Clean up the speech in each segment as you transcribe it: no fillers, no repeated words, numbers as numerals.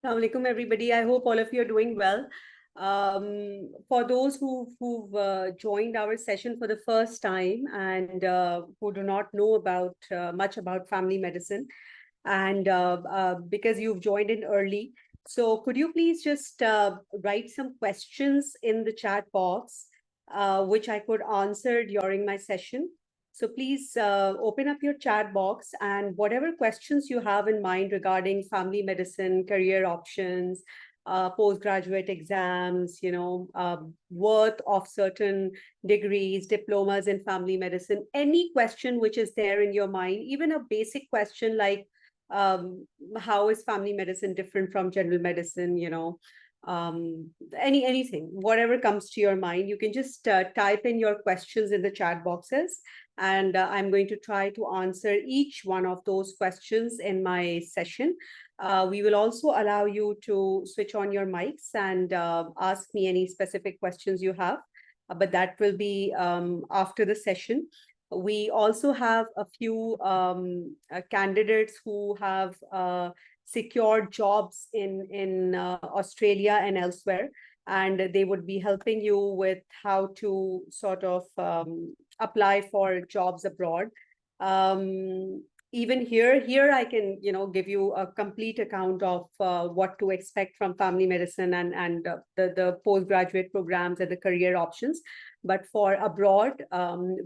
Assalamu alaikum, everybody. I hope all of you are doing well. For those who've joined our session for the first time and who do not know about much about family medicine, and because you've joined in early, so could you please just write some questions in the chat box, which I could answer during my session. So please open up your chat box, and whatever questions you have in mind regarding family medicine, career options, postgraduate exams, worth of certain degrees, diplomas in family medicine, any question which is there in your mind, even a basic question like how is family medicine different from general medicine, anything, whatever comes to your mind, you can just type in your questions in the chat boxes, and I'm going to try to answer each one of those questions in my session. We will also allow you to switch on your mics and ask me any specific questions you have, but that will be after the session. We also have a few candidates who have secured jobs in Australia and elsewhere, and they would be helping you with how to sort of apply for jobs abroad. Even here I can give you a complete account of what to expect from family medicine and the postgraduate programs and the career options. But for abroad,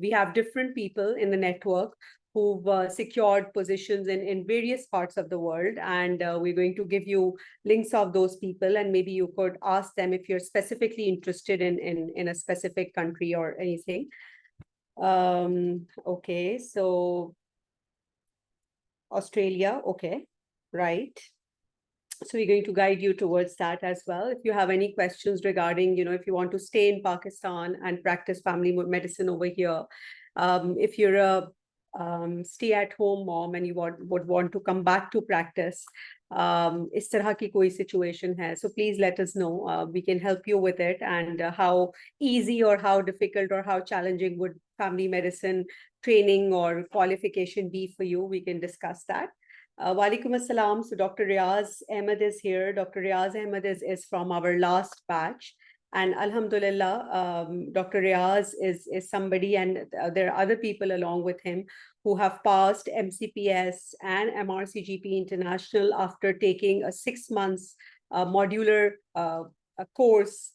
we have different people in the network who've secured positions in various parts of the world, and we're going to give you links of those people, and maybe you could ask them if you're specifically interested in a specific country or anything. Okay, so Australia, okay, right. So we're going to guide you towards that as well. If you have any questions regarding, if you want to stay in Pakistan and practice family medicine over here, if you're a stay-at-home mom and you would want to come back to practice, is tarah ki koi situation hai, so please let us know. We can help you with it, and how easy or how difficult or how challenging would family medicine training or qualification be for you. We can discuss that. Walaikum assalam. So Dr. Riaz Ahmed is here. Dr. Riaz Ahmed is from our last batch. And Alhamdulillah, Dr. Riaz is somebody, and there are other people along with him who have passed MCPS and MRCGP International after taking a 6 months modular course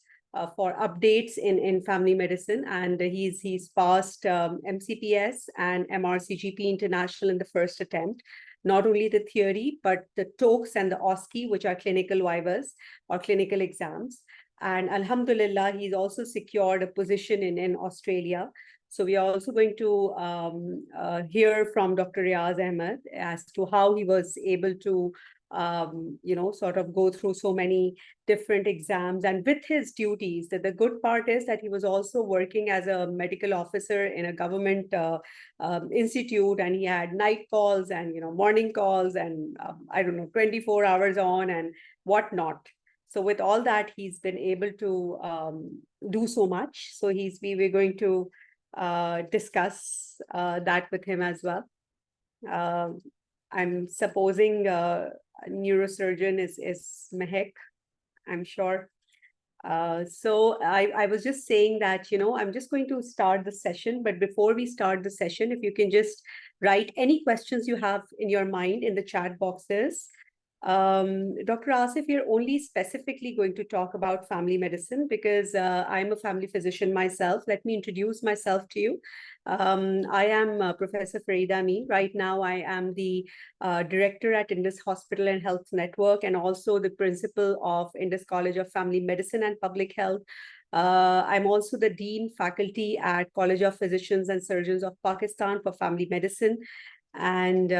for updates in family medicine. And he's passed MCPS and MRCGP International in the first attempt. Not only the theory, but the TOEICs and the OSCE, which are clinical vivas or clinical exams. And Alhamdulillah, he's also secured a position in Australia. So we are also going to hear from Dr. Riaz Ahmed as to how he was able to sort of go through so many different exams and with his duties. That the good part is that he was also working as a medical officer in a government institute, and he had night calls and morning calls and I don't know, 24 hours on and whatnot. So with all that, he's been able to do so much. So we're going to discuss that with him as well. I'm supposing neurosurgeon is Mehek, I'm sure. So I was just saying that, I'm just going to start the session, but before we start the session, if you can just write any questions you have in your mind in the chat boxes. Dr. Asif, you're only specifically going to talk about family medicine because I'm a family physician myself. Let me introduce myself to you. I am Professor Farida Amin. Right now, I am the director at Indus Hospital and Health Network, and also the principal of Indus College of Family Medicine and Public Health. I'm also the Dean Faculty at College of Physicians and Surgeons of Pakistan for Family Medicine. And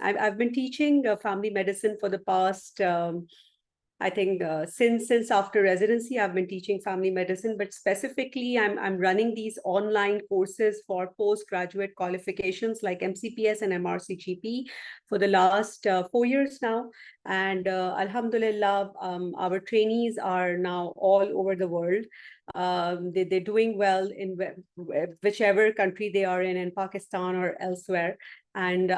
I've been teaching family medicine for the past, I think, since after residency, I've been teaching family medicine, but specifically, I'm running these online courses for postgraduate qualifications like MCPS and MRCGP for the last 4 years now. And Alhamdulillah, our trainees are now all over the world. they're doing well in whichever country they are in Pakistan or elsewhere. And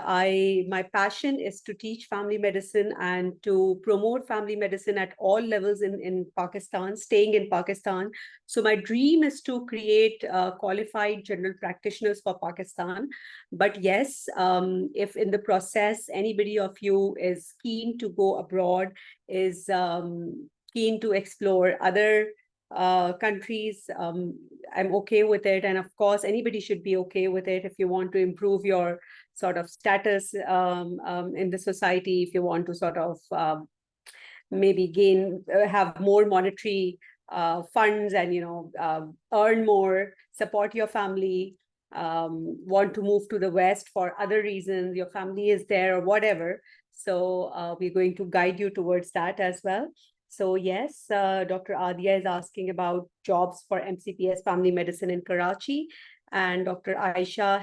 my passion is to teach family medicine and to promote family medicine at all levels in Pakistan, staying in Pakistan. So my dream is to create qualified general practitioners for Pakistan. But yes, if in the process anybody of you is keen to go abroad, is keen to explore other countries, I'm okay with it. And of course, anybody should be okay with it if you want to improve your sort of status in the society, if you want to sort of maybe have more monetary funds and, earn more, support your family, want to move to the West for other reasons, your family is there or whatever. So we're going to guide you towards that as well. So yes, Dr. Adia is asking about jobs for MCPS family medicine in Karachi. And Dr. Aisha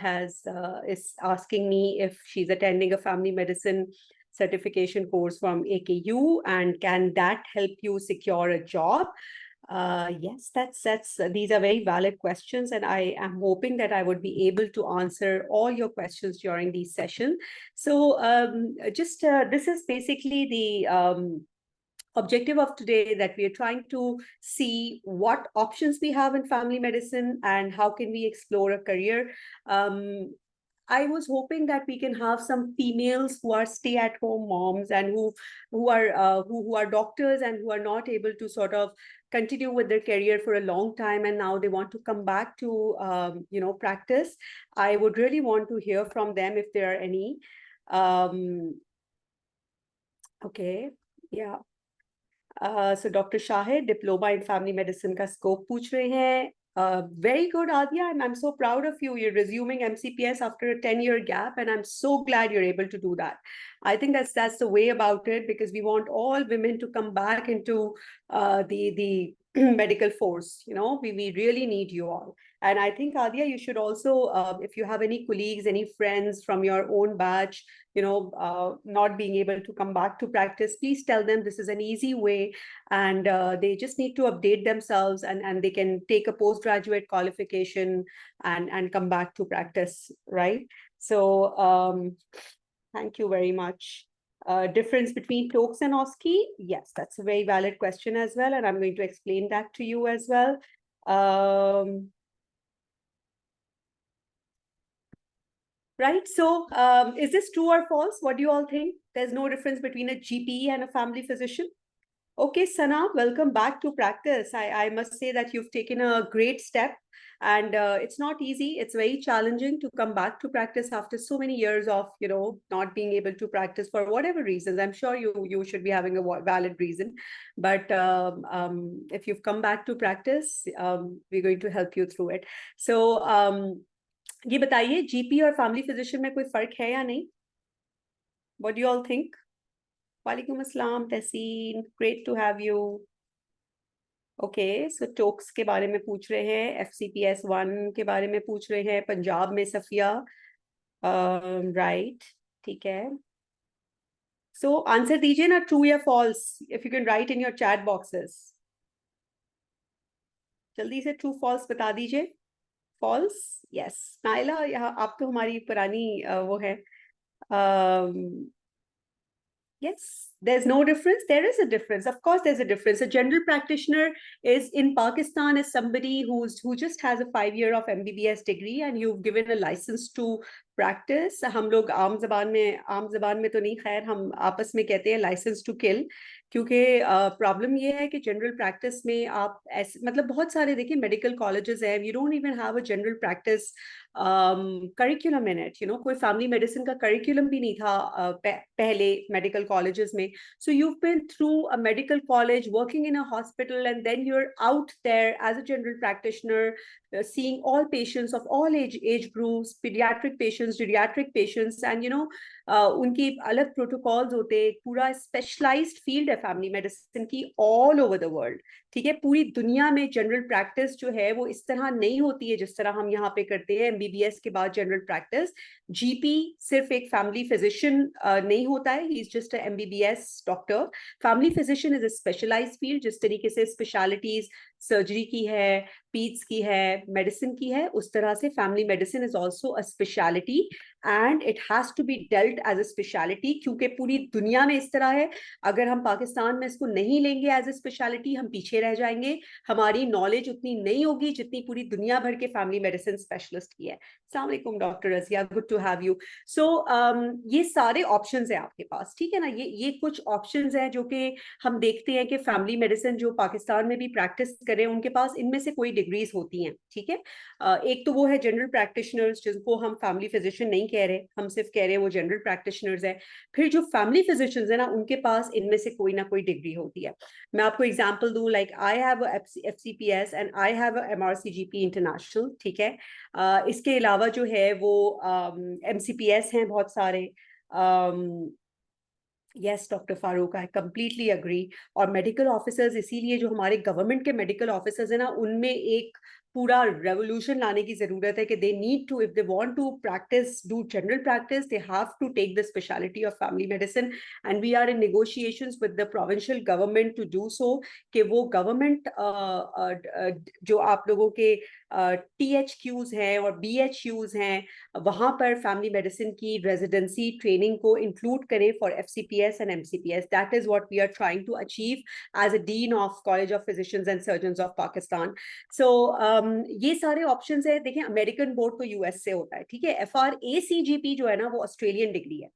is asking me if she's attending a family medicine certification course from AKU, and can that help you secure a job? Yes, these are very valid questions, and I am hoping that I would be able to answer all your questions during these sessions. So this is basically the objective of today, that we are trying to see what options we have in family medicine and how can we explore a career. I was hoping that we can have some females who are stay-at-home moms and who are doctors and who are not able to sort of continue with their career for a long time, and now they want to come back to practice. I would really want to hear from them if there are any. Okay, yeah. So Dr. Shahid, diploma in family medicine का scope पूछ रहे हैं. Very good, Adia, and I'm so proud of you. You're resuming MCPS after a 10-year gap, and I'm so glad you're able to do that. I think that's the way about it, because we want all women to come back into the medical force. We really need you all. And I think, Adia, you should also, if you have any colleagues, any friends from your own batch, not being able to come back to practice, please tell them this is an easy way, and they just need to update themselves, and they can take a postgraduate qualification and come back to practice, right? So thank you very much. Difference between TOKS and OSCE? Yes, that's a very valid question as well, and I'm going to explain that to you as well. Right, so is this true or false? What do you all think? There's no difference between a GP and a family physician? Okay, Sana, welcome back to practice. I must say that you've taken a great step, and it's not easy. It's very challenging to come back to practice after so many years of, not being able to practice for whatever reasons. I'm sure you should be having a valid reason, but if you've come back to practice, we're going to help you through it. So ये बताइए, GP और family physician में कोई फर्क है या नहीं? What do you all think? वालेकुम अस्सलाम तहसीन, great to have you. Okay, so टोक्स के बारे में पूछ रहे हैं, FCPS 1 के बारे में पूछ रहे हैं, पंजाब में सफिया, right, ठीक है. So आंसर दीजिए ना, true या false, if you can write in your chat boxes. जल्दी से true false बता दीजिए. False, yes. नाइला, यहाँ आप तो हमारी पुरानी वो है. Yes, there's no difference. There is a difference. Of course, there's a difference. A general practitioner is in Pakistan is somebody who just has a 5 year of MBBS degree, and you've given a license to practice. हम लोग आम जबान में तो नहीं, खैर हम आपस में कहते हैं license to kill, क्योंकि प्रॉब्लम ये है कि जनरल प्रैक्टिस में आप ऐसे मतलब बहुत सारे देखिए मेडिकल कॉलेजेस हैं, you don't even have a general practice curriculum in it, कोई फैमिली मेडिसिन का करिकुलम भी नहीं था पहले मेडिकल कॉलेजेस में. So you've been through a medical college, working in a hospital, and then you're out there as a general practitioner, seeing all patients of all age groups, pediatric patients, geriatric patients, and उनकी अलग protocols होते हैं, पूरा specialised field है family medicine की all over the world. ठीक है, पूरी दुनिया में जनरल प्रैक्टिस जो है वो इस तरह नहीं होती है जिस तरह हम यहाँ पे करते हैं। एमबीबीएस के बाद जनरल प्रैक्टिस, जीपी सिर्फ एक फैमिली फिजिशियन नहीं होता है, he is just a MBBS doctor. Family physician is a specialised field. जिस तरीके से स्पेशलिटीज सर्जरी की है, पीड्स की है, मेडिसिन की है, उस तरह से family medicine is also a speciality and it has to be dealt as a speciality, क्योंकि पूरी दुनिया में इस तरह है। अगर हम पाकिस्तान में इसको नहीं लेंगे एज अ स्पेशलिटी, हम पीछे रह जाएंगे। हमारी नॉलेज उतनी नहीं होगी जितनी पूरी दुनिया भर के फैमिली मेडिसिन स्पेशलिस्ट की है। अस्सलाम वालेकुम doctor Razia, good to have you. So ये सारे ऑप्शंस हैं आपके पास, ठीक है ना। ये कुछ ऑप्शंस हैं जो कि हम देखते हैं कि फैमिली मेडिसिन जो पाकिस्तान में भी प्रैक्टिस करें उनके पास इनमें से कोई डिग्रीज होती हैं, ठीक है। एक तो वो है जनरल प्रैक्टिशनर्स, जिनको हम फैमिली फिजिशियन नहीं कह रहे, हम सिर्फ कह रहे हैं वो जनरल प्रैक्टिशनर्स है। फिर जो फैमिली फिजिशियंस है ना, उनके पास इनमें से कोई ना कोई डिग्री होती है। मैं आपको एग्जांपल दूं, like I have FCPS and I have MRCGP international, ठीक है। इसके अलावा जो है वो MCPS हैं बहुत सारे। Yes doctor Farooq, I completely agree. और मेडिकल ऑफिसर्स, इसीलिए जो हमारे गवर्नमेंट के मेडिकल ऑफिसर्स हैं ना, उनमें एक पूरा रेवोल्यूशन लाने की जरूरत है कि they need to, if they want to practise, do general practice, they have to take the speciality of family medicine and we are in negotiations with the provincial government to do so. कि वो government जो आप लोगों के THQs हैं और BHUs हैं, वहां पर फैमिली मेडिसिन की रेजिडेंसी ट्रेनिंग को इंक्लूड करें for FCPS and MCPS। That is what we are trying to achieve as a dean of college of physicians and surgeons of Pakistan. So ये सारे ऑप्शंस है। देखिए, अमेरिकन बोर्ड तो US से होता है, ठीक है। FRACGP जो है ना, वो ऑस्ट्रेलियन डिग्री है।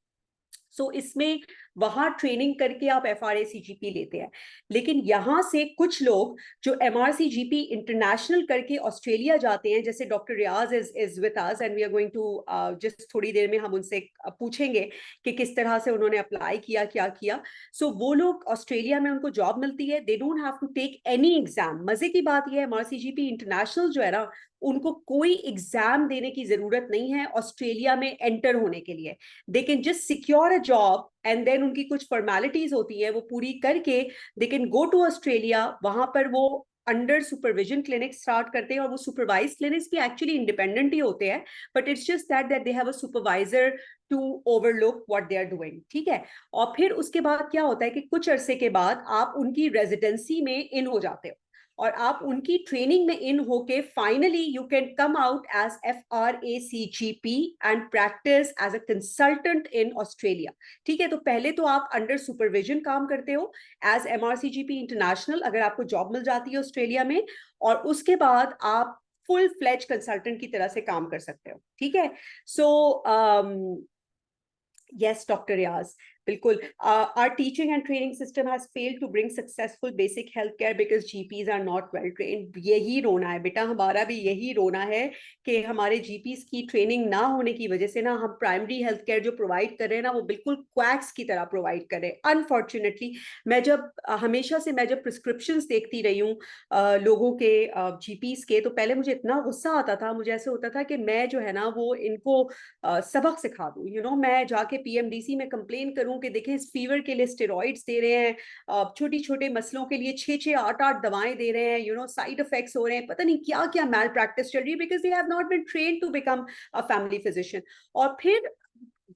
सो इसमें वहां ट्रेनिंग करके आप FRACGP लेते हैं। लेकिन यहां से कुछ लोग जो MRCGP इंटरनेशनल करके ऑस्ट्रेलिया जाते हैं, जैसे doctor Riyaz is with us and we are going to just थोड़ी देर में हम उनसे पूछेंगे कि किस तरह से उन्होंने अप्लाई किया, क्या किया। सो वो लोग ऑस्ट्रेलिया में उनको जॉब मिलती है, they don't have to take any exam. मजे की बात यह है, MRCGP इंटरनेशनल जो है ना, उनको कोई एग्जाम देने की जरूरत नहीं है ऑस्ट्रेलिया में एंटर होने के लिए। They can just secure a job and then उनकी कुछ फॉर्मेलिटीज होती है वो पूरी करके they can go to Australia. वहां पर वो अंडर सुपरविजन क्लिनिक स्टार्ट करते हैं, और वो सुपरवाइज क्लिनिक्स भी एक्चुअली इंडिपेंडेंट ही होते हैं, but it's just that they have a supervisor to overlook what they are doing, ठीक है। और फिर उसके बाद क्या होता है कि कुछ अरसे के बाद आप उनकी रेजिडेंसी में इन हो जाते हो, और आप उनकी ट्रेनिंग में इन होके finally you can come out as FRACGP and practise as a consultant in Australia, ठीक है। तो पहले तो आप अंडर सुपरविजन काम करते हो एज MRCGP इंटरनेशनल, अगर आपको जॉब मिल जाती है ऑस्ट्रेलिया में, और उसके बाद आप फुल फ्लेज कंसल्टेंट की तरह से काम कर सकते हो, ठीक है। सो yes, Dr. Riaz, बिल्कुल। Our teaching and training system has failed to bring successful basic healthcare because GPs are not well trained. यही रोना है बेटा, हमारा भी यही रोना है कि हमारे GPs की ट्रेनिंग ना होने की वजह से ना, हम प्राइमरी हेल्थ केयर जो प्रोवाइड कर रहे हैं ना, वो बिल्कुल क्वैक्स की तरह प्रोवाइड कर रहे हैं अनफॉर्चुनेटली। मैं जब हमेशा से मैं जब प्रिस्क्रिप्शन देखती रही हूँ लोगों के, GPs के, तो पहले मुझे इतना गुस्सा आता था, मुझे ऐसे होता था कि मैं जो है ना वो इनको सबक सिखा दूं, मैं जाके PMDC में कंप्लेन करूं कि देखें इस फीवर के लिए स्टेरॉइड्स दे रहे हैं, छोटी छोटे मसलों के लिए 6-6 8-8 दवाएं दे रहे हैं, साइड इफेक्ट्स हो रहे हैं, पता नहीं क्या क्या मैल प्रैक्टिस चल रही है, because they have not been trained to become a family physician. और फिर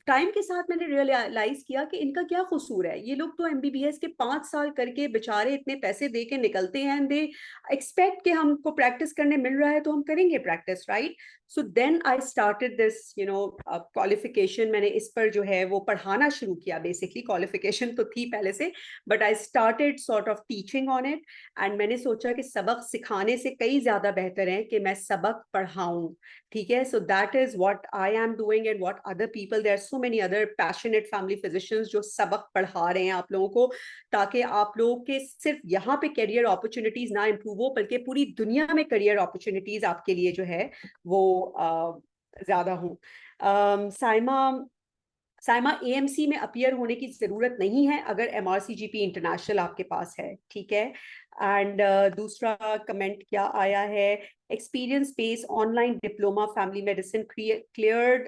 टाइम के साथ मैंने रियलाइज किया कि इनका क्या कसूर है। ये लोग तो MBBS के 5 साल करके बेचारे इतने पैसे दे के निकलते हैं, एंड दे एक्सपेक्ट कि हमको प्रैक्टिस करने मिल रहा है तो हम करेंगे practice, right. So then I started this qualification. मैंने इस पर जो है वो पढ़ाना शुरू किया। बेसिकली क्वालिफिकेशन तो थी पहले से, but I started sort of teaching on it, and मैंने सोचा कि सबक सिखाने से कई ज्यादा बेहतर है कि मैं सबक पढ़ाऊं, ठीक है। So that is what I am doing and what other people, there are so many other passionate family physicians जो सबक पढ़ा रहे हैं आप लोगों को, ताकि आप लोगों के सिर्फ यहाँ पे करियर अपॉर्चुनिटीज ना इंप्रूव हो, बल्कि पूरी दुनिया में करियर अपॉर्चुनिटीज आपके लिए जो है वो ज्यादा हूँ। साइमा साइमा AMC में अपीयर होने की जरूरत नहीं है अगर MRCGP इंटरनेशनल आपके पास है, ठीक है। एंड दूसरा कमेंट क्या आया है, experience based online diploma family medicine cleared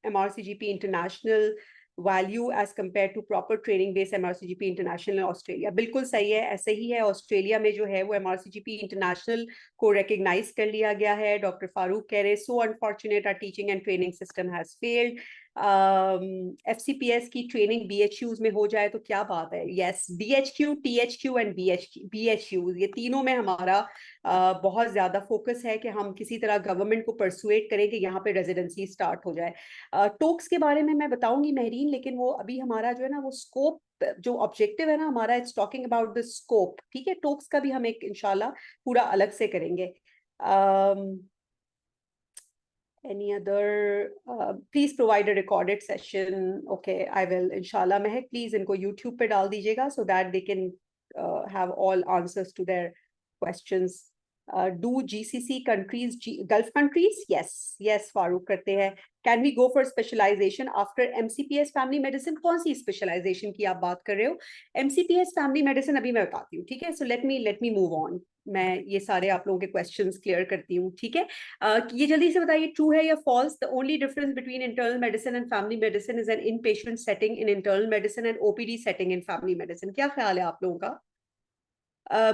MRCGP international value as compared to proper training based MRCGP International in Australia. बिल्कुल सही है, ऐसे ही है। ऑस्ट्रेलिया में जो है वो MRCGP International को recognize कर लिया गया है। डॉक्टर फारूक कह रहे so unfortunate our teaching and training system has failed. FCPS की ट्रेनिंग BHUs में हो जाए तो क्या बात है। Yes, DHQ, THQ and BHU ये तीनों में हमारा बहुत ज्यादा फोकस है कि हम किसी तरह गवर्नमेंट को परसुएट करें कि यहाँ पे रेजिडेंसी स्टार्ट हो जाए। टोक्स के बारे में मैं बताऊंगी महरीन, लेकिन वो अभी हमारा जो है ना वो स्कोप जो ऑब्जेक्टिव है ना हमारा, it's talking about the scope. ठीक है, टोक्स का भी हम एक इंशाल्लाह पूरा अलग से करेंगे। Any other please provide a recorded session. Okay, I will inshallah. Mehak, please इनको YouTube पे डाल दीजिएगा so that they can have all answers to their questions. Do GCC countries, Gulf countries? Yes, Farooq करते हैं. Can we go for specialization after MCPS family medicine? कौन सी specialization की आप बात कर रहे हो? MCPS family medicine अभी मैं बताती हूँ, ठीक है? So let me move on. मैं ये सारे आप लोगों के questions clear करती हूँ, ठीक है? ये जल्दी से बताइए, true है या false? The only difference between internal medicine and family medicine is an inpatient setting in internal medicine and OPD setting in family medicine. क्या ख्याल है आप लोगों का?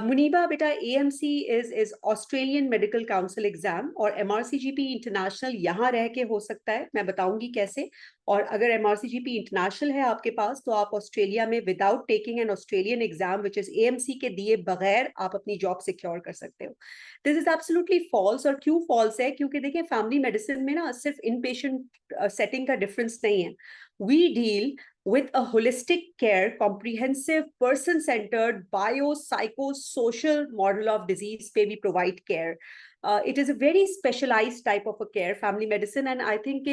मुनीबा बेटा, AMC is Australian Medical Council exam और MRCGP इंटरनेशनल यहाँ रह के हो सकता है, मैं बताऊंगी कैसे। और अगर MRCGP इंटरनेशनल है आपके पास तो आप ऑस्ट्रेलिया में without taking an Australian exam which is AMC के दिए बगैर आप अपनी जॉब सिक्योर कर सकते हो। This is absolutely false. और क्यों फॉल्स है? क्योंकि देखिए फैमिली मेडिसिन में ना सिर्फ इन पेशेंट सेटिंग का डिफरेंस नहीं है। We deal with a holistic care, comprehensive, person-centered, bio-psycho-social model of disease पे we provide care. It is a very specialized type of a care, family medicine, and I think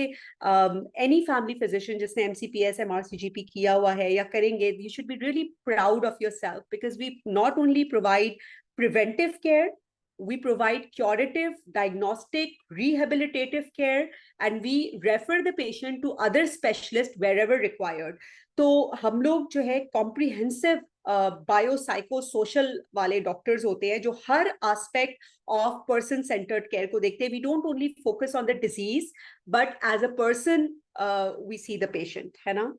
any family physician जिसने MCPS, MRCGP किया हुआ है या करेंगे, you should be really proud of yourself because we not only provide preventive care, we provide curative, diagnostic, rehabilitative care, and we refer the patient to other specialists wherever required. तो हम लोग जो है comprehensive बायो सोशल वाले doctors होते हैं जो हर aspect of person centred care को देखते हैं. We don't only focus on the disease but as a person we see the patient, है ना.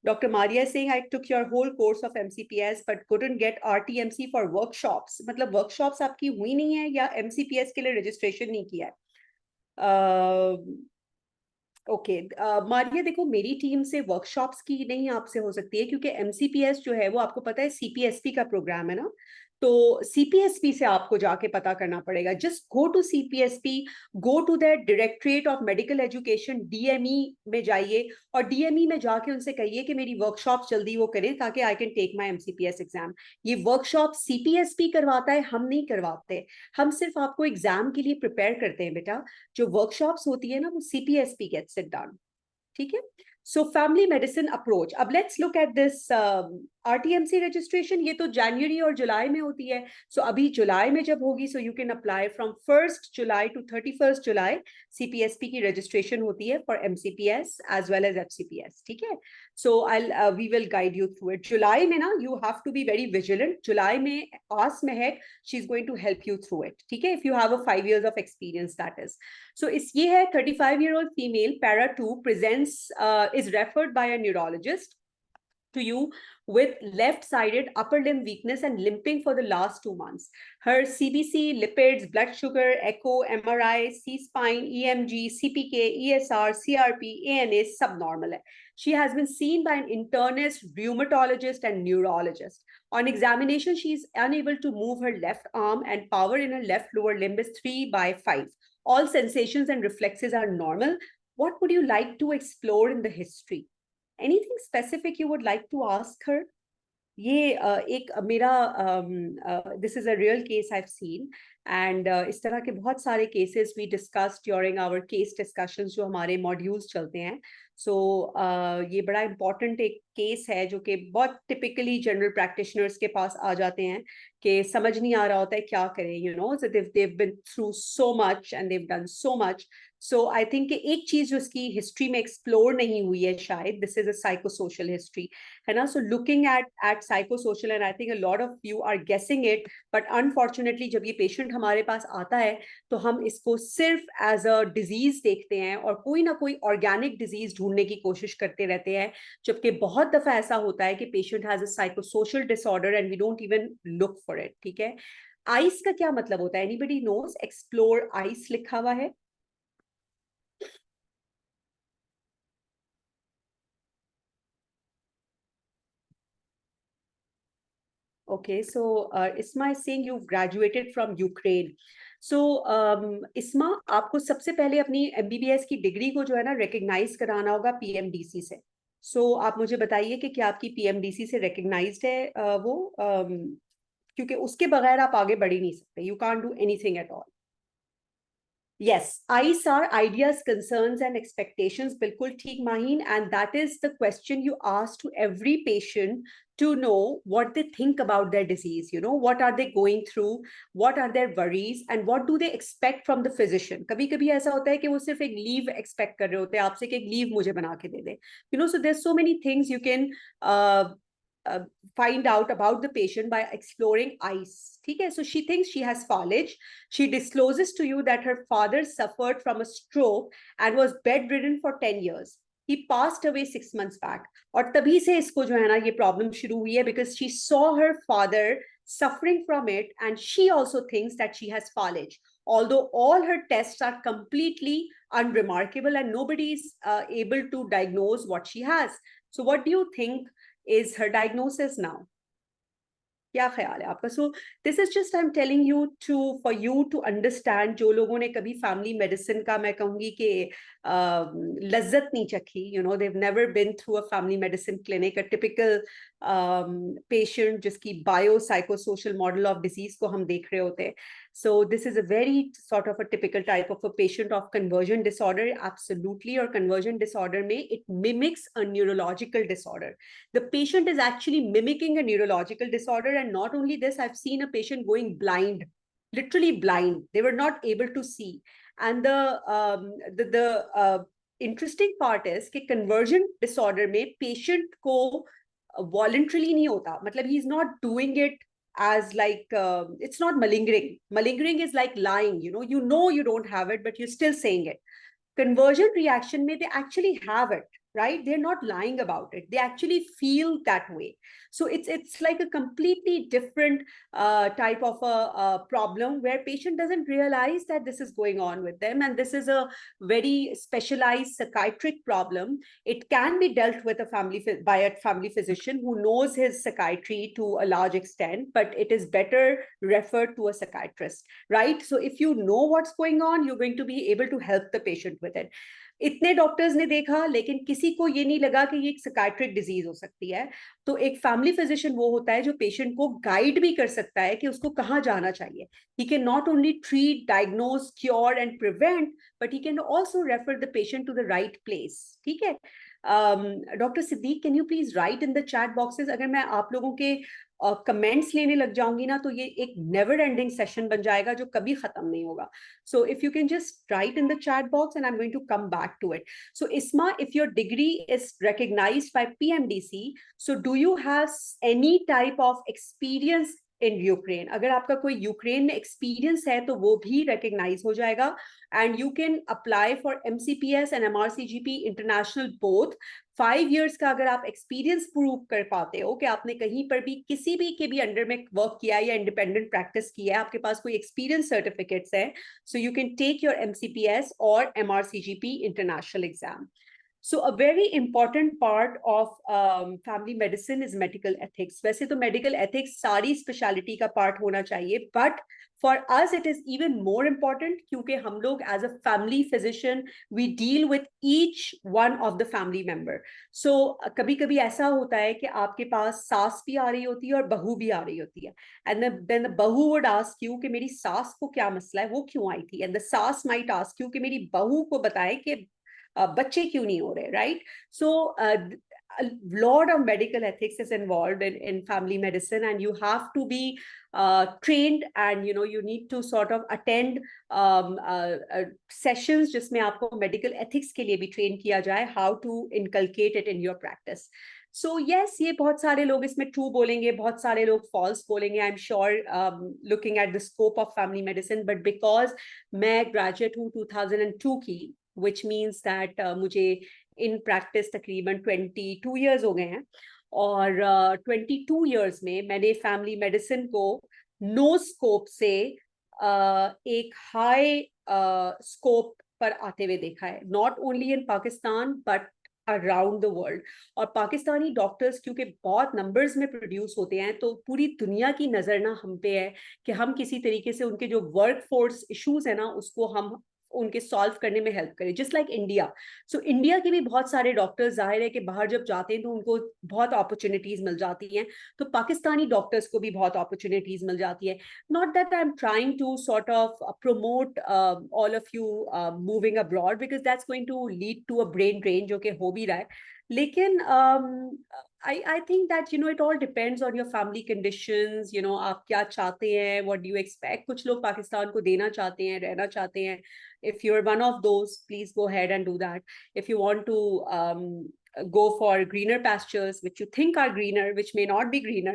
Dr. Maria is saying I took your whole course of MCPS but couldn't get RTMC for workshops. मतलब workshops आपकी हुई नहीं है या MCPS के लिए रजिस्ट्रेशन नहीं किया है? ओके मारिया, देखो मेरी टीम से वर्कशॉप्स की नहीं आपसे हो सकती है क्योंकि MCPS जो है वो आपको पता है CPSP का प्रोग्राम है ना, तो CPSP से आपको जाके पता करना पड़ेगा. Just go to CPSP, go to that directorate of medical education, DME में जाइए और DME में जाके उनसे कहिए कि मेरी वर्कशॉप जल्दी वो करें ताकि I can take my MCPS exam. ये वर्कशॉप CPSP करवाता है, हम नहीं करवाते. हम सिर्फ आपको एग्जाम के लिए प्रिपेयर करते हैं बेटा. जो वर्कशॉप्स होती है ना वो CPSP गेट्स इट डन. ठीक है. So family medicine approach. अब let's look at this RTMC registration. ये तो जनवरी और जुलाई में होती है. सो अभी जुलाई में जब होगी so you can apply from 1st July to 31st July. CPSP की रजिस्ट्रेशन होती है for MCPS as well as FCPS. ठीक है. So I we will guide you through it. जुलाई में ना you have to be very vigilant. जुलाई में ask Mehak, she is going to help you through it. ठीक है. If you have a 5 years of experience that is. So इस ये है 35-year-old female, para 2, presents is referred by a neurologist to you with left-sided upper limb weakness and limping for the last 2 months. Her CBC, lipids, blood sugar, echo, MRI, C-spine, EMG, CPK, ESR, CRP, ANA subnormal hai. She has been seen by an internist, rheumatologist and neurologist. On examination, she is unable to move her left arm and power in her left lower limb is 3/5. All sensations and reflexes are normal. What would you like to explore in the history? Anything specific you would like to ask her? ये एक मेरा this is a real case I have seen and इस तरह के बहुत सारे cases we discuss during our case discussions जो हमारे मॉड्यूल्स चलते हैं. सो ये बड़ा इंपॉर्टेंट एक केस है जो कि बहुत टिपिकली जनरल प्रैक्टिशनर्स के पास आ जाते हैं कि समझ नहीं आ रहा होता है क्या करें, you know, so they've been through so much and they've done so much. So I think कि एक चीज जो इसकी हिस्ट्री में एक्सप्लोर नहीं हुई है शायद, this is a psychosocial history, है ना. So looking at psychosocial, and I think a lot of you are guessing it, but unfortunately जब ये पेशेंट हमारे पास आता है तो हम इसको सिर्फ एज अ डिजीज देखते हैं और कोई ना कोई ऑर्गेनिक डिजीज ढूंढने की कोशिश करते रहते हैं, जबकि बहुत दफा ऐसा होता है कि patient has a psychosocial disorder and we don't even look for it. ठीक है. आइस का क्या मतलब होता है? Anybody knows? एक्सप्लोर आइस लिखा हुआ है. Okay, so Isma is saying you've graduated from Ukraine. So Isma, आपको सबसे पहले अपनी MBBS की डिग्री को जो है ना रिकग्नाइज कराना होगा PMDC से. आप मुझे बताइए कि क्या आपकी PMDC से रिकग्नाइज्ड है वो, क्योंकि उसके बगैर आप आगे बढ़ ही नहीं सकते. You can't do anything at all. Yes, ICE are ideas, concerns, and expectations. Bilkul theek, Maheen. And that is the question you ask to every patient to know what they think about their disease. You know, what are they going through? What are their worries? And what do they expect from the physician? कभी कभी ऐसा होता है कि वो सिर्फ एक leave expect कर रहे होते हैं आपसे कि एक leave मुझे बना के दे दे. You know, so there's so many things you can uh, uh, find out about the patient by exploring ICE. Okay, so she thinks she has PFALIG. She discloses to you that her father suffered from a stroke and was bedridden for 10 years. He passed away 6 months back. और तभी से इसको जो है ना ये problem शुरू हुई है, because she saw her father suffering from it and she also thinks that she has PFALIG. Although all her tests are completely unremarkable and nobody is able to diagnose what she has. So what do you think is her diagnosis now? क्या ख्याल है आपका? So this is just I am telling you to for you to understand. जो लोगों ने कभी family medicine का, मैं कहूंगी कि लज्जत नहीं चखी, you know, they never been through a family medicine clinic, a typical patient जिसकी bio psychosocial model of disease को हम देख रहे होते हैं. So this is a very sort of a typical type of a patient of conversion disorder. Absolutely. Or conversion disorder may it mimics a neurological disorder. The patient is actually mimicking a neurological disorder. And not only this, I've seen a patient going blind, literally blind. They were not able to see. And the interesting part is कि conversion disorder में patient को voluntarily नहीं होता. मतलब he is not doing it as like it's not malingering. Malingering is like lying. You know you don't have it, but you're still saying it. Conversion reaction may they actually have it, right? They're not lying about it. They actually feel that way. So it's like a completely different type of a problem where patient doesn't realize that this is going on with them, and this is a very specialized psychiatric problem. It can be dealt with by a family physician who knows his psychiatry to a large extent, but it is better referred to a psychiatrist, right? So if you know what's going on, you're going to be able to help the patient with it. इतने doctors ने देखा लेकिन किसी को ये नहीं लगा कि ये एक साइकाइट्रिक डिजीज हो सकती है. तो एक फैमिली फिजिशियन वो होता है जो पेशेंट को गाइड भी कर सकता है कि उसको कहाँ जाना चाहिए. He can not only treat, diagnose, cure and prevent, but he can also refer the patient to the right place. ठीक है. Doctor Siddique, can you please write in the chat boxes? अगर मैं आप लोगों के कमेंट्स लेने लग जाऊंगी ना तो ये एक नेवर एंडिंग सेशन बन जाएगा जो कभी खत्म नहीं होगा. So if you can just write in the chat box and I'm going to come back to it. So Isma, if your degree is recognized by PMDC, so do you have any type of experience in Ukraine? अगर आपका कोई Ukraine में experience है तो वो भी recognise हो जाएगा. And you can apply for MCPS and MRCGP international both. 5 years का अगर आप एक्सपीरियंस प्रूव कर पाते हो कि आपने कहीं पर भी किसी भी के भी अंडर में वर्क किया है या इंडिपेंडेंट प्रैक्टिस किया है, आपके पास कोई एक्सपीरियंस सर्टिफिकेट्स है, so you can take your MCPS or MRCGP international exam. So a very important part of family medicine is medical ethics. वैसे तो medical ethics सारी specialty का part होना चाहिए, but for us it is even more important क्योंकि हम लोग as a family physician we deal with each one of the family member. So कभी कभी ऐसा होता है कि आपके पास सास भी आ रही होती है और बहू भी आ रही होती है, and then the बहू would ask you कि मेरी सास को क्या मसला है, वो क्यों आई थी, and the सास might ask you कि मेरी बहू को बताएं कि बच्चे क्यों नहीं हो रहे, right? So a lot of medical ethics is involved in family medicine, and you have to be trained, and you need to sort of attend sessions जिसमें आपको medical ethics के लिए भी train किया जाए, how to inculcate it in your practice. So yes, ये बहुत सारे लोग इसमें true बोलेंगे, बहुत सारे लोग false बोलेंगे, I'm sure, looking at the scope of family medicine, but because मैं graduate हूँ 2002 की, which means that मुझे in practice तकरीबन 22 years हो गए हैं, और 22 years में मैंने family medicine को no scope से एक high scope पर आते हुए देखा है, not only in Pakistan but around the world. और पाकिस्तानी डॉक्टर्स क्योंकि बहुत नंबर्स में प्रोड्यूस होते हैं, तो पूरी दुनिया की नजर ना हम पे है कि हम किसी तरीके से उनके जो वर्क फोर्स इश्यूज है ना, उसको हम उनके सॉल्व करने में हेल्प करें, just like India. So India के भी बहुत सारे डॉक्टर्स, जाहिर है कि बाहर जब जाते हैं तो उनको बहुत अपॉर्चुनिटीज मिल जाती हैं, तो पाकिस्तानी डॉक्टर्स को भी बहुत अपॉर्चुनिटीज मिल जाती है. Not that I am trying to sort of promote all of you moving abroad, because that's going to lead to a brain drain, जो कि हो भी रहा है. लेकिन I think that it all depends on your family conditions. आप क्या चाहते हैं, what do you expect. कुछ लोग पाकिस्तान को देना चाहते हैं, रहना चाहते हैं. If you're one of those, please go ahead and do that. If you want to go for greener pastures, which you think are greener, which may not be greener,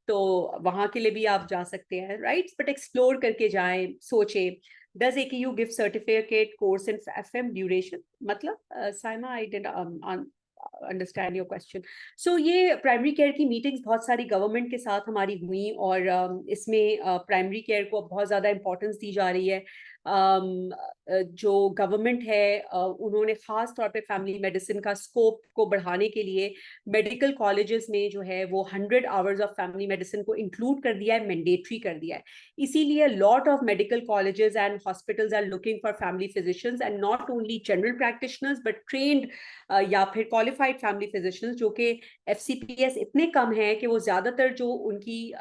तो वहाँ के लिए भी आप जा सकते हैं, right? But explore करके जाएं, सोचें. Does AKU give certificate course in FM duration? मतलब Saima, I didn't understand your question. So ये प्राइमरी केयर की मीटिंग्स बहुत सारी गवर्नमेंट के साथ हमारी हुई, और इसमें प्राइमरी केयर को बहुत ज़्यादा इम्पोर्टेंस दी जा रही है. जो गवर्नमेंट है उन्होंने ख़ास तौर पे फैमिली मेडिसिन का स्कोप को बढ़ाने के लिए मेडिकल कॉलेजेस में जो है वो 100 आवर्स ऑफ फैमिली मेडिसिन को इंक्लूड कर दिया है, मैंडेटरी कर दिया है. इसीलिए lot of medical colleges and hospitals are looking for family physicians, and not only general practitioners but trained या फिर क्वालिफाइड फैमिली फिजिशियंस, जो कि FCPS इतने कम है कि वो ज़्यादातर जो उनकी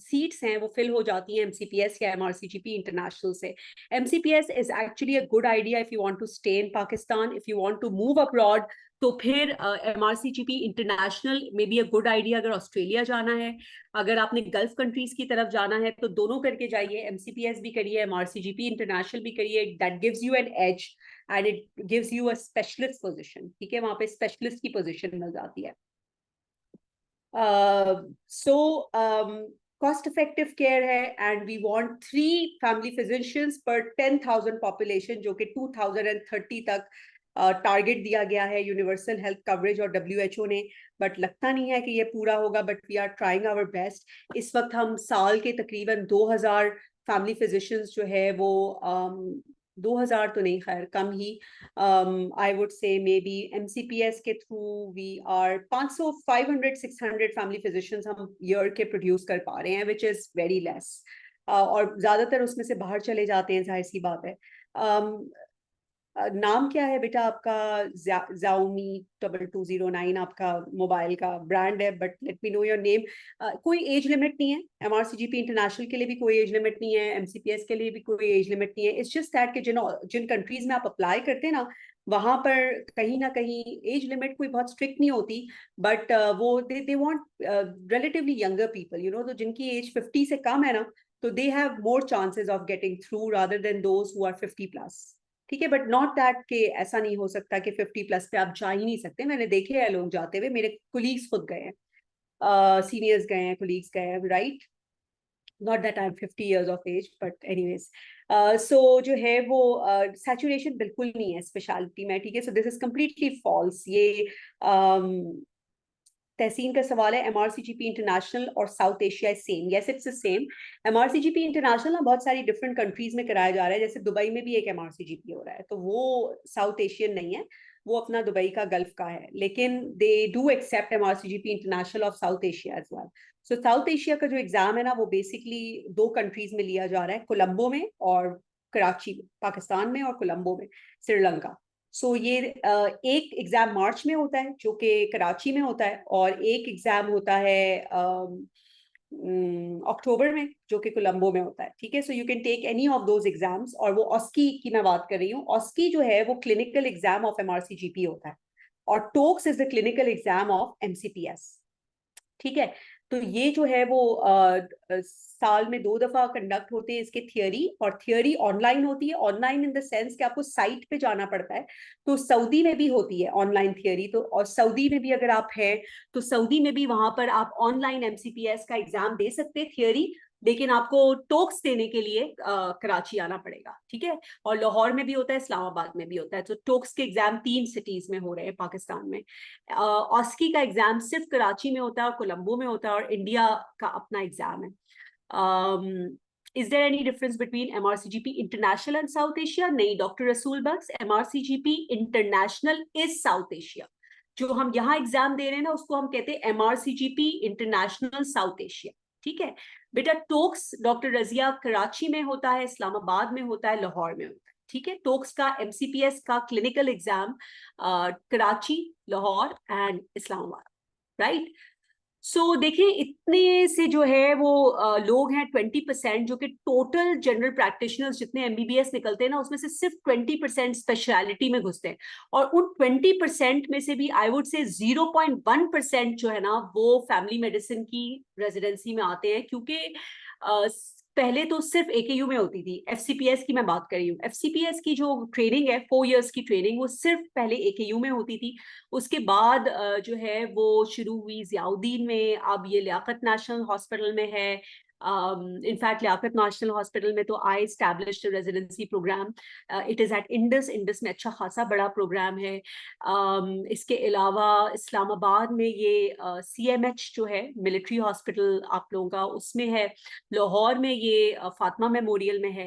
सीट्स हैं वो फिल हो जाती हैं MCPS या MRCGP इंटरनेशनल से. MCPS is actually a good idea if you want to stay in Pakistan. If you want to move abroad, तो फिर MRCGP इंटरनेशनल में बी अ गुड आइडिया. अगर ऑस्ट्रेलिया जाना है, अगर आपने गल्फ कंट्रीज की तरफ जाना है, तो दोनों करके जाइए. MCPS भी करिए, MRCGP इंटरनेशनल भी करिए. That gives you an edge and it gives you a specialist position. ठीक है, वहां पे स्पेशलिस्ट की पोजीशन मिल जाती है. Cost effective care है, and we want 3 family physicians per 10,000 population, जो कि 2030 तक टारगेट दिया गया है यूनिवर्सल हेल्थ कवरेज और WHO ने. बट लगता नहीं है कि ये पूरा होगा, but we are trying our best. इस वक्त हम साल के तकरीबन 2000 फैमिली फिजिशियंस जो है वो 2000 तो नहीं, खैर कम ही, I would say maybe MCPS के through we are 500 500 600 family physicians हम ईयर के प्रोड्यूस कर पा रहे हैं, विच इज वेरी लेस. और ज्यादातर उसमें से बाहर चले जाते हैं, जाहिर सी बात है. नाम क्या है बेटा आपका? Xiaomi 2209 आपका मोबाइल का ब्रांड है, but let me know your name. कोई एज लिमिट नहीं है. MRCGP इंटरनेशनल के लिए भी कोई एज लिमिट नहीं है, MCPS के लिए भी कोई एज लिमिट नहीं है. इट्स जस्ट दैट कि जिन कंट्रीज में आप अप्लाई करते हैं ना, वहां पर कहीं ना कहीं एज लिमिट कोई बहुत स्ट्रिक्ट नहीं होती, बट वो they want relatively younger people, तो जिनकी एज 50 से कम है ना, तो they have more chances of getting through rather than those who are 50+. ठीक है, बट नॉट दैट कि ऐसा नहीं हो सकता कि 50+ पे आप जा ही नहीं सकते. मैंने देखे हैं लोग जाते हुए, मेरे कोलीग्स खुद गए हैं, सीनियर्स गए हैं, कोलीग्स गए हैं, right. Not that I M 50 years of age, but anyways. सो जो है वो सैचुरेशन बिल्कुल नहीं है स्पेशलिटी में. ठीक है, so this is completely false. ये तहसीन का सवाल है. MRCGP इंटरनेशनल और South Asia same? Yes, it's the same. MRCGP international ना बहुत सारी डिफरेंट कंट्रीज में कराया जा रहा है. जैसे दुबई में भी एक MRCGP हो रहा है, तो वो साउथ एशियन नहीं है, वो अपना दुबई का गल्फ का है, लेकिन they do accept MRCGP international of South Asia as well. So South Asia का जो एग्जाम है ना, वो बेसिकली 2 कंट्रीज में लिया जा रहा है, कोलंबो में और कराची, पाकिस्तान में, और कोलंबो में, श्रीलंका. सो ये एक एग्जाम मार्च में होता है जो कि कराची में होता है, और एक एग्जाम होता है अक्टूबर में जो कि कोलंबो में होता है. ठीक है, so you can take any of those exams. और वो ऑस्की की मैं बात कर रही हूँ. ऑस्की जो है वो क्लिनिकल एग्जाम ऑफ MRCGP होता है. और TOACS is the clinical exam of MCPS। ठीक है, तो ये जो है वो साल में 2 दफा कंडक्ट होते हैं इसके थियोरी, और थियोरी ऑनलाइन होती है। ऑनलाइन इन द सेंस कि आपको साइट पे जाना पड़ता है। तो सऊदी में भी होती है ऑनलाइन थियोरी, तो और सऊदी में भी अगर आप हैं तो सऊदी में भी वहां पर आप ऑनलाइन MCPS का एग्जाम दे सकते हैं थियोरी, लेकिन आपको टोक्स देने के लिए कराची आना पड़ेगा। ठीक है, और लाहौर में भी होता है, इस्लामाबाद में भी होता है। तो टोक्स के एग्जाम 3 सिटीज में हो रहे हैं पाकिस्तान में। ऑस्की का एग्जाम सिर्फ कराची में होता है और कोलंबो में होता है, और इंडिया का अपना एग्जाम है। Is there any difference between MRCGP International and South Asia? नहीं, डॉक्टर रसूल बख्श, MRCGP International is South Asia। जो हम यहाँ एग्जाम दे रहे हैं ना, उसको हम कहते हैं MRCGP International South Asia। ठीक है बेटा, टोक्स डॉक्टर रजिया कराची में होता है, इस्लामाबाद में होता है, लाहौर में होता है। ठीक है, टोक्स का MCPS का clinical exam Karachi, Lahore and Islamabad, right. So देखिए, इतने से जो है वो लोग हैं 20% जो कि टोटल जनरल प्रैक्टिशनर्स जितने MBBS निकलते हैं ना, उसमें से सिर्फ 20% स्पेशलिटी में घुसते हैं। और उन 20% में से भी आई वुड से 0.1% जो है ना वो फैमिली मेडिसिन की रेजिडेंसी में आते हैं, क्योंकि पहले तो सिर्फ AKU में होती थी। FCPS की मैं बात कर रही हूँ। FCPS की जो ट्रेनिंग है 4 इयर्स की ट्रेनिंग, वो सिर्फ पहले AKU में होती थी। उसके बाद जो है वो शुरू हुई ज़ियाउद्दीन में, अब ये लियाकत नेशनल हॉस्पिटल में है। इनफैक्ट लियाकत नेशनल हॉस्पिटल में तो I established residency programme, it is at Indus में अच्छा खासा बड़ा प्रोग्राम है। इसके अलावा इस्लामाबाद में ये CMH जो है मिलिट्री हॉस्पिटल आप लोगों का, उसमें है। लाहौर में ये फातिमा मेमोरियल में है,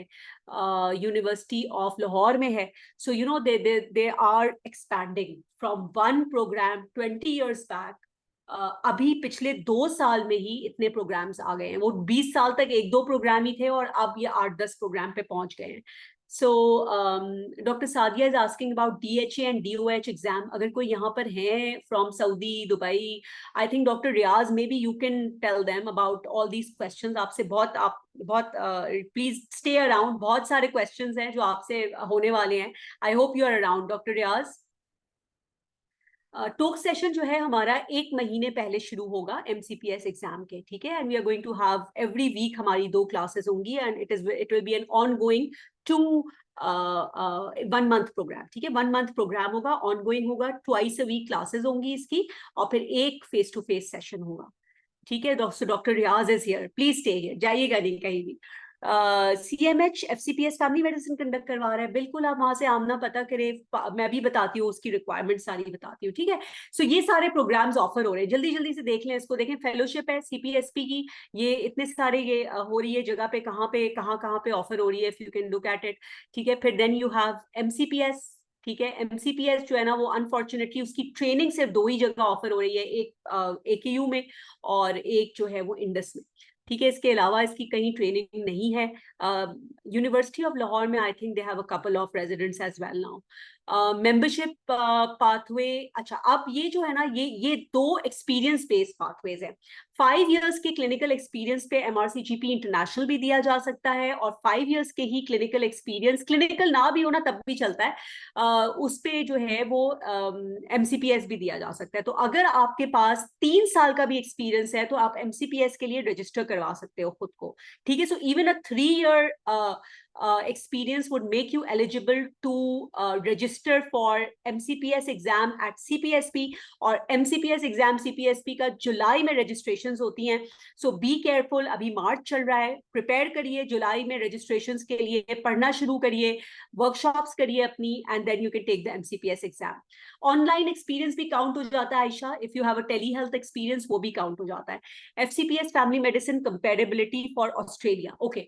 यूनिवर्सिटी ऑफ लाहौर में है। So you know they are expanding from one programme 20 years back. अभी पिछले 2 साल में ही इतने प्रोग्राम्स आ गए हैं। वो 20 साल तक 1-2 प्रोग्राम ही थे और अब ये 8-10 प्रोग्राम पे पहुंच गए हैं। So doctor Sadia is asking about DHA and DOH exam. अगर कोई यहाँ पर है from Saudi, Dubai, I think doctor Riaz, maybe you can tell them about all these questions. आपसे बहुत प्लीज स्टे अराउंड, बहुत सारे क्वेश्चंस हैं जो आपसे होने वाले हैं। I hope you are around doctor Riaz. Talk session जो है हमारा 1 महीने पहले शुरू होगा MCPS एग्जाम के। ठीक है, and we are going to have every week हमारी 2 क्लासेस होंगी, and it will be an ongoing 1 month programme. ठीक है, 1 month प्रोग्राम होगा, ऑन गोइंग होगा, ट्वाइस अ वीक क्लासेस होंगी इसकी, और फिर एक फेस टू फेस सेशन होगा। ठीक है, doctor Riyaz is here, please stay here, जाइएगा नहीं कहीं भी। CMH FCPS family medicine conduct करवा रहा है, बिल्कुल आप वहां से आमना पता करें, मैं भी बताती हूँ, उसकी रिक्वायरमेंट सारी बताती हूँ। ठीक है, सो ये सारे प्रोग्राम्स ऑफर हो रहे हैं, जल्दी जल्दी से देख लें इसको, देखें। फेलोशिप है CPSP की, ये इतने सारे ये हो रही है जगह पे, कहाँ पे ऑफर हो रही है, if you can look at it. ठीक है, फिर देन यू हैव MCPS। ठीक है, MCPS जो है ना वो अनफॉर्चुनेटली उसकी ट्रेनिंग सिर्फ 2 ही जगह ऑफर हो रही है, एक AKU में और एक जो है वो इंडस में। ठीक है, इसके अलावा इसकी कहीं ट्रेनिंग नहीं है। यूनिवर्सिटी ऑफ लाहौर में I think they have a couple of residents as well now. Membership pathway, अच्छा अब ये जो है ना ये 2 एक्सपीरियंस बेस्ड पाथवेज है। 5 years के क्लिनिकल एक्सपीरियंस पे MRCGP इंटरनेशनल भी दिया जा सकता है, और 5 years के ही क्लिनिकल एक्सपीरियंस, क्लिनिकल ना भी होना तब भी चलता है, उस पे जो है वो MCPS भी दिया जा सकता है। तो अगर आपके पास 3 साल का भी एक्सपीरियंस है तो आप MCPS के लिए रजिस्टर करवा सकते हो खुद को। ठीक है, so even a 3-year experience would make you eligible to register for MCPS exam at CPSP, और MCPS एग्जाम CPSP का जुलाई में रजिस्ट्रेशंस होती हैं। सो बी केयरफुल, अभी मार्च चल रहा है, प्रिपेयर करिए जुलाई में रजिस्ट्रेशंस के लिए, पढ़ना शुरू करिए, वर्कशॉप्स करिए अपनी, and then you can take the MCPS exam. Online experience भी काउंट हो जाता है Ayesha, if you have a telehealth experience वो भी काउंट हो जाता है। FCPS family medicine comparability for Australia, okay.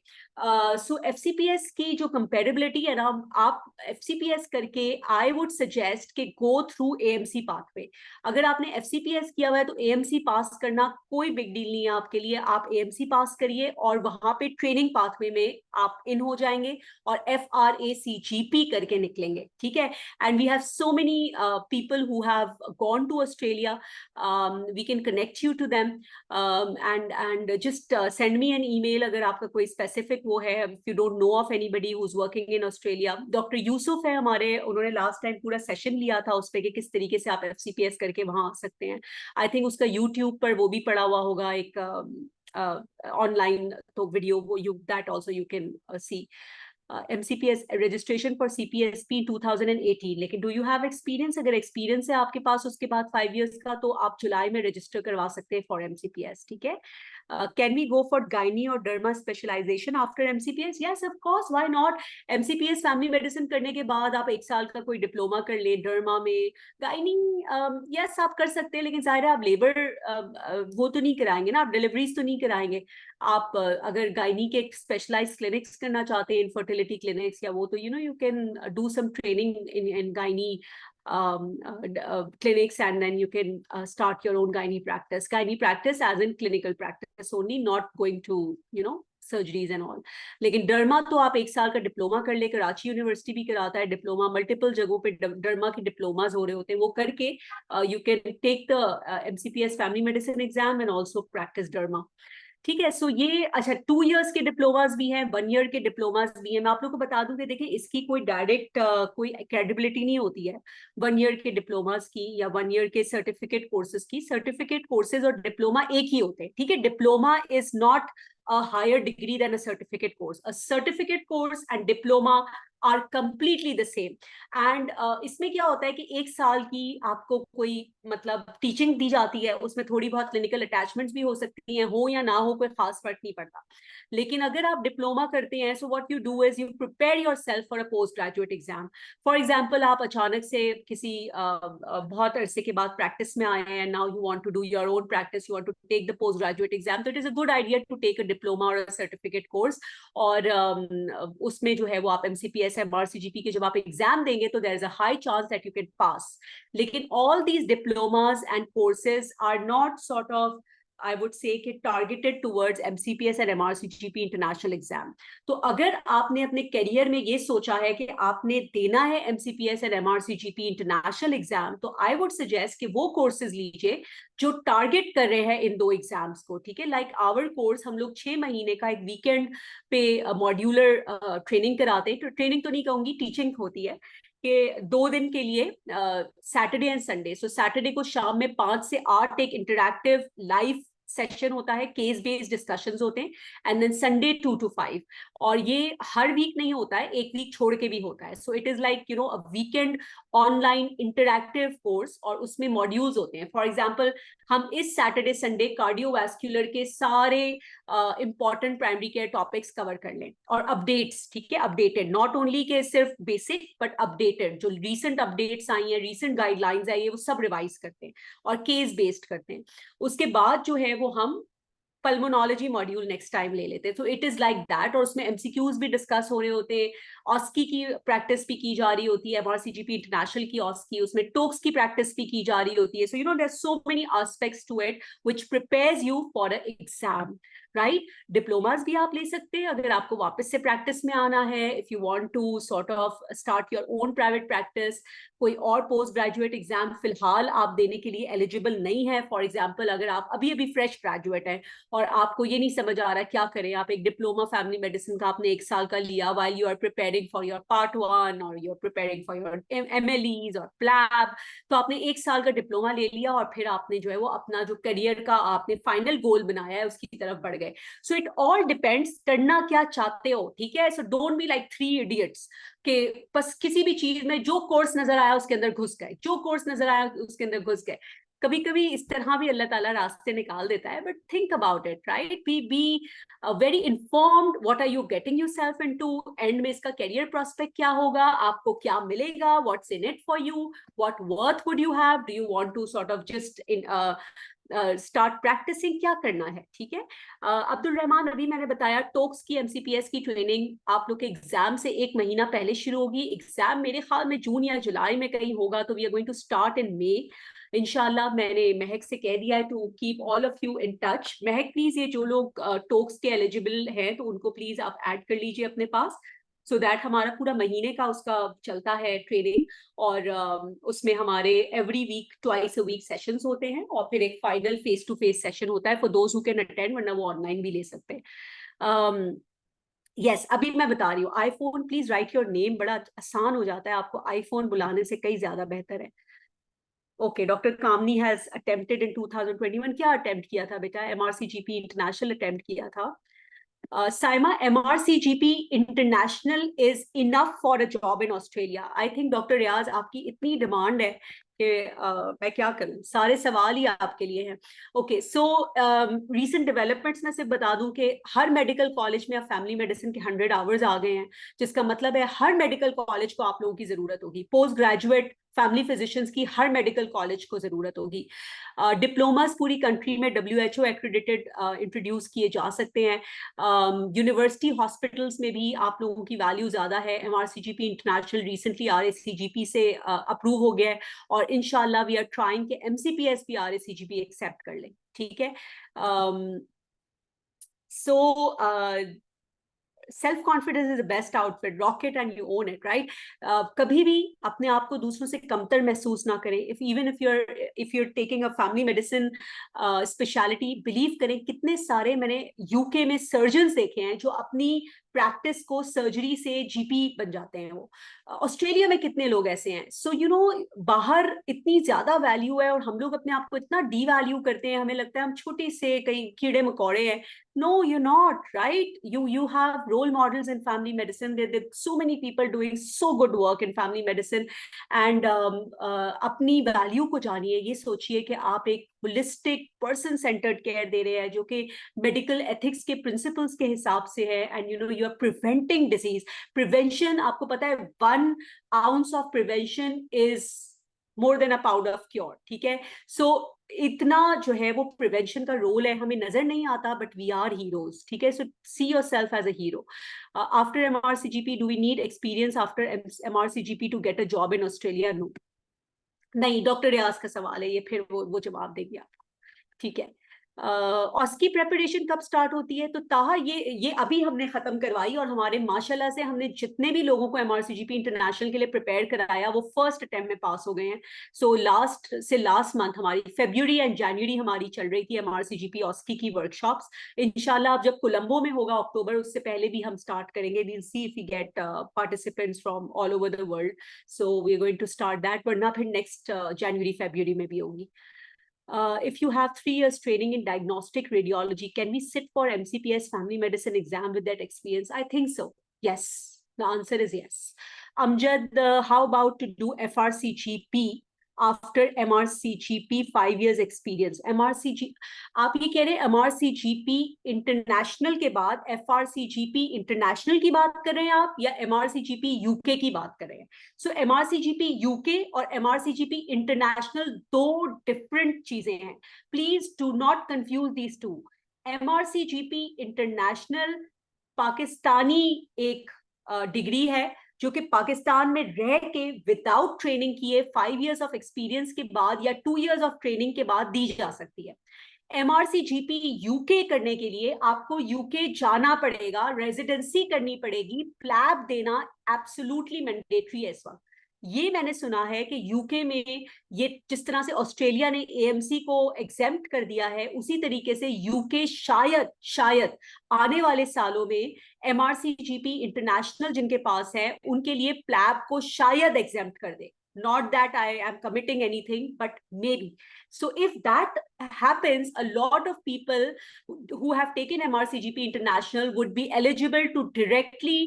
So FCPS की जो कंपेरेबिलिटी है ना, आप FCPS करके आई वुड सजेस्ट कि गो थ्रू AMC पाथवे। अगर आपने FCPS किया हुआ है तो AMC पास करना कोई बिग डील नहीं है आपके लिए, आप AMC पास करिए और वहां पे ट्रेनिंग पाथवे में आप इन हो जाएंगे और FRACGP करके निकलेंगे। ठीक है, and we have so many people who have gone to Australia. We can connect you to them, and just send me an email अगर आपका कोई specific वो है, if you don't know of anybody who's working in Australia. Doctor Yusuf है हमारे, उन्होंने उन्होंने last time पूरा सेशन लिया था उस पे कि किस तरीके से आप FCPS करके वहां आ सकते हैं। आई थिंक उसका यूट्यूब पर वो भी पड़ा हुआ होगा एक ऑनलाइन, तो वीडियो वो you that also you can see. MCPS registration for CPSP 2018, लेकिन डू यू हैव एक्सपीरियंस? अगर एक्सपीरियंस है आपके पास उसके बाद 5 years का, तो आप जुलाई में रजिस्टर करवा सकते हैं फॉर MCPS, ठीक है। Can we go for gynae और derma specialisation after MCPS? Yes of course, why not. MCPS family medicine करने के बाद आप 1 साल का कोई डिप्लोमा कर ले डर्मा में। गायनी यस आप कर सकते हैं, लेकिन जाहिर है आप लेबर वो तो नहीं कराएंगे ना, आप डिलीवरीज तो नहीं कराएंगे। आप अगर गायनी के स्पेशलाइज्ड क्लिनिक्स करना चाहते हैं, इनफर्टिलिटी क्लिनिक्स या वो, तो you can do some training in gynae clinics, and then you can start your own gynae practice as in clinical practice only, not going to surgeries and all. लेकिन derma तो आप 1 साल का diploma कर ले, कराची यूनिवर्सिटी भी कराता है डिप्लोमा, मल्टीपल जगहों पे डर्मा के डिप्लोमाज हो रहे होते हैं, वो करके you can take the MCPS family medicine exam and also practise derma, ठीक है। सो ये अच्छा 2 years के डिप्लोमास भी हैं, 1 year के डिप्लोमास भी हैं। मैं आप लोग को बता दूं कि देखिए इसकी कोई डायरेक्ट कोई क्रेडिबिलिटी नहीं होती है 1 year के डिप्लोमास की या 1 year के सर्टिफिकेट कोर्सेज की। सर्टिफिकेट कोर्सेज और डिप्लोमा एक ही होते हैं, ठीक है। Diploma is not a higher degree than a certificate course. A certificate course and diploma are completely the same. And इसमें क्या होता है कि 1 साल की आपको कोई मतलब टीचिंग दी जाती है, उसमें थोड़ी बहुत क्लिनिकल अटैचमेंट्स भी हो सकती हैं, हो या ना हो कोई खास फर्क नहीं पड़ता। लेकिन अगर आप डिप्लोमा करते हैं, so what you do is you prepare yourself for a post graduate exam. For example आप अचानक से किसी बहुत अरसे के बाद प्रैक्टिस में आए हैं, now you want to do your own practice, you want to take the post graduate exam, तो it is a good idea to take a diploma और सर्टिफिकेट कोर्स। और उसमें जो है वो आप MCPS MRCGP के जब आप एग्जाम देंगे तो there is a high chance that you can pass. लेकिन all these diplomas and courses are not sort of I would say कि targeted towards MCPS and MRCGP international exam। तो अगर आपने अपने करियर में ये सोचा है कि आपने देना है MCPS and MRCGP international exam, तो I would suggest कि वो कोर्सेज लीजिए जो टारगेट कर रहे हैं इन 2 एग्जाम्स को, ठीक है। लाइक आवर कोर्स, हम लोग 6 महीने का एक वीकेंड पे मॉड्यूलर ट्रेनिंग कराते हैं। ट्रेनिंग तो नहीं कहूंगी, टीचिंग होती है कि 2 दिन के लिए Saturday and Sunday. So Saturday को शाम में 5 से 8 एक इंटरैक्टिव लाइव सेशन होता है, केस बेस्ड डिस्कशंस होते हैं, एंड देन संडे 2 to 5। और ये हर वीक नहीं होता है, एक वीक छोड़ के भी होता है। So it is like a weekend online interactive course, और उसमें मॉड्यूल्स होते हैं। फॉर एग्जांपल हम इस सैटरडे संडे कार्डियोवैस्कुलर के सारे important primary care topics cover कर लें, और अपडेट्स, ठीक है, अपडेटेड, नॉट ओनली के सिर्फ बेसिक बट अपडेटेड, जो रिसेंट अपडेट्स आई हैं, रिसेंट गाइडलाइंस आई है, वो सब रिवाइज करते हैं और केस बेस्ड करते हैं। उसके बाद जो है वो हम पल्मोनोलॉजी मॉड्यूल नेक्स्ट टाइम ले लेते हैं। तो इट इज लाइक दैट, और उसमें MCQs भी डिस्कस हो रहे होते हैं, ऑस्की की प्रैक्टिस भी की जा रही होती है, MRCGP इंटरनेशनल की ऑस्की, उसमें टोक्स की प्रैक्टिस भी की जा रही होती है। So there are so many aspects to it which prepares you for a exam, right. Diplomas भी आप ले सकते हैं अगर आपको वापस से प्रैक्टिस में आना है, if you want to sort of start your own private practice. कोई और पोस्ट ग्रेजुएट एग्जाम फिलहाल आप देने के लिए एलिजिबल नहीं है। फॉर एग्जाम्पल अगर आप अभी अभी फ्रेश ग्रेजुएट है और आपको ये नहीं समझ आ रहा क्या करें, आप एक डिप्लोमा फैमिली मेडिसिन का आपने 1 साल का लिया, while you are preparing for your part 1 or you're preparing for your MLEs और प्लैब, तो आपने 1 साल का डिप्लोमा ले लिया और फिर आपने जो है वो अपना जो करियर का आपने फाइनल गोल बनाया है उसकी तरफ बढ़ गए। सो इट ऑल डिपेंड्स करना क्या चाहते हो, ठीक है। So don't be like 3 idiots कि बस किसी भी चीज में जो कोर्स नजर आया उसके अंदर घुस गए, जो कोर्स नजर आया उसके अंदर घुस गए। कभी कभी इस तरह भी अल्लाह ताला रास्ते निकाल देता है, but think about it, right. Be very informed, what are you getting yourself into, and में इसका करियर प्रोस्पेक्ट क्या होगा, आपको क्या मिलेगा, what's in it for you, what worth would you have, do you want to sort of just in start practising, क्या करना है, ठीक है। अब्दुल रहमान, अभी मैंने बताया टोक्स की MCPS की ट्रेनिंग आप लोग के एग्जाम से 1 महीना पहले शुरू होगी। एग्जाम मेरे ख्याल में जून या जुलाई में कहीं होगा, तो we are going to start in May इंशाल्लाह। मैंने महक से कह दिया है to keep all of you in touch. Mahak please ये जो लोग टोक्स के एलिजिबल हैं तो उनको प्लीज आप ऐड कर लीजिए अपने पास, सो दैट हमारा पूरा महीने का उसका चलता है ट्रेनिंग, और उसमें हमारे every week twice a week sessions होते हैं, और फिर एक final face to face session होता है for those who can attend, वरना वो ऑनलाइन भी ले सकते हैं। यस, अभी मैं बता रही हूँ, iPhone, please right your name, बड़ा आसान हो जाता है, आपको आईफोन बुलाने से कई ज्यादा बेहतर है। Okay, doctor Kamini has attempted in 2021, क्या अटेम्प्ट किया था बेटा? एमआरसीजीपी इंटरनेशनल अटेम्प्ट किया था। Saima, MRCGP International is enough for a job in Australia. I think doctor Riaz आपकी इतनी डिमांड है कि मैं क्या करूं, सारे सवाल ही आपके लिए हैं। ओके, सो रीसेंट डेवलपमेंट्स में सिर्फ बता दूं कि हर मेडिकल कॉलेज में अब फैमिली मेडिसिन के 100 आवर्स आ गए हैं, जिसका मतलब है हर मेडिकल कॉलेज को आप लोगों की जरूरत होगी। पोस्ट ग्रेजुएट फैमिली फिजिशियंस की हर मेडिकल कॉलेज को जरूरत होगी। डिप्लोमास पूरी कंट्री में WHO एक्रेडिटेड इंट्रोड्यूस किए जा सकते हैं। यूनिवर्सिटी हॉस्पिटल्स में भी आप लोगों की वैल्यू ज्यादा है। MRCGP इंटरनेशनल रिसेंटली RACGP से अप्रूव हो गया है, और इंशाल्लाह वी आर ट्राइंग कि MCPS भी RACGP एक्सेप्ट कर ले, ठीक है। So self confidence is the best outfit, rocket and you own it, right. कभी भी अपने आप को दूसरों से कमतर महसूस ना करें। If you are taking a family medicine speciality, believe करें, कितने सारे मैंने यूके में सर्जन्स देखे हैं जो अपनी प्रैक्टिस को सर्जरी से GP बन जाते हैं। वो ऑस्ट्रेलिया में कितने लोग ऐसे हैं। सो यू नो, बाहर इतनी ज्यादा वैल्यू है और हम लोग अपने आप को इतना डी वैल्यू करते हैं, हमें लगता है हम छोटे से कई कीड़े मकोड़े हैं। No, you're not, right? You have role models in family medicine. There are so many people doing so good work in family medicine. And अपनी वैल्यू को जानिए, ये सोचिए कि आप एक होलिस्टिक पर्सन सेंटर्ड केयर दे रहे हैं जो कि मेडिकल एथिक्स के प्रिंसिपल्स के हिसाब से है। And you know, you are preventing disease. Prevention, आपको पता है 1 ounce of prevention is more than a pound of cure, ठीक है। सो इतना जो है वो प्रिवेंशन का रोल है, हमें नजर नहीं आता, बट वी आर हीरोज, ठीक है। So see yourself as a hero. After MRCGP, do we need experience after MRCGP to get a job in Australia? No, नहीं, डॉक्टर रियाज का सवाल है ये, फिर वो जवाब देंगे आप, ठीक है। उसकी प्रेपरेशन कब स्टार्ट होती है? तो ताहा ये अभी हमने खत्म करवाई, और हमारे माशाल्लाह से हमने जितने भी लोगों को MRCGP इंटरनेशनल के लिए प्रिपेयर कराया वो फर्स्ट अटेम्प्ट में पास हो गए हैं। सो लास्ट मंथ हमारी फरवरी एंड जनवरी हमारी चल रही थी MRCGP ऑस्की की वर्कशॉप्स। इंशाल्लाह अब जब कोलंबो में होगा अक्टूबर, उससे पहले भी हम स्टार्ट करेंगे। We'll see if we get participants from all over the world, so we are going to start that, वरना फिर नेक्स्ट जनवरी फरवरी में भी होगी। If you have 3 years training in diagnostic radiology, can we sit for MCPS family medicine exam with that experience? I think so. Yes. The answer is yes. Amjad, how about to do FRCGP after MRCGP 5 years experience? MRCG, आप ये कह रहे हैं MRCGP international के बाद FRCGP international की बात कर रहे हैं आप, या MRCGP UK की बात कर रहे हैं? सो MRCGP UK और MRCGP इंटरनेशनल दो डिफरेंट चीजें हैं। Please do not confuse these two. MRCGP international Pakistani एक डिग्री है जो कि पाकिस्तान में रह के विदाउट ट्रेनिंग किए 5 years ऑफ एक्सपीरियंस के बाद या 2 years ऑफ ट्रेनिंग के बाद दी जा सकती है। MRCGP UK करने के लिए आपको UK जाना पड़ेगा, रेजिडेंसी करनी पड़ेगी, प्लैब देना एब्सोल्युटली मैंडेटरी है इस वक्त। ये मैंने सुना है कि यूके में ये जिस तरह से ऑस्ट्रेलिया ने AMC को एग्जेम्प्ट कर दिया है, उसी तरीके से यूके शायद आने वाले सालों में MRCGP इंटरनेशनल जिनके पास है उनके लिए प्लैब को शायद एग्जेम्प्ट कर दे। Not that I am committing anything, but maybe. So if that happens, a lot of people who have taken MRCGP International would be eligible to directly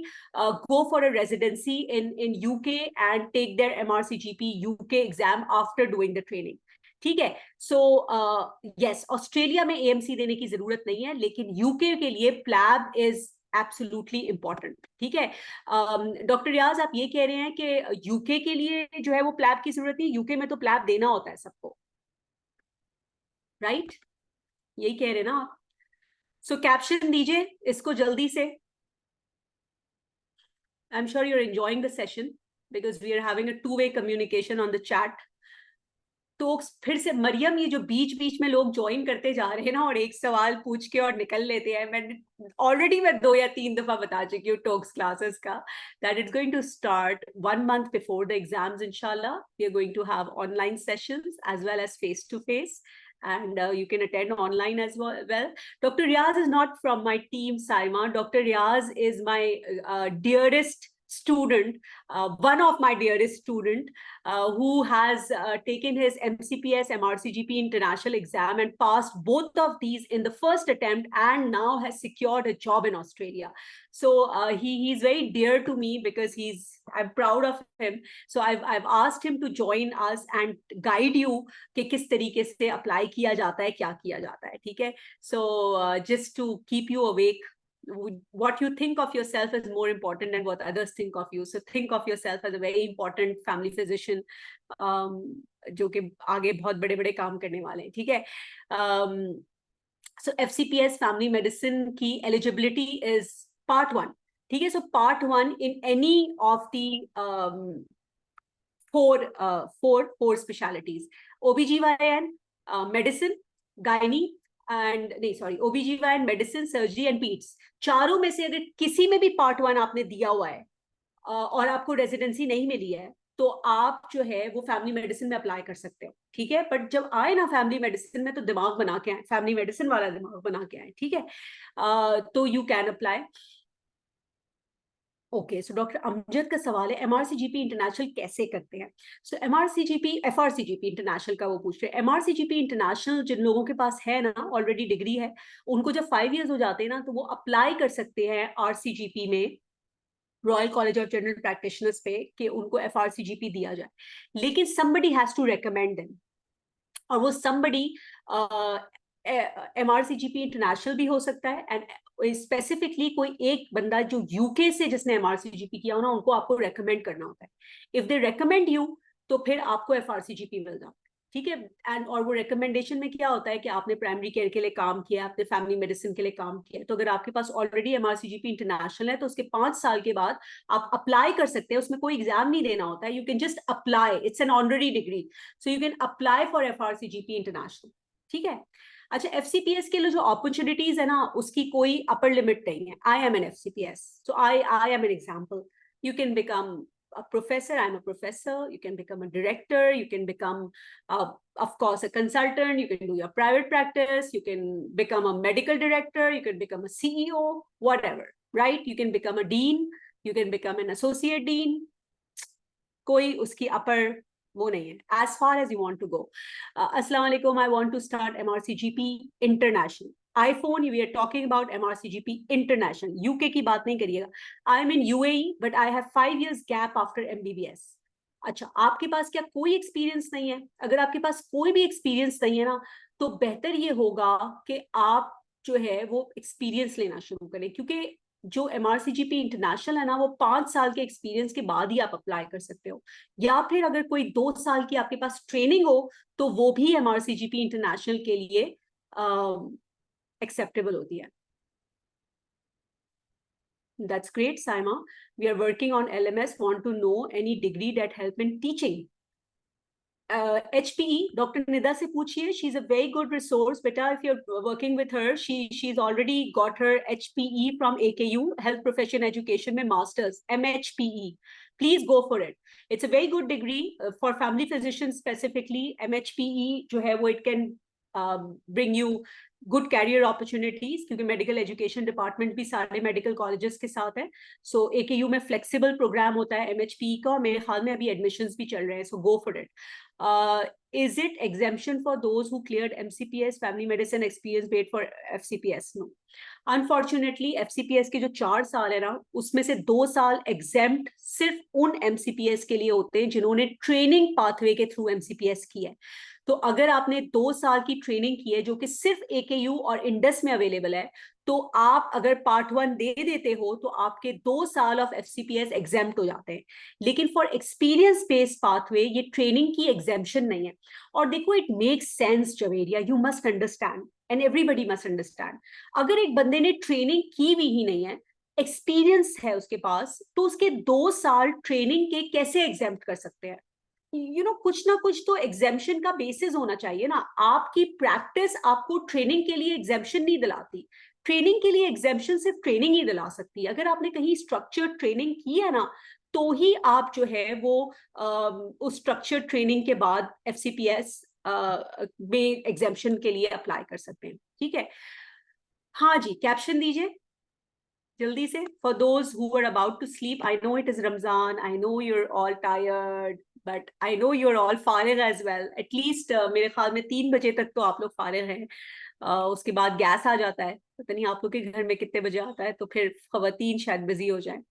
go for a residency in UK and take their MRCGP UK exam after doing the training. ठीक है। So yes, Australia में AMC देने की जरूरत नहीं है, लेकिन UK के लिए प्लैब इज एब्सोल्युटली इंपॉर्टेंट, ठीक है। डॉक्टर रियाज, आप ये कह रहे हैं कि यूके के लिए जो है वो प्लैब की जरूरत नहीं, यूके में तो प्लैब देना होता है सबको, राइट? यही कह रहे हैं ना आप? सो कैप्शन दीजिए इसको जल्दी से। I am sure you are enjoying the session because we are having a two-way communication on the chat. तो फिर से मरियम, ये जो बीच बीच में लोग ज्वाइन करते जा रहे हैं ना और एक सवाल पूछ के और निकल लेते हैं, मैं 2 या 3 दफा बता चुकी हूँ टोक्स क्लासेस का, that it's going to start 1 month before the exams. Inshallah, we are going to have online sessions as well as face to face, and you can attend online as well. Dr. Riaz is not from my team, Saima. Dr. Riaz is my dearest student, one of my dearest student, who has taken his MCPS MRCGP international exam and passed both of these in the first attempt, and now has secured a job in Australia. So he's very dear to me because I'm proud of him. So I've asked him to join us and guide you कि किस तरीके से apply किया जाता है, क्या किया जाता है, ठीक है? So just to keep you awake, what you think of yourself is more important than what others think of you. So think of yourself as a very important family physician, जो कि आगे बहुत बड़े बड़े काम करने वाले हैं, ठीक है? So FCPS family medicine की eligibility is part 1, ठीक है? So part 1 in any of the four specialities: OBGYN, medicine, gynae, and नहीं sorry, OBGYN, medicine, surgery and peds, चारों में से अगर किसी में भी part 1 आपने दिया हुआ है और आपको रेजिडेंसी नहीं मिली है, तो आप जो है वो फैमिली मेडिसिन में अप्लाई कर सकते हो, ठीक है? बट जब आए ना फैमिली मेडिसिन में, तो दिमाग बना के आए, फैमिली मेडिसिन वाला दिमाग बना के आए, ठीक है? तो you can apply. Okay, so doctor Amjad का सवाल है एमआरसीजीपी इंटरनेशनल कैसे करते हैं? सो एमआरसीजीपी एफआरसीजीपी इंटरनेशनल का वो पूछ रहे हैं। एमआरसीजीपी इंटरनेशनल जिन लोगों के पास है ना, ऑलरेडी डिग्री है, उनको जब 5 इयर्स हो जाते हैं ना, तो वो अप्लाई कर सकते हैं आरसीजीपी में, royal college of general practitioners पे, कि उनको एफआरसीजीपी दिया जाए, लेकिन somebody has to recommend them, और वो somebody एमआरसीजीपी इंटरनेशनल भी हो सकता है, एंड स्पेसिफिकली कोई एक बंदा जो यूके से जिसने एमआरसीजीपी किया हो ना, उनको आपको रेकमेंड करना होता है। इफ दे रेकमेंड यू, तो फिर आपको एफआरसीजीपी मिल जाता है, ठीक है? एंड और वो रिकमेंडेशन में क्या होता है कि आपने प्राइमरी केयर के लिए काम किया, आपने फैमिली मेडिसिन के लिए काम किया, तो अगर आपके पास ऑलरेडी एमआरसीजीपी इंटरनेशनल है, तो उसके 5 साल के बाद आप अप्लाई कर सकते हैं। उसमें कोई एग्जाम नहीं देना होता है, you can just apply, it's an honorary degree, so you can apply for FRCGP international, ठीक है? अच्छा, एफसीपीएस के लिए जो अपॉर्चुनिटीज है ना, उसकी कोई अपर लिमिट नहीं है। I am an FCPS, so I am an example. You can become a professor, I'm a professor, you can become a director, you can become of course a consultant, you can do your private practice, you can become a medical director, you can become a CEO, whatever, right? You can become a dean, you can become an associate dean, कोई उसकी upper वो नहीं है, as far as you want to go. Assalamu alaikum, I want to start MRCGP international. iPhone, we are talking about MRCGP international. UK की बात नहीं करिएगा. I am in UAE, but I have 5 years gap after MBBS. अच्छा, आपके पास क्या कोई experience नहीं है? अगर आपके पास कोई भी एक्सपीरियंस नहीं है ना, तो बेहतर ये होगा कि आप जो है वो एक्सपीरियंस लेना शुरू करें, क्योंकि जो एमआरसीजीपी इंटरनेशनल है ना, वो 5 साल के एक्सपीरियंस के बाद ही आप अप्लाई कर सकते हो, या फिर अगर कोई 2 साल की आपके पास ट्रेनिंग हो, तो वो भी एमआरसीजीपी इंटरनेशनल के लिए एक्सेप्टेबल होती है। That's great, Saima. We are working on LMS. Want to know any degree that help in teaching? HPE, Dr. Nida से पूछिए. She's a very good resource, beta. If you're working with her, she's already got her HPE from AKU, Health Profession Education में Masters, MHPE. Please go for it. It's a very good degree for family physicians specifically. MHPE जो है वो it can bring you good career opportunities, क्योंकि medical education department भी सारे medical colleges के साथ है। सो AKU में फ्लेक्सिबल प्रोग्राम होता है MHPE का, और मेरे ख्याल में अभी एडमिशंस भी चल रहे हैं, so go for it. Is it exemption for those who cleared MCPS family medicine experience paid for FCPS? No. Unfortunately, FCPS के जो 4 साल है ना, उसमें से 2 साल exempt सिर्फ उन MCPS के लिए होते हैं जिन्होंने ट्रेनिंग पाथवे के थ्रू MCPS की है। तो अगर आपने 2 साल की ट्रेनिंग की है जो कि सिर्फ AKU और इंडस में अवेलेबल है, तो आप अगर पार्ट 1 दे देते हो, तो आपके 2 साल ऑफ FCPS एग्जेम्प्ट हो जाते हैं। लेकिन फॉर एक्सपीरियंस बेस्ड पाथवे ये ट्रेनिंग की एग्जेम्पशन नहीं है। और देखो, it makes sense Javeria, you must understand and everybody must understand. अगर एक बंदे ने ट्रेनिंग की भी ही नहीं है, एक्सपीरियंस है उसके पास, तो उसके 2 साल ट्रेनिंग के कैसे एग्जेम्प्ट कर सकते हैं? कुछ ना कुछ तो एग्जेम्पशन का बेसिस होना चाहिए ना। आपकी प्रैक्टिस आपको ट्रेनिंग के लिए एग्जेम्पशन नहीं दिलाती। ट्रेनिंग के लिए एग्जेम्पशन सिर्फ ट्रेनिंग ही दिला सकती है। अगर आपने कहीं स्ट्रक्चर्ड ट्रेनिंग की है ना, तो ही आप जो है वो उस स्ट्रक्चर्ड ट्रेनिंग के बाद एफसीपीएस में एग्जेम्पशन के लिए अप्लाई कर सकते हैं। ठीक है, हाँ जी, कैप्शन दीजिए जल्दी से। For those who are about to sleep, I know it is Ramzan, I know you are all tired, but I know you are all फारिग एज वेल। एटलीस्ट मेरे ख्याल में 3 बजे तक तो आप लोग फारिग हैं। उसके बाद गैस आ जाता है, पता नहीं आप लोग के घर में कितने बजे आता है, तो फिर खवातीन शायद बिजी हो जाए।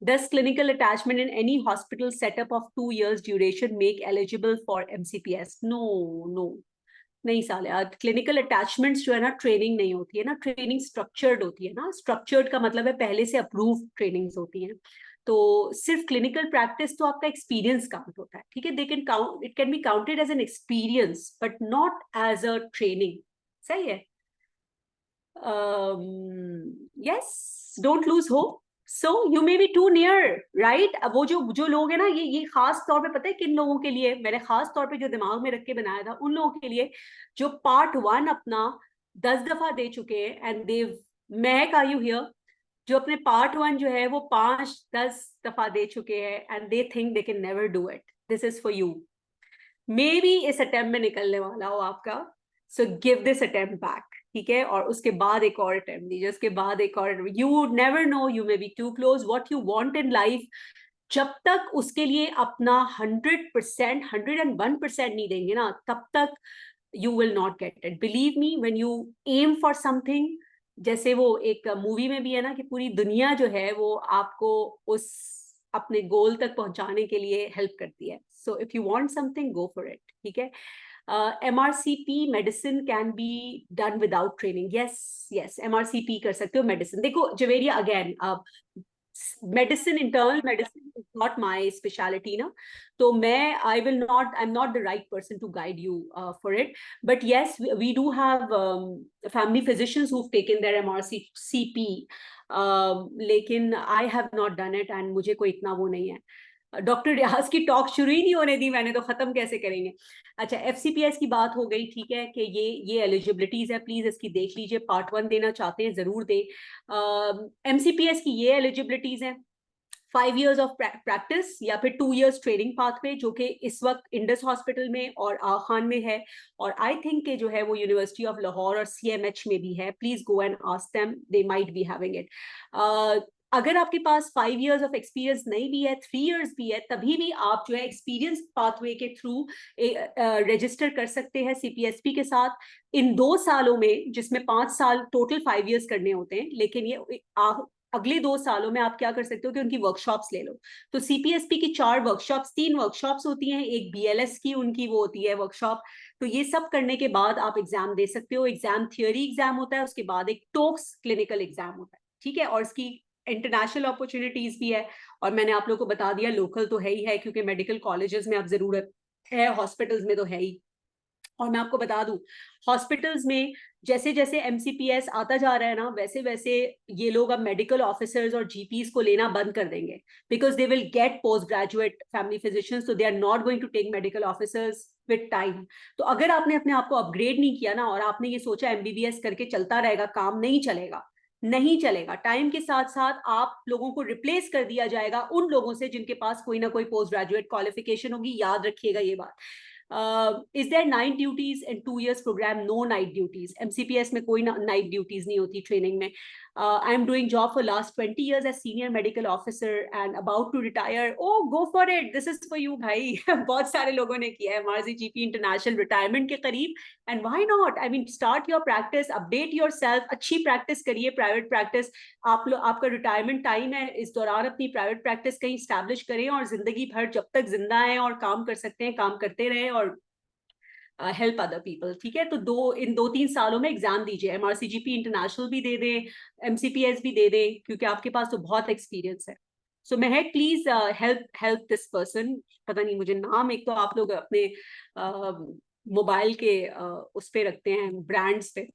Does clinical attachment in any hospital setup of 2 years duration make eligible for MCPS? No, no. नहीं साले यार, क्लिनिकल अटैचमेंट्स जो है ना, ट्रेनिंग नहीं होती है ना, ट्रेनिंग स्ट्रक्चर्ड होती है ना। स्ट्रक्चर्ड का मतलब है पहले से अप्रूव्ड ट्रेनिंग्स होती हैं। तो सिर्फ क्लिनिकल प्रैक्टिस तो आपका एक्सपीरियंस काउंट होता है। ठीक है, they can count, it can be counted as an experience but not as a training. सही है। yes, don't lose hope. So you may be too near, right? अब वो जो जो लोग हैं ना, ये खास तौर पे पता है किन लोगों के लिए, मैंने खास तौर पे जो दिमाग में रख के बनाया था उन लोगों के लिए जो पार्ट 1 अपना 10 दफा दे चुके हैं and Dev, Mahak are you here, जो अपने पार्ट 1 जो है वो 5-10 दफा दे चुके हैं and they think they can never do it. This is for you. May B इस अटेम्प्ट में निकलने वाला हो आपका, so give this attempt back. ठीक है, और उसके बाद एक और अटेम्प्ट दीजिए, उसके बाद एक और। You never know, you may be too close what you want in life. जब तक उसके लिए अपना 100%, 101% नहीं देंगे ना, तब तक you will not get it. Believe me, when you aim for something, जैसे वो एक मूवी में भी है ना कि पूरी दुनिया जो है वो आपको उस अपने गोल तक पहुंचाने के लिए हेल्प करती है। So if you want something, go for it. ठीक है। MRCP medicine can be done without training. Yes yes, MRCP कर सकते हो मेडिसिन। देखो Javeria, again medicine, internal medicine is not my speciality ना, तो मैं I am not the right person to guide you for it. But yes, we do have family physicians who taken their MRCP, लेकिन I have not done it and मुझे कोई इतना वो नहीं है। डॉक्टर रियाज की टॉक शुरू ही नहीं होने दी मैंने, तो खत्म कैसे करेंगे। अच्छा, एफसीपीएस की बात हो गई। ठीक है कि ये एलिजिबिलिटीज है, प्लीज इसकी देख लीजिए। पार्ट 1 देना चाहते हैं जरूर दें। एमसीपीएस की ये एलिजिबिलिटीज है, 5 years ऑफ प्रैक्टिस या फिर 2 years ट्रेनिंग पाथवे, जो कि इस वक्त इंडस हॉस्पिटल में और आखान में है, और आई थिंक के जो है वो यूनिवर्सिटी ऑफ लाहौर और सीएमएच में भी है। Please go and ask them, they might be having it. अगर आपके पास 5 years ऑफ एक्सपीरियंस नहीं भी है, 3 years भी है, तभी भी आप जो है एक्सपीरियंस पाथवे के थ्रू रजिस्टर कर सकते हैं सीपीएसपी के साथ। इन 2 सालों में, जिसमें 5 साल टोटल 5 years करने होते हैं, लेकिन ये अगले 2 सालों में आप क्या कर सकते हो कि उनकी वर्कशॉप्स ले लो। तो सीपीएसपी की 4 वर्कशॉप्स, 3 वर्कशॉप्स होती हैं, एक बीएलएस की उनकी वो होती है वर्कशॉप। तो ये सब करने के बाद आप एग्जाम दे सकते हो। एग्जाम थियोरी एग्जाम होता है, उसके बाद एक टोक्स क्लिनिकल एग्जाम होता है। ठीक है, और इसकी इंटरनेशनल अपॉर्चुनिटीज भी है, और मैंने आप लोगों को बता दिया लोकल तो है ही है, क्योंकि मेडिकल कॉलेजेस में अब जरूरत है, हॉस्पिटल्स में तो है ही। और मैं आपको बता दूं, हॉस्पिटल्स में जैसे जैसे एमसीपीएस आता जा रहा है ना, वैसे वैसे ये लोग अब मेडिकल ऑफिसर्स और जीपीस को लेना बंद कर देंगे, because they will get postgraduate family physicians, so they are not going to take medical officers with time. तो अगर आपने अपने आप को अपग्रेड नहीं किया ना, और आपने ये सोचा एमबीबीएस करके चलता रहेगा, काम नहीं चलेगा, नहीं चलेगा। टाइम के साथ साथ आप लोगों को रिप्लेस कर दिया जाएगा उन लोगों से जिनके पास कोई ना कोई पोस्ट ग्रेजुएट क्वालिफिकेशन होगी। याद रखिएगा ये बात। Is there night duties in 2 years programme? No night duties. MCPS में कोई नाइट ड्यूटीज नहीं होती ट्रेनिंग में। I am doing job for last 20 years as senior medical officer and about to retire. Oh go for it, this is for you भाई। बहुत सारे लोगों ने किया है MRCGP इंटरनेशनल रिटायरमेंट के करीब, and why not. I mean, start your practice, update your self, अच्छी प्रैक्टिस करिए, प्राइवेट प्रैक्टिस। आप लोग, आपका रिटायरमेंट टाइम है, इस दौरान अपनी प्राइवेट प्रैक्टिस कहीं स्टैब्लिश करें, और जिंदगी भर जब तक जिंदा है और काम कर सकते हैं काम करते रहें, और हेल्प अदर पीपल। ठीक है, तो इन 2-3 सालों में एग्जाम दीजिए, MRCGP इंटरनेशनल भी दे दें, MCPS भी दे दें, क्योंकि आपके पास तो बहुत एक्सपीरियंस है। सो महक, please help help this person. पता नहीं मुझे नाम, एक तो आप लोग अपने मोबाइल के उस पे रखते हैं, ब्रांड्स पे।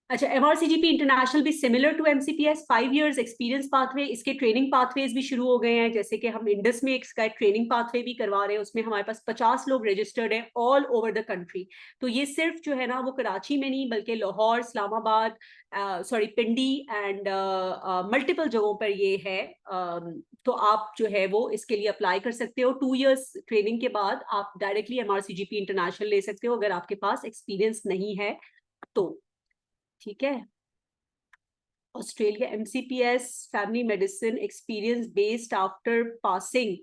अच्छा, MRCGP इंटरनेशनल भी similar to MCPS, 5 years experience pathway, इसके ट्रेनिंग पाथवेज भी शुरू हो गए हैं। जैसे कि हम इंडस में एक ट्रेनिंग पाथवे भी करवा रहे हैं, उसमें हमारे पास 50 लोग रजिस्टर्ड हैं ऑल ओवर द कंट्री। तो ये सिर्फ जो है ना वो कराची में नहीं बल्कि Lahore, Islamabad, sorry Pindi and multiple जगहों पर ये है। तो आप जो है वो इसके लिए अप्लाई कर सकते हो। 2 years ट्रेनिंग के बाद आप डायरेक्टली MRCGP इंटरनेशनल ले सकते हो अगर आपके पास एक्सपीरियंस नहीं है तो। ठीक है, Australia MCPS family medicine experience based after passing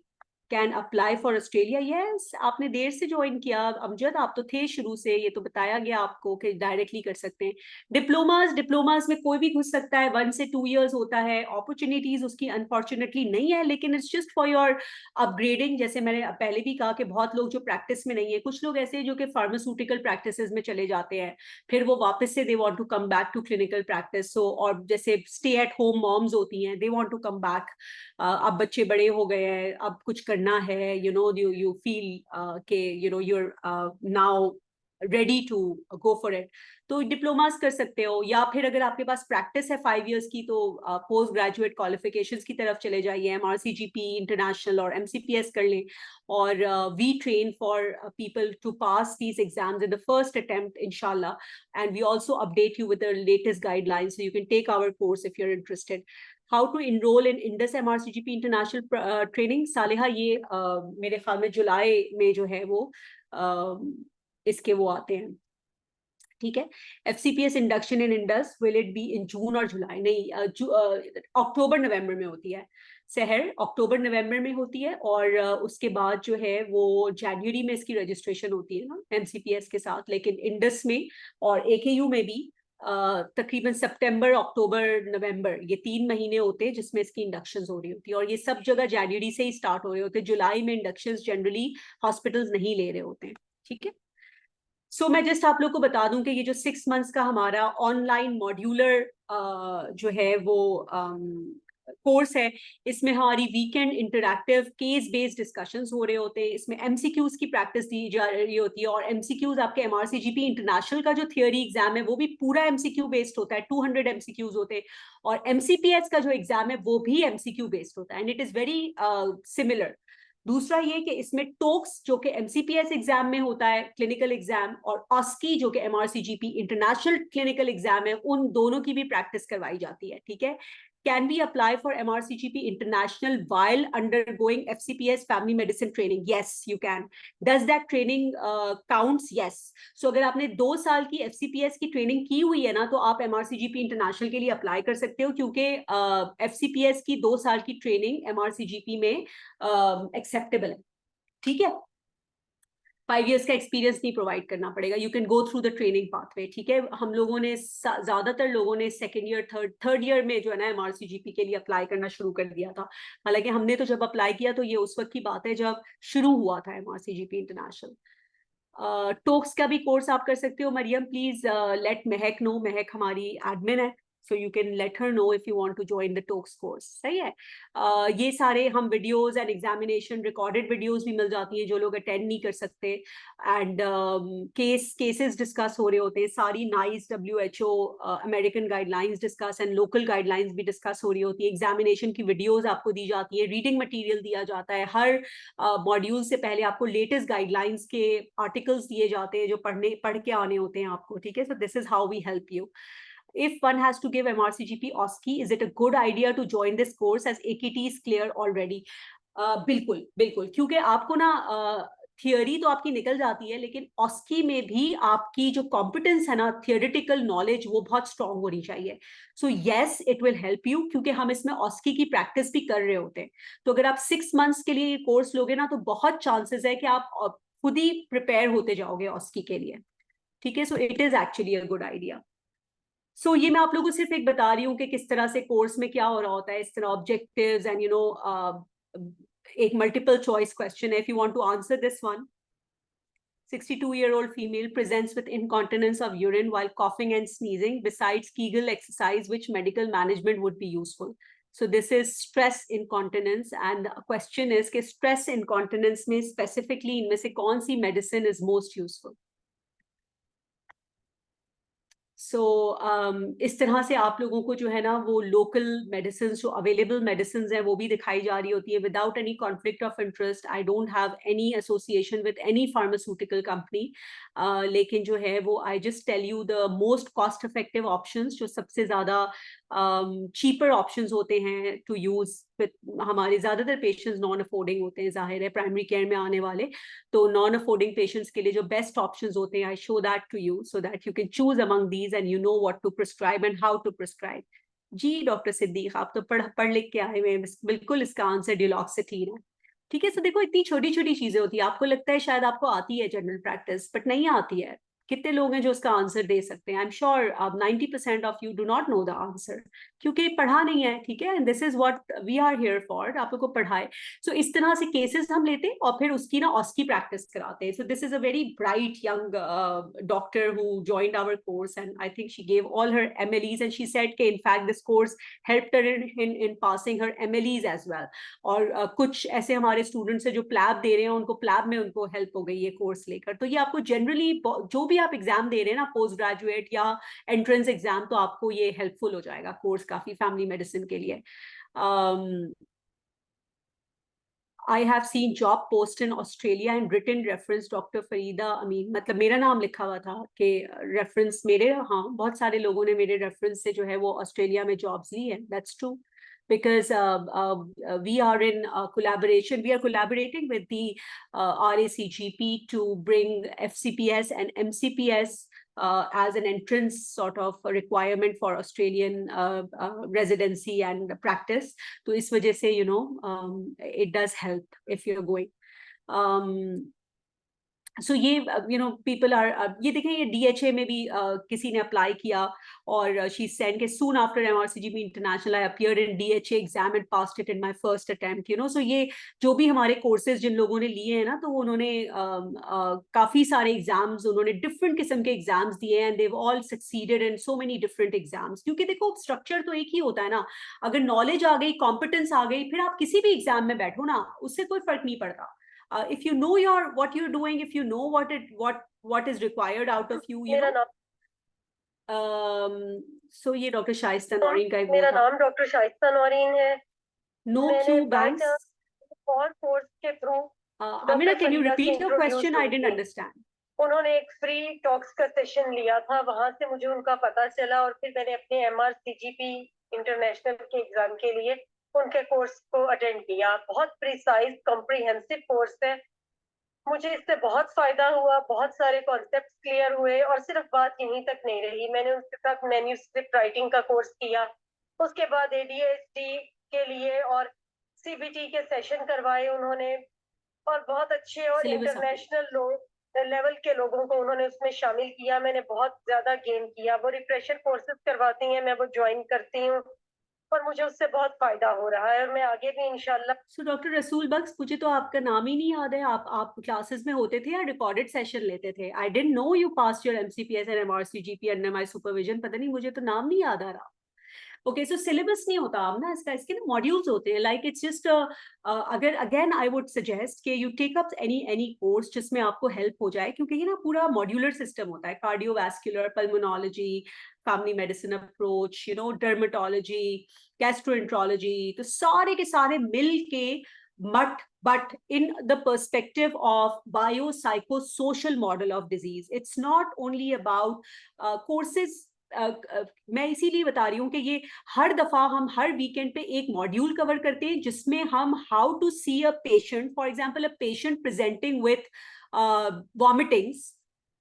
can apply for Australia. Yes, आपने देर से ज्वाइन किया अमजद, आप तो थे शुरू से, ये तो बताया गया आपको कि डायरेक्टली कर सकते हैं। डिप्लोमास में कोई भी घुस सकता है, 1 से 2 years होता है। अपॉर्चुनिटीज उसकी अनफॉर्चुनेटली नहीं है, लेकिन it's just for your upgrading. जैसे मैंने पहले भी कहा कि बहुत लोग जो प्रैक्टिस में नहीं है, कुछ लोग ऐसे जो कि फार्मास्यूटिकल प्रैक्टिस में चले जाते हैं, फिर वो वापस से they want to come back to clinical practice. So और जैसे स्टे एट होम मॉम्स होती हैं, they want to come back. अब बच्चे बड़े हो गए हैं, अब कुछ करना है, you feel के you're now ready to go for it, तो डिप्लोमास कर सकते हो। या फिर अगर आपके पास प्रैक्टिस है 5 years की तो पोस्ट ग्रेजुएट क्वालिफिकेशंस की तरफ चले जाइए, MRCGP इंटरनेशनल और MCPS कर लें। और we train for people to pass these exams in the first attempt inshallah, and we also update you with the latest guidelines so you can take our course if you're interested. How to enrol in Indus MRCGP international training, Saleha ये मेरे ख्याल में जुलाई में जो है वो इसके वो आते हैं। ठीक है, FCPS induction in Indus will it be in June और जुलाई? नहीं, अक्टूबर नवंबर में होती है। शहर अक्टूबर नवंबर में होती है, और उसके बाद जो है वो जनवरी में इसकी रजिस्ट्रेशन होती है ना MCPS के साथ। लेकिन इंडस में और AKU में भी तकरीबन सितंबर, अक्टूबर, नवंबर, ये 3 महीने होते हैं जिसमें इसकी इंडक्शंस हो रही होती है। और ये सब जगह जनवरी से ही स्टार्ट हो रहे होते हैं, जुलाई में इंडक्शंस जनरली हॉस्पिटल्स नहीं ले रहे होते हैं। ठीक है, सो मैं जस्ट आप लोग को बता दूं कि ये जो 6 months का हमारा ऑनलाइन मॉड्यूलर जो है वो कोर्स है, इसमें हमारी weekend interactive case based discussions हो रहे होते हैं। इसमें MCQs की प्रैक्टिस दी जा रही होती है, और MCQs आपके MRCGP इंटरनेशनल का जो थियोरी एग्जाम है वो भी पूरा MCQ बेस्ड होता है, 200 MCQs होते हैं। और MCPS का जो एग्जाम है वो भी MCQ बेस्ड होता है, and it is very similar. दूसरा ये कि इसमें टोक्स जो कि MCPS एग्जाम में होता है क्लिनिकल एग्जाम, और ऑस्की जो कि MRCGP इंटरनेशनल क्लिनिकल एग्जाम है, उन दोनों की भी प्रैक्टिस करवाई जाती है। ठीक है, can we apply for MRCGP international while undergoing FCPS family medicine training? Yes, you can. Does that training counts? Yes. So अगर आपने 2 साल की FCPS की ट्रेनिंग की हुई है ना, तो आप MRCGP इंटरनेशनल के लिए अप्लाई कर सकते हो, क्योंकि FCPS की 2 साल की ट्रेनिंग MRCGP में एक्सेप्टेबल है। ठीक है, 5 years का एक्सपीरियंस नहीं प्रोवाइड करना पड़ेगा, you can go through the training pathway. ठीक है, हम लोगों ने ज्यादातर लोगों ने सेकेंड ईयर थर्ड ईयर में जो है ना MRCGP के लिए अप्लाई करना शुरू कर दिया था। हालांकि हमने तो जब अप्लाई किया तो ये उस वक्त की बात है जब शुरू हुआ था MRCGP इंटरनेशनल। टोक्स का भी कोर्स आप कर सकते हो। Maryam please let Mahak no, महक हमारी एडमिन है, so you can let her know if you want to join the TOEFL course. सही है। ये सारे हम videos and examination recorded videos भी मिल जाती हैं जो लोग अटेंड नहीं कर सकते, एंड केसेस डिस्कस हो रहे होते हैं सारी। Nice WHO American guidelines discuss and local guidelines भी डिस्कस हो रही होती है। एग्जामिनेशन की वीडियोस आपको दी जाती है, रीडिंग मटेरियल दिया जाता है, हर मॉड्यूल से पहले आपको लेटेस्ट गाइडलाइंस के आर्टिकल्स दिए जाते हैं जो पढ़ के आने होते हैं आपको। ठीक है, so this is how we help you. If one has to give MRCGP OSCE, is it a good idea to join this course as AKT is clear already? बिल्कुल बिल्कुल, क्योंकि आपको ना थियोरी तो आपकी निकल जाती है, लेकिन OSCE में भी आपकी जो कॉम्पिटेंस है ना, थियोरिटिकल नॉलेज, वो बहुत स्ट्रांग होनी चाहिए। So yes, it will help you, क्योंकि हम इसमें OSCE की प्रैक्टिस भी कर रहे होते हैं। तो अगर आप 6 months के लिए ये कोर्स लोगे ना, तो बहुत चांसेस है कि आप खुद ही प्रिपेयर होते जाओगे OSCE के लिए। ठीक है, so it is actually a good idea. सो ये मैं आप लोगों को सिर्फ एक बता रही हूँ कि किस तरह से कोर्स में क्या हो रहा होता है, इस तरह ऑब्जेक्टिव्स एंड एक मल्टीपल चॉइस क्वेश्चन है। If you want to answer this one, 62-year-old female presents with incontinence of urine while coughing and sneezing. Besides Kegel exercise, which medical management would be useful? So this is stress incontinence, and the question is कि stress incontinence में specifically इनमें से कौन सी medicine is most useful? इस तरह से आप लोगों को जो है ना वो लोकल मेडिसिन जो अवेलेबल मेडिसिन है वो भी दिखाई जा रही होती है without any conflict of interest. I don't have any association with any pharmaceutical company, लेकिन जो है वो I just tell you the most cost effective options, जो सबसे ज्यादा चीपर ऑप्शंस होते हैं टू यूज. हमारे ज्यादातर पेशेंट्स नॉन अफोर्डिंग होते हैं, जाहिर है प्राइमरी केयर में आने वाले, तो नॉन अफोर्डिंग पेशेंट्स के लिए जो बेस्ट ऑप्शंस होते हैं, I show that to you so that you can choose among these and you know what to prescribe and how to prescribe. जी डॉक्टर सिद्दीक, आप तो पढ़ लिख के आए हुए हैं, बिल्कुल इसका आंसर डिलॉक्सिटीन है. ठीक है, सो देखो इतनी छोटी छोटी चीजें होती है, आपको लगता है शायद आपको आती है जनरल प्रैक्टिस, बट नहीं आती है. कितने लोग हैं जो उसका आंसर दे सकते हैं? आई एम श्योर आप 90% of you do not know the answer, क्योंकि पढ़ा नहीं है. ठीक है, and this is what we are here for, आप लोग को पढ़ाए. सो इस तरह से केसेस हम लेते हैं और फिर उसकी ना ऑस्की प्रैक्टिस कराते हैं. So this is a very bright young doctor who joined our course and I think she gave all her MLEs and she said के in fact this course helped her in passing her MLEs as well. और कुछ ऐसे हमारे students हैं जो PLAB दे रहे हैं, उनको प्लैब में उनको हेल्प हो गई है कोर्स लेकर. तो ये आपको जनरली जो भी आप एग्जाम दे रहे हैं ना, पोस्ट ग्रेजुएट या एंट्रेंस एग्जाम, तो आपको ये हेल्पफुल हो जाएगा कोर्स काफी फैमिली मेडिसिन के लिए. I have seen job post in Australia and written reference Dr. Farida Amin. मतलब मेरा नाम लिखा हुआ था कि रेफरेंस मेरे, हाँ बहुत सारे लोगों ने मेरे रेफरेंस से जो है वो ऑस्ट्रेलिया में जॉब्स ली है. That's true. Because we are in collaboration, we are collaborating with the RACGP to bring FCPS and MCPS as an entrance sort of a requirement for Australian residency and practice. तो इस वजह से you know it does help if you're going. सो ये you know people are, ये देखें ये DHA में भी किसी ने अप्लाई किया और शी सेड के soon after MRCGP international I appeared in DHA exam and passed it in my first attempt. You know, so ये जो भी हमारे कोर्सेज जिन लोगों ने लिए हैं ना, तो उन्होंने काफी सारे एग्जाम्स, उन्होंने डिफरेंट किस्म के एग्जाम्स दिए and they all succeeded in so many different exams. क्योंकि देखो स्ट्रक्चर तो एक ही होता है ना, अगर नॉलेज आ गई, कॉम्पिटेंस आ गई, फिर आप किसी भी एग्जाम में बैठो ना, उससे कोई फर्क नहीं पड़ता. If you know what you're doing, if you know what is required out of you, you know. So ये डॉक्टर शाइस्ता नौरीन का एक मेरा नाम डॉक्टर शाइस्ता नौरीन है. No Q banks. और कोर्स के through Amina, can you repeat your question? I didn't understand. उन्होंने एक फ्री टॉक्स का सेशन लिया था, वहां से मुझे उनका पता चला और फिर मैंने अपने एमआरसीजीपी इंटरनेशनल के एग्जाम के लिए उनके कोर्स को अटेंड किया. बहुत प्रिसाइज कॉम्प्रिहेंसिव कोर्स है. मुझे इससे बहुत फायदा हुआ, बहुत सारे कॉन्सेप्ट क्लियर हुए और सिर्फ बात यहीं तक नहीं रही. मैंने उनके साथ मैन्यूस्क्रिप्ट राइटिंग का कोर्स किया, उसके बाद एडीएसडी के लिए और सीबीटी के सेशन करवाए उन्होंने, और बहुत अच्छे और इंटरनेशनल लेवल के लोगों को उन्होंने उसमें शामिल किया. मैंने बहुत ज्यादा गेन किया. वो रिफ्रेशर कोर्सेज करवाती हैं, मैं वो ज्वाइन करती हूँ और मुझे उससे बहुत फायदा हो रहा है और मैं आगे भी इंशाल्लाह. सो डॉक्टर रसूल बख्श, मुझे तो आपका नाम ही नहीं याद है. आप क्लासेस में होते थे या रिकॉर्डेड सेशन लेते थे? I didn't know you pass your MCPS and MRCGP under my supervision. पता नहीं, मुझे तो नाम नहीं याद आ रहा. ओके, सो सिलेबस नहीं होता अब ना इसका, इसके ना मॉड्यूल्स होते हैं. लाइक इट्स जस्ट अगर अगेन आई वुड सजेस्ट कि you take up any course जिसमें आपको हेल्प हो जाए, क्योंकि ये ना पूरा मॉड्यूलर सिस्टम होता है. Cardiovascular, pulmonology, family medicine approach, you know, dermatology, gastroenterology, तो सारे के सारे मिल के but in the perspective of biopsychosocial model of disease. It's not only about courses. मैं इसीलिए बता रही हूँ कि ये हर दफा हम हर वीकेंड पे एक मॉड्यूल कवर करते हैं जिसमें हम how to see a patient, for example a patient presenting with vomitings,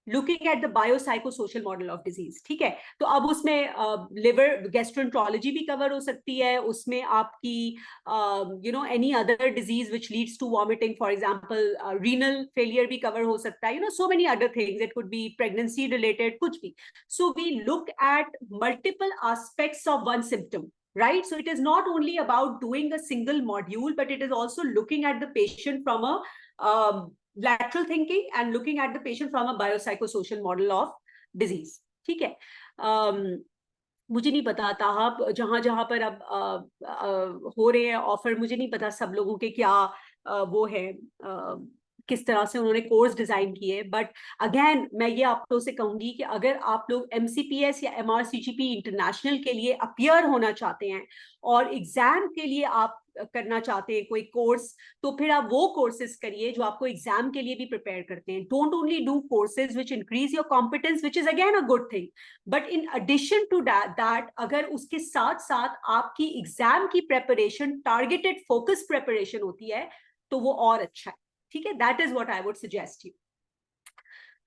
looking at the biopsychosocial model of disease. ठीक है, तो अब उसमें लिवर गैस्ट्रोएंट्रोलॉजी भी कवर हो सकती है, उसमें आपकी you know any other disease which leads to vomiting, for example renal failure भी कवर हो सकता है. You know, so many other things, it could be pregnancy related, कुछ भी. So we look at multiple aspects of one symptom, right? So it is not only about doing a single module, but it is also looking at the patient from a lateral thinking and looking at the patient from a biopsychosocial model of disease. ठीक है, मुझे नहीं पता था आप जहां जहां पर अब हो रहे हैं ऑफर, मुझे नहीं पता सब लोगों के क्या वो है किस तरह से उन्होंने कोर्स डिजाइन किए, बट अगेन मैं ये आप लोगों से कहूंगी कि अगर आप लोग MCPS या MRCGP इंटरनेशनल के लिए अपियर होना चाहते हैं और एग्जाम के लिए आप करना चाहते हैं कोई कोर्स, तो फिर आप वो कोर्सेज करिए जो आपको एग्जाम के लिए भी प्रिपेयर करते हैं. Don't only do courses which increase your competence, which is again a good thing, but in addition to that अगर उसके साथ साथ आपकी एग्जाम की प्रेपरेशन टारगेटेड फोकस प्रेपरेशन होती है तो वो और अच्छा है. ठीक है, that is what I would suggest you.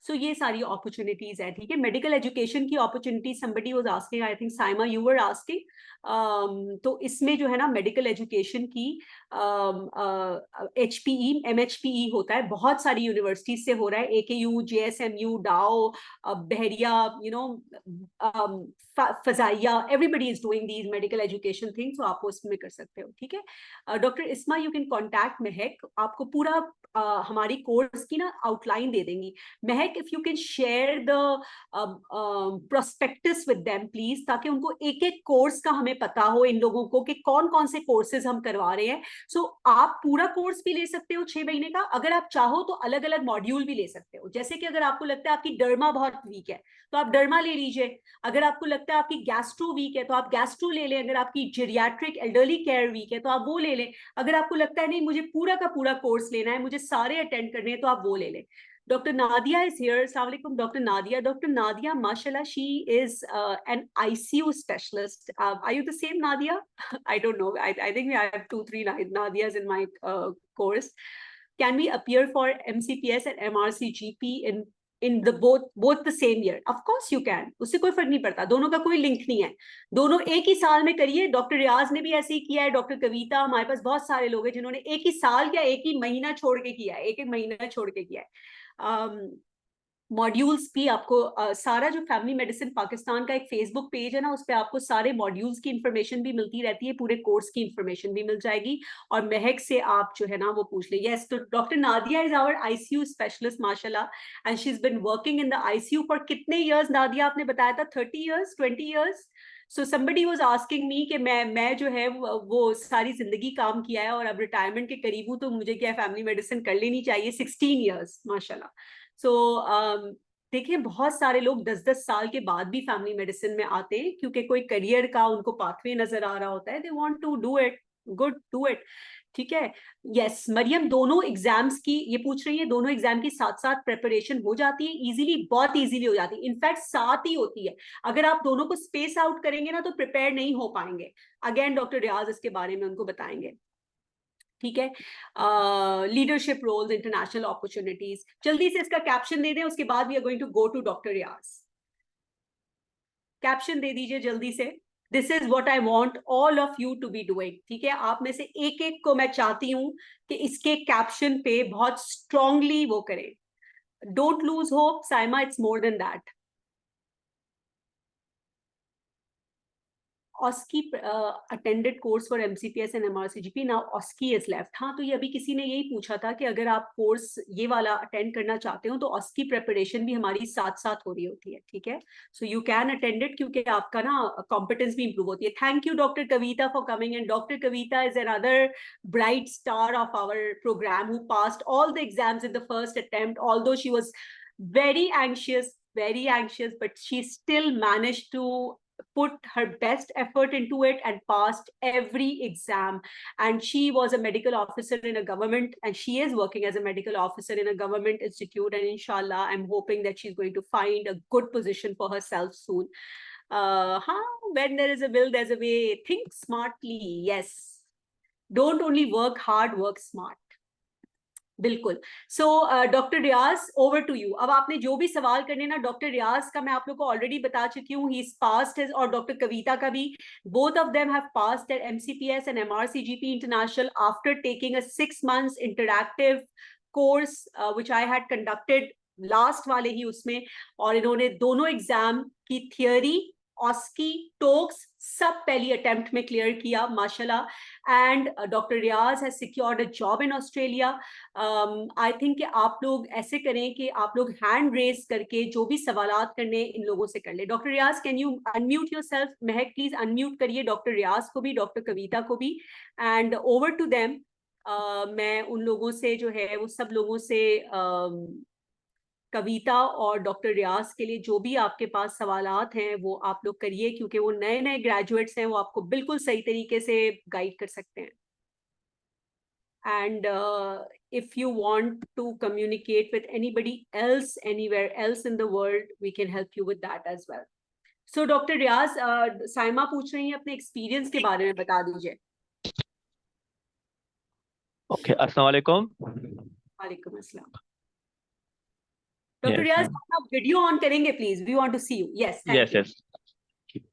So ये सारी अपॉर्चुनिटीज है. ठीक है, मेडिकल एजुकेशन की opportunity somebody was asking, I think Saima you were asking. तो इसमें जो है ना मेडिकल एजुकेशन की HPE MHPE होता है, बहुत सारी यूनिवर्सिटीज से हो रहा है, AKU, JSMU, Dow, Bahria, you know, Fazaia, everybody is doing these medical education things, तो आप उसमें कर सकते हो. ठीक है, डॉक्टर इस्मा यू कैन कॉन्टैक्ट महक, आपको पूरा हमारी कोर्स की ना आउटलाइन दे देंगी. महक, if you can share the prospectus with them please, ताकि उनको एक एक कोर्स का हमें पता हो, इन लोगों को कि कौन कौन से कोर्सेज हम करवा रहे हैं. सो आप पूरा कोर्स भी ले सकते हो 6 महीने का, अगर आप चाहो तो अलग अलग मॉड्यूल भी ले सकते हो. जैसे कि अगर आपको लगता है आपकी डर्मा बहुत वीक है तो आप डर्मा ले लीजिए, अगर आपको लगता है आपकी गैस्ट्रो वीक है तो आप गैस्ट्रो ले लें, अगर आपकी जेरियाट्रिक एल्डरली केयर वीक है तो आप वो ले लें, अगर आपको लगता है नहीं मुझे पूरा का पूरा कोर्स लेना है, मुझे सारे अटेंड करने हैं, तो आप वो ले लें. Dr. Nadia is here. Assalamu alaikum, Dr. Nadia. Dr. Nadia, mashallah, she is an ICU specialist. Are you the same Nadia? I don't know. I think we have 2-3 Nadias in my course. Can we appear for MCPS and MRCGP in the both the same year? Of course you can. उससे कोई फर्क नहीं पड़ता, दोनों का कोई link नहीं है, दोनों एक ही साल में करिए. डॉक्टर रियाज ने भी ऐसे ही किया है, डॉक्टर कविता, हमारे पास बहुत सारे लोग हैं जिन्होंने एक ही साल या एक ही महीना छोड़ के किया है, एक महीना छोड़ के किया है. मॉड्यूल्स भी आपको सारा जो फैमिली मेडिसिन पाकिस्तान का एक फेसबुक पेज है ना, उस पर आपको सारे मॉड्यूल्स की इंफॉर्मेशन भी मिलती रहती है, पूरे कोर्स की इंफॉर्मेशन भी मिल जाएगी. और महक से आप जो है ना वो पूछ ले. यस, तो doctor Nadia is our ICU specialist माशाल्लाह, and she is been working in the ICU for कितने इयर्स नादिया, आपने बताया था 30 years 20 years. So somebody was asking me कि मैं जो है वो सारी जिंदगी काम किया है और अब रिटायरमेंट के करीब हूँ, तो मुझे क्या फैमिली मेडिसिन कर लेनी चाहिए. 16 इयर्स माशाल्लाह. सो देखिए, बहुत सारे लोग 10-10 साल के बाद भी फैमिली मेडिसिन में आते हैं क्योंकि कोई करियर का उनको पाथवे नजर आ रहा होता है. They want to do it, good, do it. ठीक है. यस मरियम, दोनों एग्जाम्स की ये पूछ रही है, दोनों एग्जाम की साथ साथ प्रेपरेशन हो जाती है इजीली, बहुत इजीली हो जाती है, इनफैक्ट साथ ही होती है. अगर आप दोनों को स्पेस आउट करेंगे ना तो प्रिपेयर नहीं हो पाएंगे. अगेन डॉक्टर रियाज इसके बारे में उनको बताएंगे. ठीक है, लीडरशिप रोल्स, इंटरनेशनल अपॉर्चुनिटीज. जल्दी से इसका कैप्शन दे दें, उसके बाद we are going to go to doctor Riaz. Caption दे दीजिए जल्दी से. This is what I want all of you to be doing. ठीक है, आप में से एक एक को मैं चाहती हूं कि इसके कैप्शन पे बहुत स्ट्रांगली वो करें. Don't lose hope Saima, it's more than that. OSCE attended course for MCPS and MRCGP. Now OSCE is left. हाँ, तो ये अभी किसी ने यही पूछा था कि अगर आप कोर्स ये वाला अटेंड करना चाहते हो तो OSCE प्रेपरेशन भी हमारी साथ साथ हो रही होती है. ठीक है, so you can attend it क्योंकि आपका ना कॉम्पिटेंस भी इंप्रूव होती है. Thank you doctor Kavita for coming, and doctor Kavita is another bright star of our program who passed all the exams in the first attempt, although she was very anxious, but she still managed to put her best effort into it and passed every exam. And she was a medical officer in a government, and she is working as a medical officer in a government institute, and inshallah I'm hoping that she's going to find a good position for herself soon. When there is a will there's a way. Think smartly. Yes, don't only work hard, work smart. बिल्कुल. So doctor Riyaz, over to you. अब आपने जो भी सवाल करने ना, doctor Riaz का मैं आप लोग को ऑलरेडी बता चुकी हूँ, ही इज पास्ड हिज, और डॉक्टर कविता का भी. Both of them have passed at MCPS and MRCGP international after taking a 6 months interactive course which I had conducted last वाले ही उसमें. और इन्होंने दोनों एग्जाम की थियोरी, OSCE, टोक्स सब पहली अटेम्प्ट में क्लियर किया माशाल्लाह. And doctor Riyaz has secured a job in Australia. I think कि आप लोग ऐसे करें कि आप लोग हैंड रेज करके जो भी सवालात करने इन लोगों से कर ले. Doctor Riyaz, can you unmute yourself? Mahak please unmute करिए डॉक्टर रियाज को भी, डॉक्टर कविता को भी, एंड ओवर टू देम. मैं उन लोगों से जो है वो सब लोगों से कविता और डॉक्टर रियाज के लिए जो भी आपके पास सवालात हैं वो आप लोग करिए, क्योंकि वो नए नए ग्रेजुएट्स हैं, वो आपको बिल्कुल सही तरीके से गाइड कर सकते हैं. And if you want to communicate with anybody else anywhere else in the world, we can help you with that as well. So Dr. Riaz, Saima पूछ रही हैं अपने एक्सपीरियंस के बारे में बता दीजिए. ओके, अस्सलाम वालेकुम. वालेकुम अस्सलाम. Doctor Yes, Riyaz, ma'am. आप वीडियो ऑन करेंगे please, we want to see you. Yes, Yes, thank you. yes.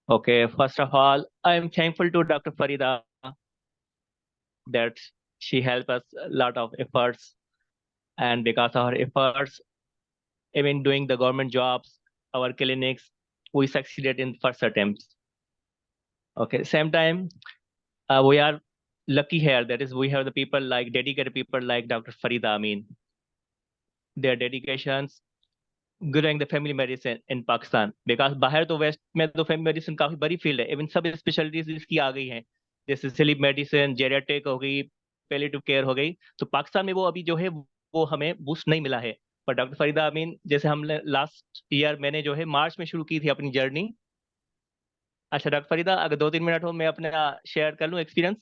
Okay, first of all, I am thankful to Dr. Farida that she helped us a lot of efforts, and because of her efforts, even doing the government jobs, our clinics, we succeeded in first attempts. Okay, same time, we are lucky here. That is, we have the people like dedicated people like Dr. Farida. I mean, their dedications growing the family medicine in Pakistan, because बाहर तो waste में तो family medicine काफी बड़ी field है, even सब specialities इसकी आ गई हैं, जैसे स्लीप मेडिसिन, जेरियाट्रिक हो गई, पैलिएटिव केयर हो गई. तो पाकिस्तान में वो अभी जो है वो हमें बूस्ट नहीं मिला है. पर डॉक्टर फरीदा अमीन, जैसे हमने लास्ट ईयर मैंने जो है मार्च में शुरू की थी अपनी जर्नी. अच्छा डॉक्टर फरीदा, अगर 2-3 मिनट हो मैं अपना शेयर कर लूँ एक्सपीरियंस.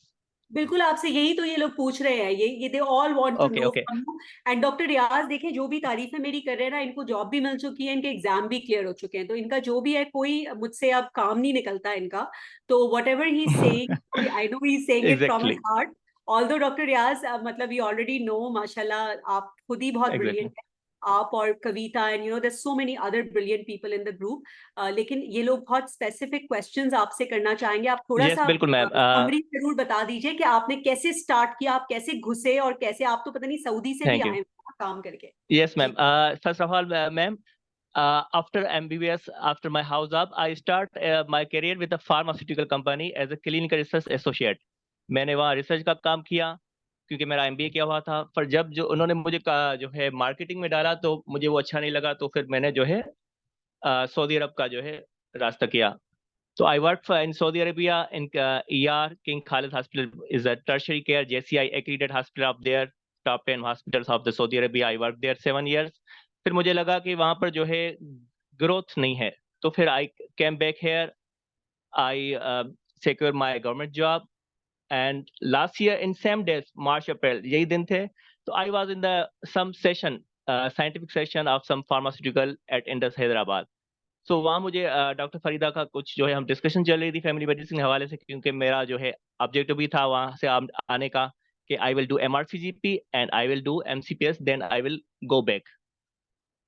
बिल्कुल, आपसे यही तो ये लोग पूछ रहे हैं, ये they all want to okay no okay. From you. And doctor Riaz, देखें जो भी तारीफें मेरी कर रहे हैं ना, इनको जॉब भी मिल चुकी है, इनके एग्जाम भी क्लियर हो चुके हैं, तो इनका जो भी है कोई मुझसे अब काम नहीं निकलता इनका. तो whatever he saying, I know he is saying it from his exactly heart. Although doctor Riaz, मतलब वी ऑलरेडी नो, माशाल्लाह आप खुद ही बहुत एग्जैक्टली. ब्रिलियंट हैं. आप और Kavita and there so many other brilliant people in the group. लेकिन ये लोग बहुत स्पेसिफिक क्वेश्चंस आपसे करना चाहेंगे. आप थोड़ा यस सा बिल्कुल मैम. समरी जरूर बता दीजिए कि आपने कैसे स्टार्ट किया, आप कैसे घुसे, और कैसे आप तो पता नहीं सऊदी से भी थैंक आए यू. हैं काम करके. Yes, ji. ma'am. First of all, ma'am, after MBBS, after my house up, I start my career with a pharmaceutical company as a clinical research associate. मैंने वहाँ रिसर्च का काम किया क्योंकि मेरा MBA किया हुआ था. पर जब जो उन्होंने मुझे जो है मार्केटिंग में डाला तो मुझे वो अच्छा नहीं लगा, तो फिर मैंने जो है सऊदी अरब का जो है रास्ता किया. So I worked in Saudi Arabia in ER. King Khalid Hospital is a tertiary care JCI accredited hospital up there, top 10 hospitals of the Saudi Arabia. I worked there 7 years. फिर मुझे लगा कि वहाँ पर जो है ग्रोथ नहीं है, तो फिर I came back here. I secured my government job, and last year in same days, March April, यही दिन थे, तो I was in the some session, scientific session of some pharmaceutical at Indus Hyderabad. सो वहाँ मुझे doctor Farida का कुछ जो है हम डिस्कशन चल रही थी फैमिली मेडिसिन के हवाले से, क्योंकि मेरा जो है ऑब्जेक्टिव भी था वहाँ से आने का कि I will do MRCGP and I will do MCPS, then I will go back.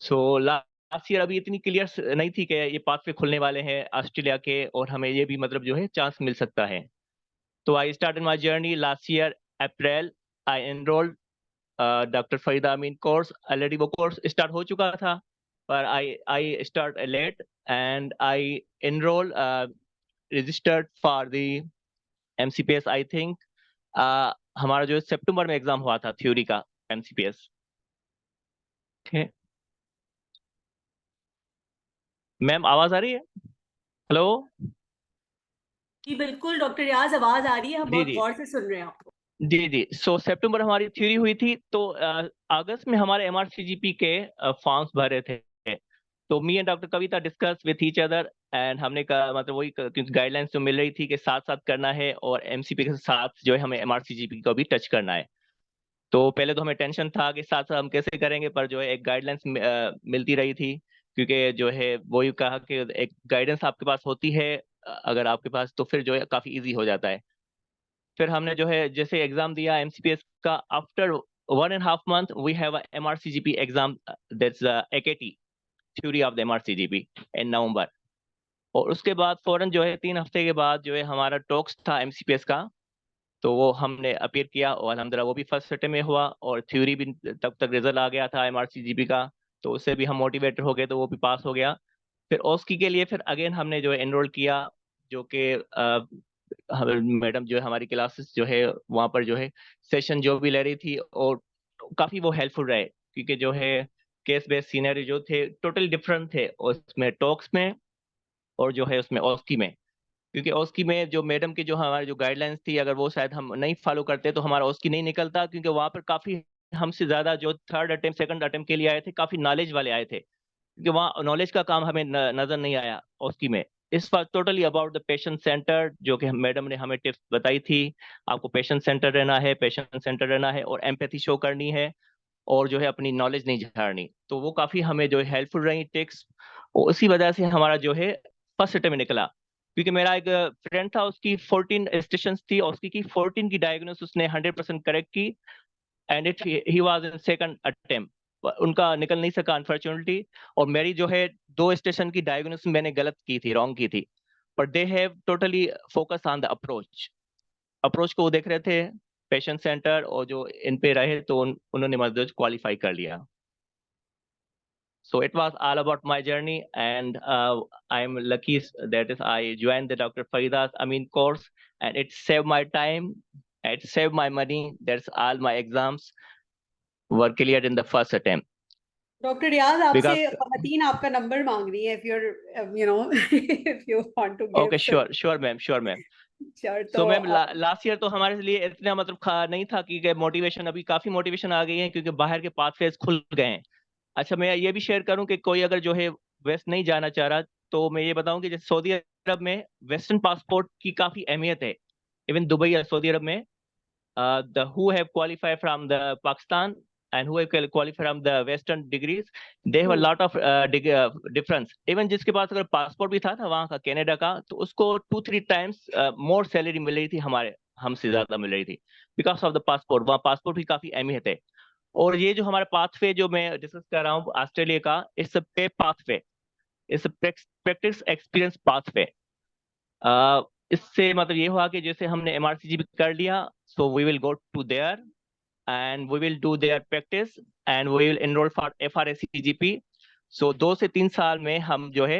So last year अभी इतनी क्लियर नहीं थी कि ये पाथवे खुलने वाले हैं ऑस्ट्रेलिया के, और हमें ये भी मतलब जो है चांस मिल सकता है. तो I started my journey last year April. I enrolled doctor Farida Amin course. Already वो कोर्स स्टार्ट हो चुका था, पर I start late and I enroll registered for the MCPS. I think हमारा जो सितंबर में एग्जाम हुआ था थ्योरी का MCPS. okay. मैम आवाज आ रही है? हेलो. जी बिल्कुल डॉक्टर रियाज, आवाज आ रही है, हम जी बहुत जी गौर से सुन रहे हैं आपको. जी जी. सो सितंबर हमारी थ्योरी हुई थी, तो अगस्त में हमारे MRCGP के फॉर्म्स भरे थे. तो me and doctor Kavita discuss with each other, and हमने कहा मतलब वही क्योंकि गाइडलाइंस जो मिल रही थी कि साथ साथ करना है, और MCP के साथ जो है हमें MRCGP को भी टच करना है. तो पहले तो हमें टेंशन था कि साथ साथ हम कैसे करेंगे, पर जो है एक गाइडलाइंस मिलती रही थी, क्योंकि जो है वही कहा कि एक गाइडेंस आपके पास होती है अगर आपके पास, तो फिर जो है काफी इजी हो जाता है. फिर हमने जो है जैसे एग्जाम दिया MCPS का, after 1.5 month we have a MRCGP exam, that's AKT theory of the MRCGP in November. और उसके बाद फौरन जो है 3 हफ्ते के बाद जो है हमारा टॉक्स था MCPS का, तो वो हमने अपीयर किया और अल्हम्दुलिल्लाह वो भी फर्स्ट अटेम्प्ट में हुआ, और थ्योरी भी तब तक रिजल्ट आ गया था MRCGP का, तो उससे भी हम मोटिवेटेड हो गए, तो वो भी पास हो गया. फिर OSCE के लिए फिर अगेन हमने जो है एनरोल किया, जो कि मैडम जो है हमारी क्लासेस जो है वहाँ पर जो है सेशन जो भी ले रही थी, और काफी वो हेल्पफुल रहे, क्योंकि जो है केस बेस्ड सीनरी जो थे टोटल डिफरेंट थे उसमें टॉक्स में और जो है उसमें OSCE में. क्योंकि ओस्की में जो मैडम की जो हमारी जो गाइडलाइंस थी, अगर वो शायद हम नहीं फॉलो करते तो हमारा ओस्की नहीं निकलता, क्योंकि वहाँ पर काफ़ी हमसे ज़्यादा जो थर्ड अटेम्प्ट, सेकंड अटेम्प्ट के लिए आए थे, काफ़ी नॉलेज वाले आए थे। क्योंकि वहाँ नॉलेज का काम हमें नज़र नहीं आया ओस्की में। इस was totally about the patient centre, जो कि मैडम ने हमें टिप्स बताई थी। आपको पेशेंट सेंटर रहना है, पेशेंट सेंटर रहना है और एम्पैथी शो करनी है और जो है अपनी नॉलेज नहीं झाड़नी। तो वो काफ़ी हमें जो है हेल्पफुल रही टिप्स, और उसी वजह से हमारा जो है फर्स्ट अटेम्प्ट में निकला। क्योंकि मेरा एक फ्रेंड था, उसकी 14 स्टेशंस थी और उसकी की 14 की डायग्नोसिस उसने 100% करेक्ट की, and it he was in second attempt. उनका निकल नहीं सका अनफॉर्चुनेटली, और मेरी जो है 2 स्टेशन की डायग्नोसिस मैंने गलत की थी, रॉन्ग की थी। But they have totally focus on the approach. Approach को वो देख रहे थे, पेशेंट सेंटर, और जो इन पे रहे तो उन्होंने मतलब क्वालिफाई कर लिया। So it was all about my journey, and I'm lucky that is I joined the Dr. Farida's Amin course, and it saved my time, it saved my money. That's all my exams were cleared in the first attempt. Doctor Riaz, आपसे Because खवातीन आपका number मांग रही है, if you're you know if you want to give okay, some sure ma'am, sure ma'am. sure, सो तो ma'am last year तो हमारे लिए इतना मतलब नहीं था कि मोटिवेशन, अभी काफी मोटिवेशन आ गई है क्योंकि बाहर के पाथवेज खुल गए हैं। अच्छा, मैं ये भी शेयर करूं कि कोई अगर जो है वेस्ट नहीं जाना चाह रहा, तो मैं ये बताऊं कि जैसे सऊदी अरब में वेस्टर्न पासपोर्ट की काफी अहमियत है। इवन दुबई या सऊदी अरब में the who have qualified from the Pakistan and who have qualified from the Western degrees, they have a lot of difference. Even जिसके पास अगर पासपोर्ट भी था ना वहाँ का कनाडा का, तो उसको 2-3 टाइम्स मोर सैलरी मिल रही थी, हमसे ज्यादा मिल रही थी, बिकॉज ऑफ द पासपोर्ट। वहाँ पासपोर्ट की काफी अहमियत है। और ये जो हमारा पाथवे जो मैं डिस्कस कर रहा हूँ ऑस्ट्रेलिया का, इट्स अ पे pathway, it's a practice experience pathway. इससे मतलब ये हुआ कि जैसे हमने MRCGP कर लिया, so we will go to there and we will do their practice and we will enroll for FRCGP। so 2 से 3 साल में हम जो है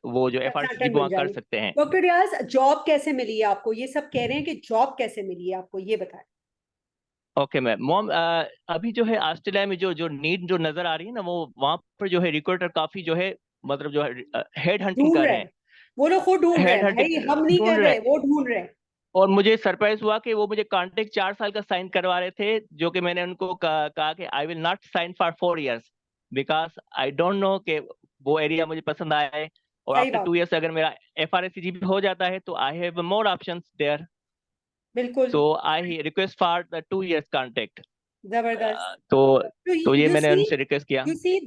वो जो कंसल्टेंट FRCGP बन वहाँ कर जाएंगे। सकते हैं। डॉक्टर रियाज, जॉब कैसे मिली है आपको? ये सब कह रहे हैं कि जॉब कैसे मिली है आपको, ये बताएं। ओके मैम, मॉम अभी जो है ऑस्ट्रेलिया में जो जो नीड जो नजर आ रही है ना, वो वहाँ पर जो है रिक्रूटर काफी जो है मतलब जो है हेड हंटिंग ढूंढ कर रहे रहे हैं, हैं। वो लोग खुद ढूंढ रहे हेड हैं भाई, हम हंटिंग नहीं ढूंढ कर रहे रहे, हैं। वो ढूंढ रहे हैं। और मुझे सरप्राइज हुआ कि वो मुझे कॉन्ट्रैक्ट 4 साल का साइन करवा रहे थे, जो कि मैंने उनको कहा कि I will not sign for 4 years, because I don't know कि वो एरिया मुझे पसंद आया है। और सही आफ्टर बात, 2 years अगर मेरा FRCGP हो जाता है तो I have more options there. बिल्कुल, so I request for the 2 years contract. जबरदस्त। तो तो तो ये यू मैंने सी, उनसे रिक्वेस्ट किया। You see,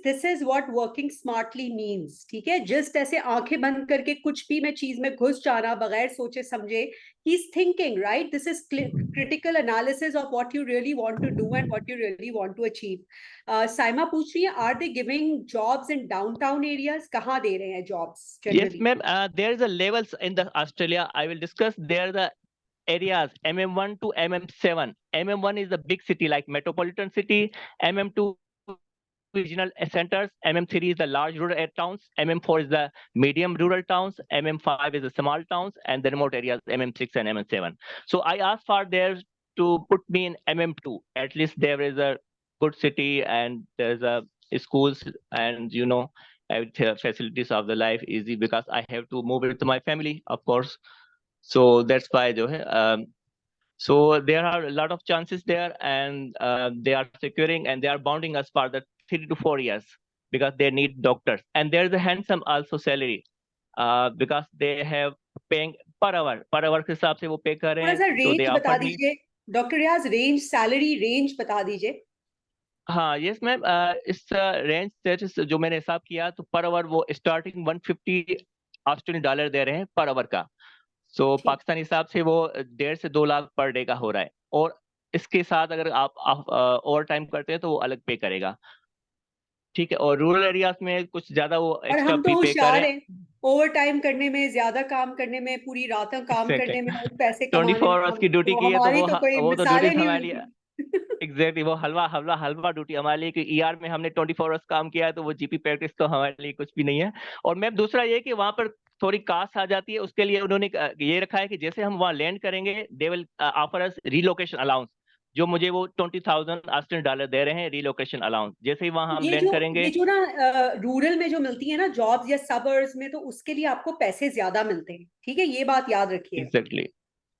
this is what working smartly means. ठीक है, जस्ट ऐसे आंखें बंद करके कुछ भी मैं चीज में घुस जाना बगैर सोचे समझे, he is thinking, right? This is critical analysis of what you really want to do and what you really want to achieve. Saima पूछ रही है, are they giving jobs in downtown areas? कहाँ दे रहे हैं jobs Yes, generally? ma'am. There is a levels in the Australia. I will discuss there the areas MM1 to MM7. MM1 is the big city like metropolitan city. MM2 regional centers. MM3 is the large rural towns. MM4 is the medium rural towns. MM5 is the small towns, and the remote areas MM6 and MM7. So I asked for there to put me in MM2. At least there is a good city and there's a schools, and facilities of the life easy because I have to move with my family, of course. So that's why जो है, so there are a lot of chances there, and they are securing and they are bounding us for the 3 to 4 years because they need doctors, and there is a handsome also salary because they have paying per hour के हिसाब से वो पे कर रहे थोड़ा हैं, सा so रेंज they बता offered me। दीजिए डॉक्टर रियाज, रेंज, सैलरी रेंज बता दीजिए। हाँ यस मैम, इस रेंज जो मैंने हिसाब किया तो पर आवर वो स्टार्टिंग 150 ऑस्ट्रेलियन डॉलर दे रहे हैं पर आवर का। सो ठीक, पाकिस्तानी हिसाब से वो 1.5 से 2 लाख पर डे का हो रहा है, और इसके साथ अगर आप ओवर टाइम करते हैं तो वो अलग पे करेगा। ठीक है, और रूरल एरियाज में कुछ ज्यादा वो और एक्स्ट्रा हम तो भी पे होशियार करें। हैं, ओवर टाइम करने में, ज्यादा काम करने में, पूरी रातें काम एग्जैक्टली, करने में और पैसे कमाने 24 में, आवर्स हम की ड्यूटी तो, की है तो हमारी तो कोई वो तो ड्यूटी मिसालें नहीं हमारे लिए बनती। एग्जैक्टली वो हलवा हलवा हलवा ड्यूटी हमारे लिए, कि ER में हमने 24 आवर्स काम किया है तो वो GP प्रैक्टिस तो हमारे लिए कुछ भी नहीं है। और मैम दूसरा ये कि वहां पर थोड़ी कास्ट आ जाती है, उसके लिए उन्होंने ये रखा है कि जैसे हम वहाँ लैंड करेंगे they will offer us relocation allowance. जो मुझे वो $20,000 दे रहे हैं रिलोकेशन अलाउंस। जैसे ही वहां हम ये लैंड जो करेंगे, ये जो ना रूरल में जो मिलती है ना जॉब्स या सबर्ब्स में, तो उसके लिए आपको पैसे ज्यादा मिलते हैं, ठीक है, ये बात याद रखिए। एग्जैक्टली,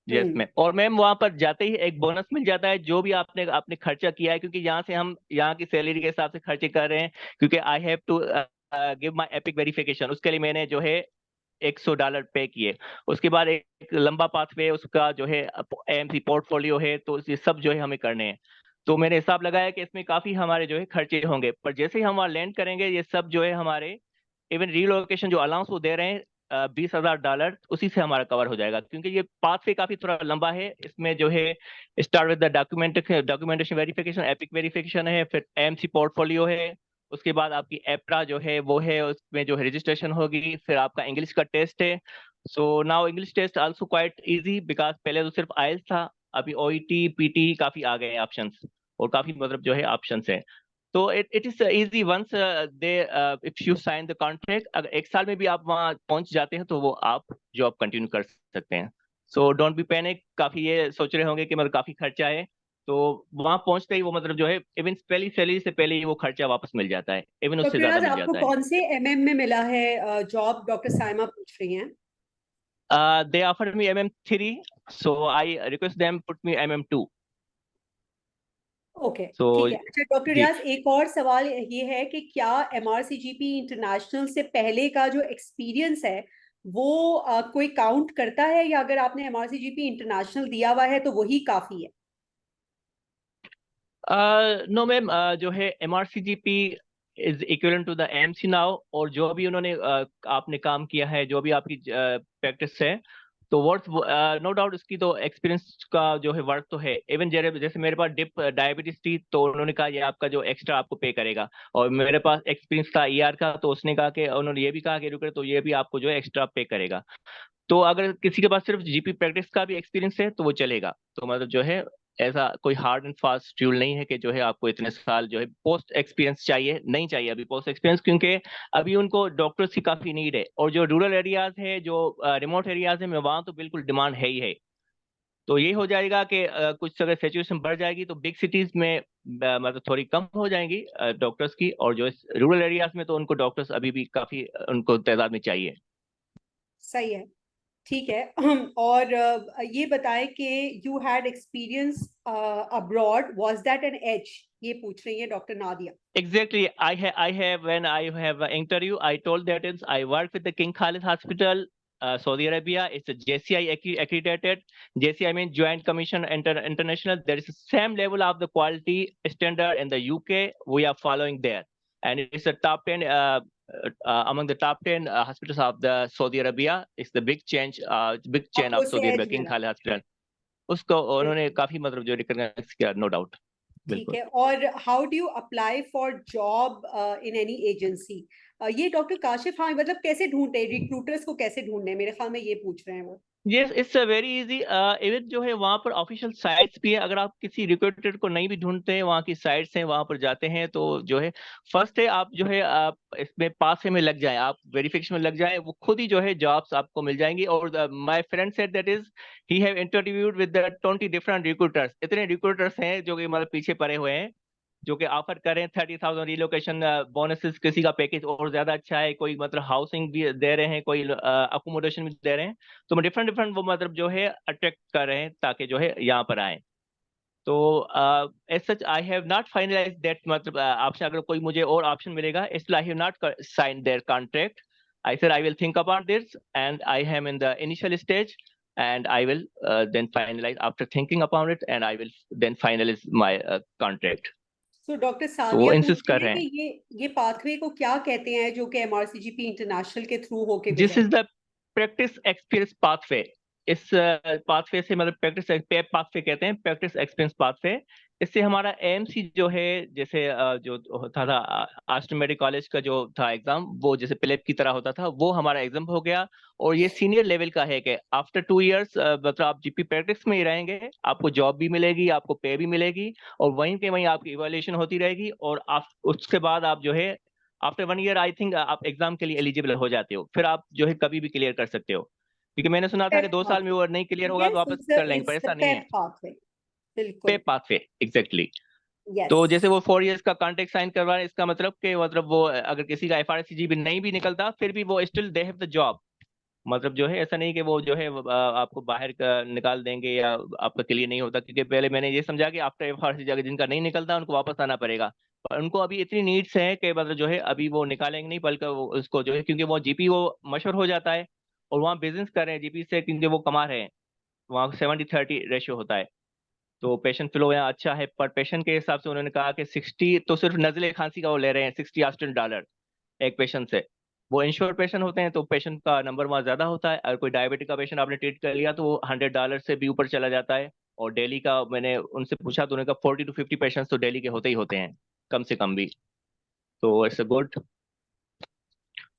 यस हम्म। मैम। और मैम वहां पर जाते ही एक बोनस मिल जाता है, जो भी आपने आपने खर्चा किया है, क्योंकि यहाँ से हम यहाँ की सैलरी के हिसाब से खर्चे कर रहे हैं, क्योंकि I have to give my EPIC verification. उसके लिए मैंने जो है $100 पे किए। उसके बाद एक लंबा पाथवे, उसका जो है एएमसी पोर्टफोलियो है, तो ये सब जो है हमें करने हैं। तो मैंने हिसाब लगाया कि इसमें काफी हमारे जो है खर्चे होंगे, पर जैसे ही हम वहाँ लैंड करेंगे, ये सब जो है हमारे इवन रीलोकेशन जो अलाउंस वो दे रहे हैं $20,000, उसी से हमारा कवर हो जाएगा। क्योंकि ये पाथवे काफी थोड़ा लंबा है, इसमें जो है start with the documentation verification, epic verification है, फिर एएमसी पोर्टफोलियो है, उसके बाद आपकी एप्रा जो है वो है, उसमें जो है रजिस्ट्रेशन होगी, फिर आपका इंग्लिश का टेस्ट है। So now English test also quite easy, because पहले तो सिर्फ आइल्स था, अभी ओईटी पीटी काफी आ गए हैं ऑप्शंस, और काफी मतलब जो है ऑप्शंस है। तो it is easy once they if you sign the contract. अगर एक साल में भी आप वहां पहुंच जाते हैं तो वो आप जॉब कंटिन्यू कर सकते हैं। So don't be panic. काफी ये सोच रहे होंगे कि मतलब काफी खर्चा है, तो वहां पहुंचते ही वो मतलब जो है इवन पहली सैलरी से पहले ही वो खर्चा वापस मिल जाता है, इवन उससे डॉक्टर ज्यादा राज, मिल आपको जाता है। कौन से एमएम में मिला है जॉब? डॉक्टर साइमा पूछ रही हैं। They offered me MM3, so I request them put me MM2. Okay, So ठीक है। अच्छा डॉक्टर जी, रियाज, एक और सवाल ये है कि क्या एमआरसीजीपी इंटरनेशनल से पहले का जो एक्सपीरियंस है वो कोई काउंट करता है, या अगर आपने एमआरसीजीपी इंटरनेशनल दिया हुआ है तो वही काफी है? नो मैम, जो है MRCGP is equivalent to the MC now, और जो भी उन्होंने आपने काम किया है, जो भी आपकी प्रैक्टिस है, तो वर्थ नो डाउट उसकी तो एक्सपीरियंस का जो है वर्थ तो है। इवन जैसे मेरे पास डिप डायबिटीज थी, तो उन्होंने कहा ये आपका जो एक्स्ट्रा आपको पे करेगा, और मेरे पास एक्सपीरियंस था ईआर का, तो उसने कहा कि उन्होंने ये भी कहा कि रुके तो ये भी आपको जो है एक्स्ट्रा पे करेगा। तो अगर किसी के पास सिर्फ जीपी प्रैक्टिस का भी एक्सपीरियंस है तो वो चलेगा। तो मतलब जो है ऐसा कोई हार्ड एंड फास्ट रूल नहीं है कि जो है आपको इतने साल जो है पोस्ट एक्सपीरियंस चाहिए, नहीं चाहिए अभी पोस्ट एक्सपीरियंस, क्योंकि अभी उनको डॉक्टर्स की काफी नीड है, और जो रूरल एरियाज है, जो रिमोट एरियाज है में, वहाँ तो बिल्कुल डिमांड है ही है। तो ये हो जाएगा कि कुछ अगर सिचुएशन बढ़ जाएगी तो बिग सिटीज में मतलब थोड़ी कम हो जाएंगी डॉक्टर्स की, और जो रूरल एरियाज में तो उनको डॉक्टर्स अभी भी काफी उनको तादाद में चाहिए। सही है, ठीक है। और ये बताएं कि you had experience abroad, was that an edge? ये पूछ रही है doctor Nadia. Exactly. I have when I have an interview, I told that is I work with the King Khalid Hospital, Saudi Arabia. It's a JCI accredited. JCI means Joint Commission International. There is the same level of the quality standard in the UK. We are following there, and it's a top 10 among the top 10 hospitals of the Saudi Arabia. It's the big change, big chain आपको of उससे Saudi Arabia, as King मिला? Khalid Hospital. उसको उन्होंने बिल्कुल, काफी मतलब जो recognise किया, नो डाउट। ठीक बिल्कुल। है। और how do you apply for job in any agency? ये डॉक्टर काशिफ, हाँ, मतलब कैसे ढूंढते हैं रिक्रूटर्स को, कैसे ढूंढने हैं, मेरे ख्याल में ये पूछ रहे हैं वो। Yes, it's very easy. Even जो है वहाँ पर ऑफिशियल साइट्स भी है, अगर आप किसी रिक्रूटर को नहीं भी ढूंढते हैं, वहाँ की साइट्स हैं, वहाँ पर जाते हैं, तो जो है फर्स्ट है आप जो है आप इसमें पास में लग जाए, आप वेरिफिकेशन में लग जाए, वो खुद ही जो है जॉब्स आपको मिल जाएंगी। और my friend said that is he have interviewed with the 20 different recruiters. इतने रिक्रूटर्स हैं जो कि मतलब पीछे पड़े हुए हैं, जो कि ऑफर करें 30,000 रिलोकेशन बोनसेस, किसी का पैकेज और ज्यादा अच्छा है, कोई मतलब हाउसिंग भी दे रहे हैं, कोई अकोमोडेशन भी दे रहे हैं। तो डिफरेंट डिफरेंट वो मतलब जो है अट्रैक्ट कर रहे हैं ताकि जो है यहाँ पर आए। तो as such I have not finalize that, मतलब आपसे अगर कोई मुझे और ऑप्शन मिलेगा, इसलिए I have not sign their contract. I said I will think about this, and I am in the initial stage, and I will then finalize after thinking about it, and I will then finalize my contract. So doctor तो वो सादिया पूछ insist कर रही है रहे कि हैं। ये पाथवे को क्या कहते हैं जो कि एमआरसीजीपी इंटरनेशनल के थ्रू होके दिस गुजर? Is the practice experience pathway. इस पाथवे से मतलब प्रैक्टिस पेप पाथवे कहते हैं, प्रैक्टिस एक्सपीरियंस पाथवे। इससे हमारा एएमसी जो है, जैसे जो होता था आस्टर मेडिकल कॉलेज का जो था एग्जाम, वो जैसे प्लेब की तरह होता था, वो हमारा एग्जाम हो गया। और ये सीनियर लेवल का है कि आफ्टर 2 इयर्स मतलब आप जीपी प्रैक्टिस में ही रहेंगे, आपको जॉब भी मिलेगी, आपको पे भी मिलेगी, और वहीं के वहीं आपकी इवैल्यूएशन होती रहेगी, और आप उसके बाद आप जो है आफ्टर 1 ईयर आई थिंक आप एग्जाम के लिए एलिजिबल हो जाते हो, फिर आप जो है कभी भी क्लियर कर सकते हो। क्योंकि मैंने सुना था कि पेप 2 साल में पाथवे, वो नहीं क्लियर होगा तो यस, वापस कर लेंगे, पर इट्स द ऐसा नहीं है। पेप पाथवे। बिल्कुल। Pathway exactly. यस। तो जैसे वो 4 इयर्स का कॉन्ट्रैक्ट साइन करवा रहे हैं, इसका मतलब कि मतलब वो अगर किसी का FRCGP नहीं भी निकलता फिर भी वो still they have the job. मतलब जो है ऐसा नहीं कि वो जो है आपको बाहर का निकाल देंगे या आपका क्लियर नहीं होता, क्योंकि पहले मैंने ये समझा कि आफ्टर FRCGP जिनका नहीं निकलता उनको वापस आना पड़ेगा। पर उनको अभी इतनी नीड्स है कि मतलब जो है अभी वो निकालेंगे नहीं, बल्कि वो उसको जो है क्योंकि वो जीपी वो मशहूर हो जाता है और वहाँ बिजनेस कर रहे हैं जीपी से, क्योंकि वो कमा रहे हैं। वहाँ 70-30 रेशियो होता है। तो पेशेंट फ्लो यहाँ अच्छा है, पर पेशेंट के हिसाब से उन्होंने कहा कि 60 तो सिर्फ नजले खांसी का वो ले रहे हैं, $60 एक पेशेंट से। वो इंश्योर पेशेंट होते हैं तो पेशेंट का नंबर वहाँ ज्यादा होता है। अगर कोई डायबिटिक का पेशेंट आपने ट्रीट कर लिया तो वो $100 से भी ऊपर चला जाता है। और डेली का मैंने उनसे पूछा तो उन्होंने कहा 40 to 50 पेशेंट्स तो डेली के होते ही होते हैं, कम से कम भी। तो इट्स अ गुड।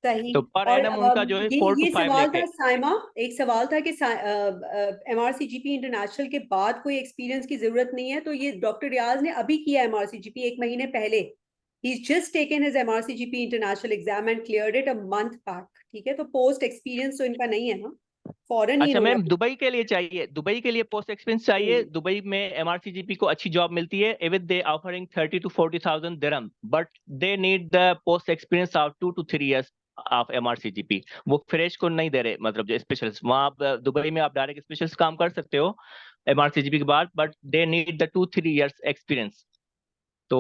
सही। तो पर और एनम उनका जो है ये 4 to ये 5 सवाल लाख था है। साइमा, एक सवाल था कि MRCGP इंटरनेशनल के बाद कोई एक्सपीरियंस की जरूरत नहीं है, तो ये डॉक्टर रियाज ने अभी किया MRCGP 1 महीने पहले। He just taken his MRCGP international exam and cleared it a month back. ठीक है, तो पोस्ट एक्सपीरियंस तो इनका नहीं है ना, फॉरेन ही अच्छा इन्होंने मैम, दुबई के लिए चाहिए, दुबई के लिए पोस्ट एक्सपीरियंस चाहिए। दुबई में MRCGP को अच्छी जॉब मिलती है, even they offering 30 to 40,000 dirham, but they need the post experience of 2 to 3 years of MRCGP। वो फ्रेश को नहीं दे रहे, मतलब जो स्पेशलिस्ट वहाँ आप दुबई में आप डायरेक्ट स्पेशलिस्ट काम कर सकते हो MRCGP के बाद, but they need the 2-3 years experience. तो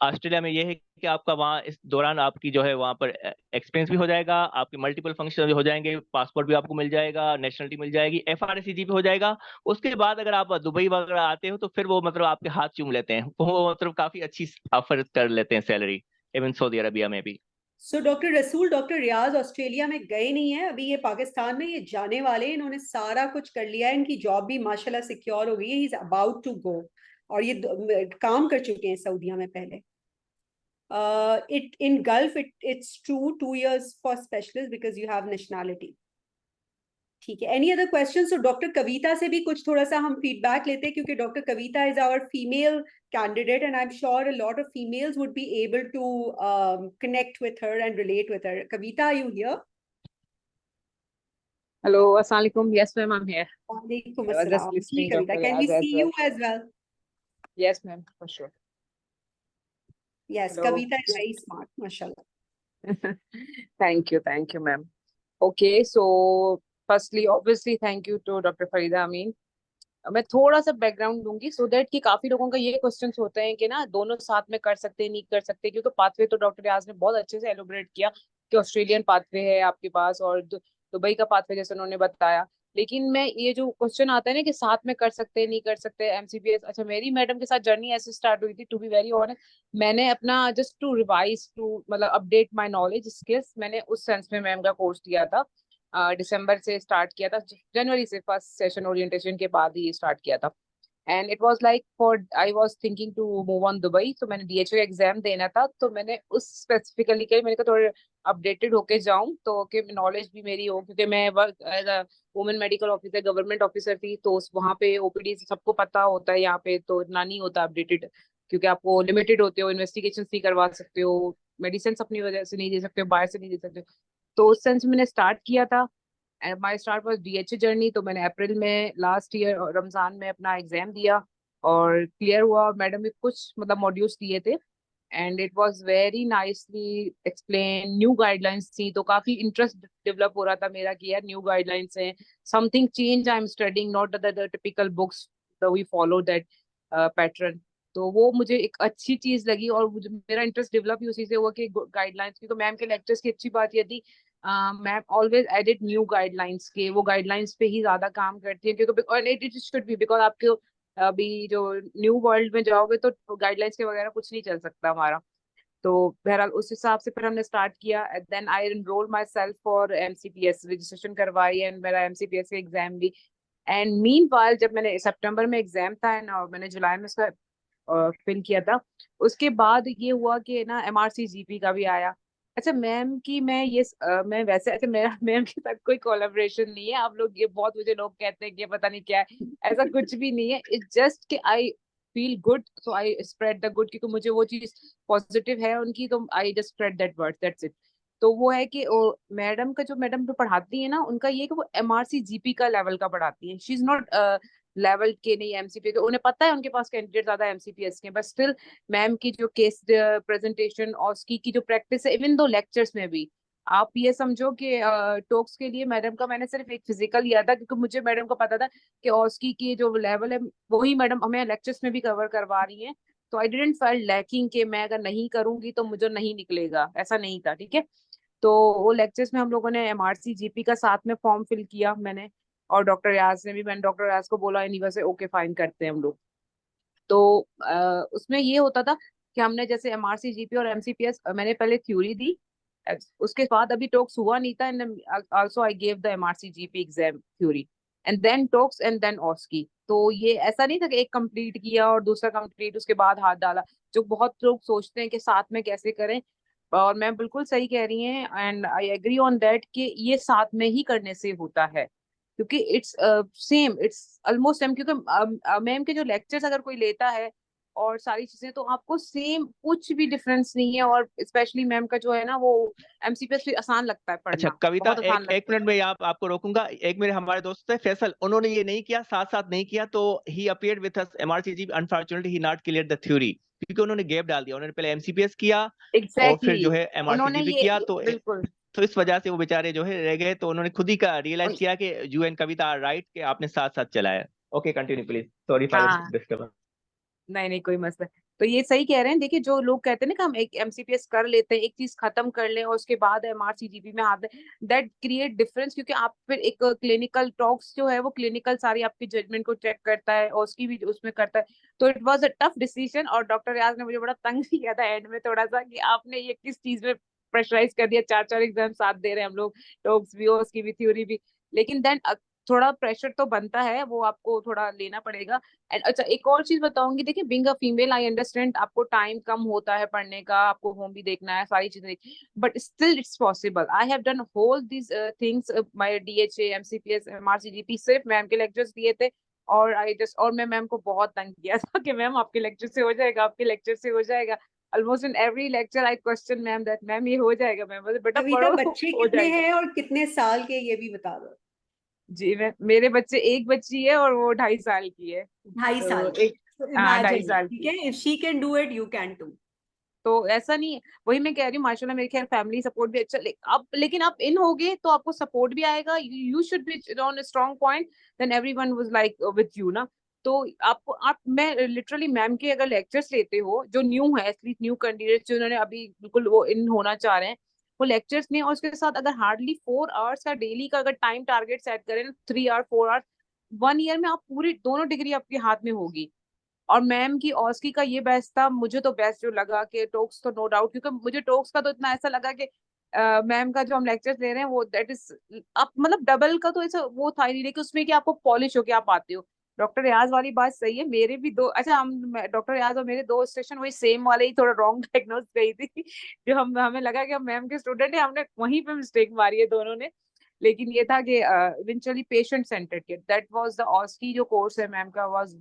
ऑस्ट्रेलिया में ये है कि आपका वहाँ इस दौरान आपकी जो है वहाँ पर एक्सपीरियंस भी हो जाएगा, आपके मल्टीपल फंक्शन भी हो जाएंगे, पासपोर्ट भी आपको मिल जाएगा, नेशनलिटी मिल जाएगी, FRCGP भी हो जाएगा। उसके बाद अगर आप दुबई वगैरह आते हो तो फिर वो मतलब आपके हाथ चूम लेते हैं, वो मतलब काफी अच्छी ऑफर कर लेते हैं सैलरी, इवन सऊदी अरबिया में भी। सो डॉक्टर रसूल, डॉक्टर रियाज ऑस्ट्रेलिया में गए नहीं है अभी, ये पाकिस्तान में ये जाने वाले हैं, इन्होंने सारा कुछ कर लिया है, इनकी जॉब भी माशाल्लाह सिक्योर हो गई है, he is about to go. और ये काम कर चुके हैं सऊदीया में पहले। It in Gulf it's true 2 years for specialist because you have nationality. ठीक है, any other question? So doctor Kavita से भी कुछ थोड़ा सा हम फीडबैक लेते हैं, क्योंकि doctor Kavita is our female candidate and I'm sure a lot of females would be able to connect with her and relate with her. Kavita, are you here? Hello, Assalamualaikum. Yes, ma'am, I'm here. Walaikum I was just assalam. Ji listening, Kavita, Dr. can we Riaz, as see well. you as well? Yes, ma'am, for sure. Yes, Hello. Kavita is very smart, mashallah. Thank you, ma'am. Okay, so firstly, obviously, thank you to Dr. Farida Amin. मैं थोड़ा सा background दूंगी so that कि काफी लोगों का ये questions होते हैं कि ना दोनों साथ में कर सकते हैं नहीं कर सकते, क्योंकि पाथवे तो डॉक्टर रियाज ने बहुत अच्छे से एलोबरेट किया कि ऑस्ट्रेलियन पाथवे है आपके पास और दुबई का पाथवे जैसे उन्होंने बताया। लेकिन मैं ये जो क्वेश्चन आता है ना कि साथ में कर सकते हैं नहीं कर सकते MCPS, अच्छा मेरी मैडम के साथ जर्नी ऐसे स्टार्ट हुई थी, टू बी वेरी ऑनेस्ट। मैंने अपना जस्ट टू रिवाइज टू मतलब अपडेट माई नॉलेज स्किल्स, मैंने उस सेंस में मैम का कोर्स दिया था। दिसंबर से स्टार्ट किया था, जनवरी से फर्स्ट सेशन ओरिएंटेशन के बाद ही स्टार्ट किया था। And it was like for I was thinking to move on Dubai, तो मैंने DHA एग्जाम देना था, तो मैंने उस स्पेसिफिकली के मैंने कहा थोड़ा अपडेटेड होके जाऊं तो कि नॉलेज भी मेरी हो, क्योंकि मैं work as a women medical officer government officer थी, तो वहाँ पे OPD सबको पता होता है, यहाँ पे तो इतना नहीं होता अपडेटेड, क्योंकि आपको लिमिटेड होते हो, इन्वेस्टिगेशन नहीं करवा सकते हो, मेडिसिन अपनी वजह से नहीं दे सकते हो, बाहर से नहीं दे सकते हो। तो उस सेंस में मैंने स्टार्ट किया था and my start was DHA journey. तो मैंने अप्रैल में लास्ट ईयर रमजान में अपना एग्जाम दिया और क्लियर हुआ, और मैडम भी कुछ मतलब मॉड्यूल्स दिए थे and it was very nicely explain, new guidelines थी, तो काफी इंटरेस्ट डेवलप हो रहा था मेरा कि यार न्यू गाइडलाइंस हैं, something change I am studying, not the typical books we follow that pattern. तो वो मुझे एक अच्छी चीज लगी और मुझे मेरा इंटरेस्ट डेवलप ही उसी से हुआ कि गाइडलाइंस की। तो मैम के लेक्चर्स की अच्छी बात ये थी, ma'am always edit new guidelines के, वो गाइडलाइंस पे ही ज्यादा काम करती है, क्योंकि और इट शुड बी बिकॉज आपके अभी जो न्यू वर्ल्ड में जाओगे तो गाइडलाइंस के वगैरह कुछ नहीं चल सकता हमारा। तो बहरहाल उस हिसाब से फिर हमने स्टार्ट किया, then I enroll myself for MCPS, registration करवाई एंड मेरा MCPS का एग्जाम भी। एंड मीन वाइल जब मैंने सितंबर में एग्जाम था एंड मैंने जुलाई में उसका फिल किया था, उसके बाद ये हुआ कि ना MRCGP का भी आया। अच्छा मैम की मैं ये मैं वैसे अच्छा मेरा मैम के साथ कोई कोलैबोरेशन नहीं है, आप लोग ये बहुत मुझे लोग कहते हैं कि पता नहीं क्या है, ऐसा कुछ भी नहीं है, इट्स जस्ट कि I feel good so I spread the good, क्योंकि मुझे वो चीज पॉजिटिव है उनकी, तो I just spread that word, that's it. तो वो है कि मैडम का जो मैडम जो पढ़ाती है ना, उनका ये कि वो MRCGP का लेवल का पढ़ाती है, शी इज नॉट लेवल के नहीं एमसीपीएस के, उन्हें पता है उनके पास कैंडिडेट ज्यादा एमसीपीएस के, बट स्टिल मैम की जो केस प्रेजेंटेशन और उसकी की जो प्रैक्टिस है, इवन दो लेक्चर्स में भी, आप ये समझो कि टॉक्स के लिए मैडम का मैंने सिर्फ एक फिजिकल लिया था, क्योंकि मुझे मैडम को पता था कि ऑस्की की जो लेवल है वही मैडम हमें लेक्चर्स में भी कवर करवा रही हैं। तो आई डिडंट फील लैकिंग कि मैं अगर नहीं करूंगी तो मुझे नहीं निकलेगा, ऐसा नहीं था, ठीक है। तो वो लेक्चर्स में हम लोगों ने एमआरसी जीपी का साथ में फॉर्म फिल किया मैंने, और डॉक्टर रियाज ने भी, मैंने डॉक्टर रियाज को बोला एनीवे से ओके फाइन करते हैं हम लोग। तो उसमें ये होता था कि हमने जैसे एमआरसी जीपी और एमसीपीएस मैंने पहले थ्योरी दी, उसके बाद अभी टॉक्स हुआ नहीं था, and also I gave the MRC GP exam theory, and then TOACS and then OSCE. तो ये ऐसा नहीं था कि एक कंप्लीट किया और दूसरा कंप्लीट उसके बाद हाथ डाला, जो बहुत लोग सोचते हैं कि साथ में कैसे करें। और मैं बिल्कुल सही कह रही हैं, and I agree on that कि ये साथ में ही करने से होता है, क्योंकि it's same, it's almost same, क्योंकि मैम के जो लेक्चर्स अगर कोई लेता है और सारी चीजें, तो आपको सेम कुछ भी डिफरेंस नहीं है। और स्पेशली मैम का जो है ना वो एमसीपीएस भी आसान लगता है अच्छा पढ़ना, कविता, बहुत आसान एक लगता मिनट में आपको रोकूंगा। एक मेरे हमारे दोस्त थे फैसल, उन्होंने ये नहीं किया, साथ साथ नहीं किया, तो he appeared with us MRCG, unfortunately he not clear the theory, क्योंकि उन्होंने गैप डाल दिया। उन्होंने पहले एमसीपीएस किया है। और फिर जो एग्जैक्टली है उन्होंने एमआरसीजी भी किया, बिल्कुल। तो इस वजह से वो बेचारे जो है रह गए। तो उन्होंने खुद ही का रियलाइज किया कि you and Kavita are right, कि आपने साथ साथ चलाया। Okay continue please, sorry for हाँ, डिस्टर्बेंस। नहीं नहीं कोई मसला। तो ये सही कह रहे हैं, देखिए जो लोग कहते हैं ना कि हम एक एमसीपीएस कर लेते हैं, एक चीज खत्म कर लें और उसके बाद एमआरसीजीपी में हाथ दें, दैट क्रिएट डिफरेंस, क्योंकि आप फिर एक क्लिनिकल टॉक्स जो है वो क्लिनिकल सारी आपकी जजमेंट को चेक करता है और उसकी भी उसमें करता है। तो it was a tough decision, और डॉक्टर रियाज ने मुझे बड़ा तंग भी किया था एंड में थोड़ा सा, कि आपने ये किस चीज में प्रेशराइज कर दिया, चार चार एग्जाम साथ दे रहे हैं हम लोग, टॉक्स भी और उसकी भी थ्योरी भी। लेकिन देन थोड़ा प्रेशर तो बनता है, वो आपको थोड़ा लेना पड़ेगा। एंड अच्छा एक और चीज बताऊंगी, देखिए being a female I understand आपको टाइम कम होता है पढ़ने का, आपको होम भी देखना है, सारी चीजें, but still it's possible. I have done whole this things, my DHA MCPS MRCGP, सिर्फ मैम के लेक्चर्स दिए थे। और आई जस्ट, और मैं मैम को बहुत तंग किया था कि मैम आपके लेक्चर से हो जाएगा, आपके लेक्चर से हो जाएगा। Almost in every lecture I question ma'am that, ma'am ये हो जाएगा, मैम बोले बेटा कविता, पढ़ो बच्चे हो कितने जाएगा। हैं और कितने साल के, ये भी बता दो। जी मैं, मेरे बच्चे, एक बच्ची है और वो 2.5 साल की है। 2.5 साल तो की। एक, तो हाँ 2.5 इमेजिन, साल ठीक की। है, if she can do it you can too. तो ऐसा नहीं है, वही मैं कह रही हूँ, माशाल्लाह मेरे ख्याल फैमिली सपोर्ट भी अच्छा, अब लेकिन आप इन होगे तो आपको सपोर्ट भी आएगा, you should be on strong point, then everyone was like with you ना। तो आपको, आप मैं लिटरली मैम के अगर लेक्चर्स लेते हो, जो न्यू है एटलीस्ट न्यू कैंडिडेट जिन्होंने अभी बिल्कुल वो इन होना चाह रहे हैं, वो लेक्चर्स में और उसके साथ अगर हार्डली 4 आवर्स का डेली का अगर टाइम टारगेट सेट करें, 3 आवर 4 आवर्स, 1 ईयर में आप पूरी दोनों डिग्री आपके हाथ में होगी। और मैम की ऑस्की का ये बेस्ट था, मुझे तो बेस्ट जो लगा कि टोक्स तो नो डाउट, क्योंकि मुझे टोक्स का तो इतना ऐसा लगा कि मैम का जो हम लेक्चर्स ले रहे हैं वो दैट इज, आप मतलब डबल का तो ऐसा वो था ही नहीं, लेकिन उसमें कि आपको पॉलिश होके आप आते हो। डॉक्टर रियाज वाली बात सही है, मेरे भी दो, अच्छा हम डॉक्टर रियाज और मेरे दो स्टेशन वही सेम वाले ही, थोड़ा रॉन्ग डायग्नोस गई थी जो हम हमें लगा कि हम मैम के स्टूडेंट है, हमने वहीं पे मिस्टेक मारी है दोनों ने। लेकिन ये था कि इवेंचुअली पेशेंट सेंटर्ड के, दैट वाज द ऑस्की जो कोर्स है मैम का, वाज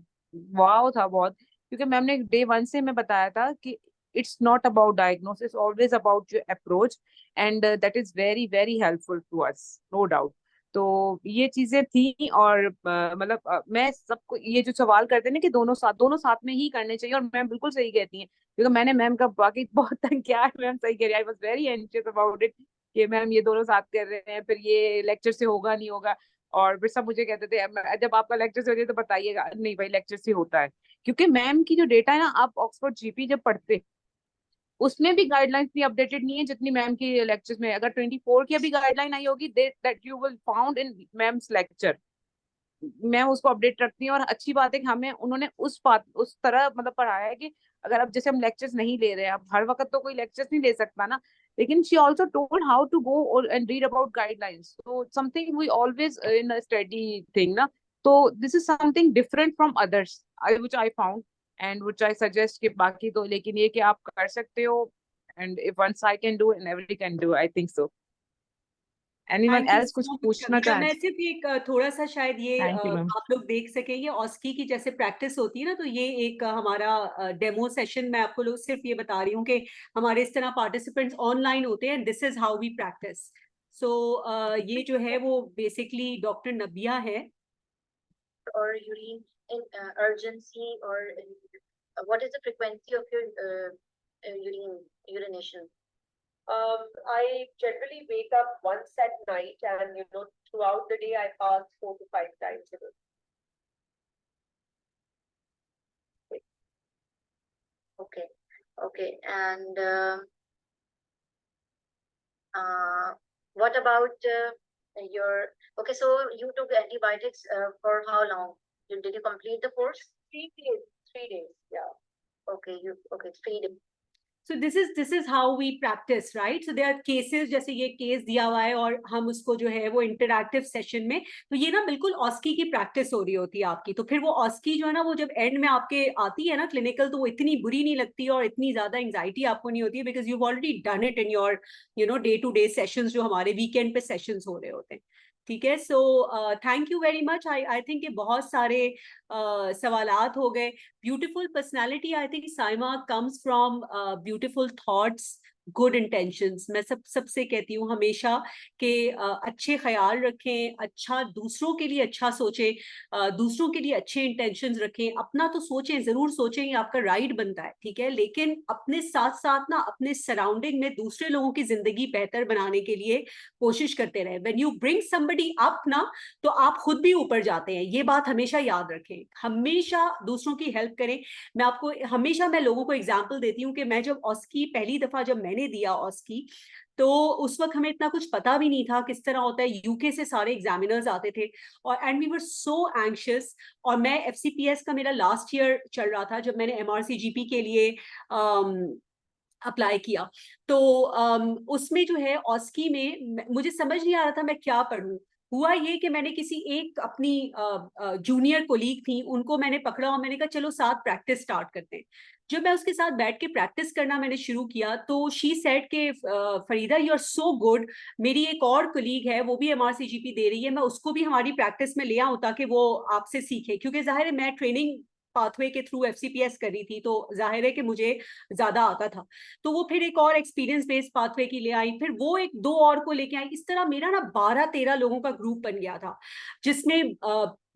वाव था बहुत, क्योंकि मैम ने डे वन से मैं बताया था कि it's not about diagnosis, always about your approach, and that is very very helpful to us, no doubt. तो ये चीजें थी, और मतलब मैं सबको ये जो सवाल करते हैं ना कि दोनों साथ में ही करने चाहिए, और मैम बिल्कुल सही कहती हैं, क्योंकि मैंने मैम का बाकी बहुत तंग किया है, मैम सही कह रही है, I was very anxious about it कि मैम ये दोनों साथ कर रहे हैं, फिर ये लेक्चर से होगा नहीं होगा। और फिर सब मुझे कहते थे जब आपका लेक्चर से हो जाए तो बताइएगा, नहीं भाई लेक्चर से होता है, क्योंकि मैम की जो डेटा है ना, आप ऑक्सफोर्ड जीपी जब पढ़ते, उसमें भी गाइडलाइंस भी अपडेटेड नहीं है जितनी मैम की लेक्चर्स में। अगर 24 की अभी गाइडलाइन आई होगी, that you will found in ma'am's lecture, ma'am उसको अपडेट रखती है। और अच्छी बात है कि हमें उन्होंने उस तरह मतलब पढ़ाया है कि अगर अब जैसे हम लेक्चर्स नहीं ले रहे हैं, अब हर वक्त तो कोई लेक्चर्स नहीं ले सकता ना, लेकिन she also told how to go and read about guidelines, so something we always in a study thing ना। तो this is something different from others, which I found and which I suggest कि बाकी तो, लेकिन ये कि आप कर सकते हो, and if once I can do and everybody can do, I think so। anyone thank you else कुछ सो मच पूछना कविता। चाहें? मैं सिर्फ एक थोड़ा सा शायद ये थैंक यू मैम। आप लोग देख सके, ये ऑस्की की जैसे प्रैक्टिस होती है ना, तो ये एक हमारा डेमो सेशन, मैं आपको लोग सिर्फ ये बता रही हूँ कि हमारे इस तरह पार्टिसिपेंट्स ऑनलाइन होते हैं, this is how we practise. So ये जो है वो बेसिकली डॉक्टर नबिया है, or urine in urgency, or what is the frequency of your urination? I generally wake up once at night, and throughout the day I pass 4 to 5 times a day. Okay, and what about your? Okay, so you took antibiotics for how long? Did you complete the course? 3 days. 3 days. Yeah. Okay, 3 days. So this is how we practice, right? So there are cases, जैसे ये case दिया हुआ है और हम उसको जो है वो इंटरैक्टिव सेशन में, तो ये ना बिल्कुल ऑस्की की प्रैक्टिस हो रही होती है आपकी। तो फिर वो ऑस्की जो है ना, वो जब एंड में आपके आती है ना क्लिनिकल, तो वो इतनी बुरी नहीं लगती और इतनी ज्यादा एंजाइटी आपको नहीं होती है, because you already done it in your day to day sessions, जो हमारे वीकेंड पे सेशंस हो रहे होते हैं। ठीक है, so thank you very much. I think ये बहुत सारे सवालात हो गए। Beautiful personality, I think Saima comes from beautiful thoughts, good intentions. मैं सबसे कहती हूँ हमेशा कि अच्छे ख्याल रखें, अच्छा दूसरों के लिए अच्छा सोचें, दूसरों के लिए अच्छे इंटेंशंस रखें। अपना तो सोचें, जरूर सोचें, ये आपका राइट बनता है, ठीक है, लेकिन अपने साथ साथ ना अपने सराउंडिंग में दूसरे लोगों की जिंदगी बेहतर बनाने के लिए कोशिश करते रहे। When you bring somebody up ना, तो आप खुद भी ऊपर जाते हैं। ये बात हमेशा याद रखें, हमेशा दूसरों की हेल्प करें। मैं आपको हमेशा मैं लोगों को एग्जांपल देती हूँ कि मैं जब ऑस्की पहली दफा जब मैंने दिया ऑस्की, तो उस वक्त हमें इतना कुछ पता भी नहीं था किस तरह होता है। यूके से सारे एग्जामिनर्स आते थे और and we were so anxious. और मैं एफसीपीएस का मेरा लास्ट ईयर चल रहा था जब मैंने एमआरसीजीपी के लिए अप्लाई किया। तो उसमें जो है ऑस्की में मुझे समझ नहीं आ रहा था मैं क्या पढ़ूं। हुआ ये कि मैंने किसी एक अपनी जूनियर कोलीग थी, उनको मैंने पकड़ा और मैंने कहा चलो साथ प्रैक्टिस स्टार्ट करते हैं। जब मैं उसके साथ बैठ के प्रैक्टिस करना मैंने शुरू किया, तो शी सेड के Farida you are so good, मेरी एक और कोलीग है वो भी एमआरसीजीपी दे रही है, मैं उसको भी हमारी प्रैक्टिस में ले आऊं ताकि वो आपसे सीखे। क्योंकि जाहिर है मैं ट्रेनिंग पाथवे के थ्रू एफसीपीएस कर रही थी, तो जाहिर है कि मुझे ज्यादा आता था। तो वो फिर एक और एक्सपीरियंस बेस्ड पाथवे की ले आई, फिर वो एक दो और को लेके आई। इस तरह मेरा ना 12-13 लोगों का ग्रुप बन गया था, जिसमें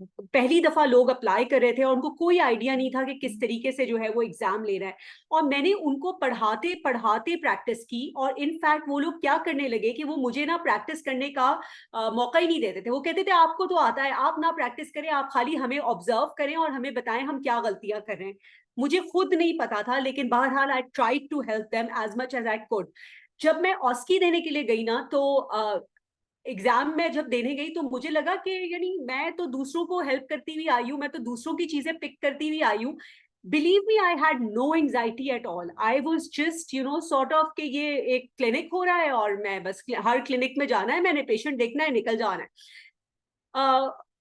पहली दफा लोग अप्लाई कर रहे थे और उनको कोई आइडिया नहीं था कि किस तरीके से जो है वो एग्जाम ले रहा है। और मैंने उनको पढ़ाते पढ़ाते प्रैक्टिस की, और इनफैक्ट वो लोग क्या करने लगे कि वो मुझे ना प्रैक्टिस करने का मौका ही नहीं देते थे। वो कहते थे आपको तो आता है, आप ना प्रैक्टिस करें, आप खाली हमें ऑब्जर्व करें और हमें बताएं हम क्या गलतियां कर रहे हैं। मुझे खुद नहीं पता था, लेकिन बहरहाल I tried to help them as much as I could. जब मैं ऑस्की देने के लिए गई ना, तो एग्जाम में जब देने गई तो मुझे लगा कि यानी मैं तो दूसरों को हेल्प करती हुई आई हूँ, मैं तो दूसरों की चीजें पिक करती हुई आई हूँ। Believe me, I had no anxiety at all. I was just sort of कि ये एक क्लिनिक हो रहा है और मैं बस हर क्लिनिक में जाना है, मैंने पेशेंट देखना है, निकल जाना है।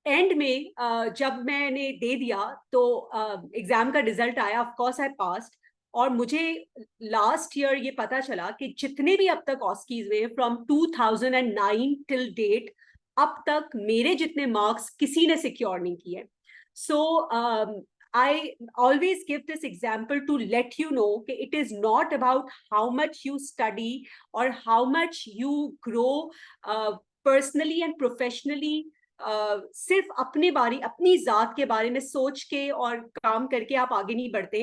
एंड में जब मैंने दे दिया तो एग्जाम का रिजल्ट आया, ऑफ कोर्स आई पास्ड। और मुझे लास्ट ईयर ये पता चला कि जितने भी अब तक ऑस्कीज हुए फ्रॉम 2009 टिल डेट, अब तक मेरे जितने मार्क्स किसी ने सिक्योर नहीं किए। सो I always give this example to let you know that it is not about how much you study or how much you grow personally and professionally. सिर्फ अपने बारे, अपनी जात के बारे में सोच के और काम करके आप आगे नहीं बढ़ते।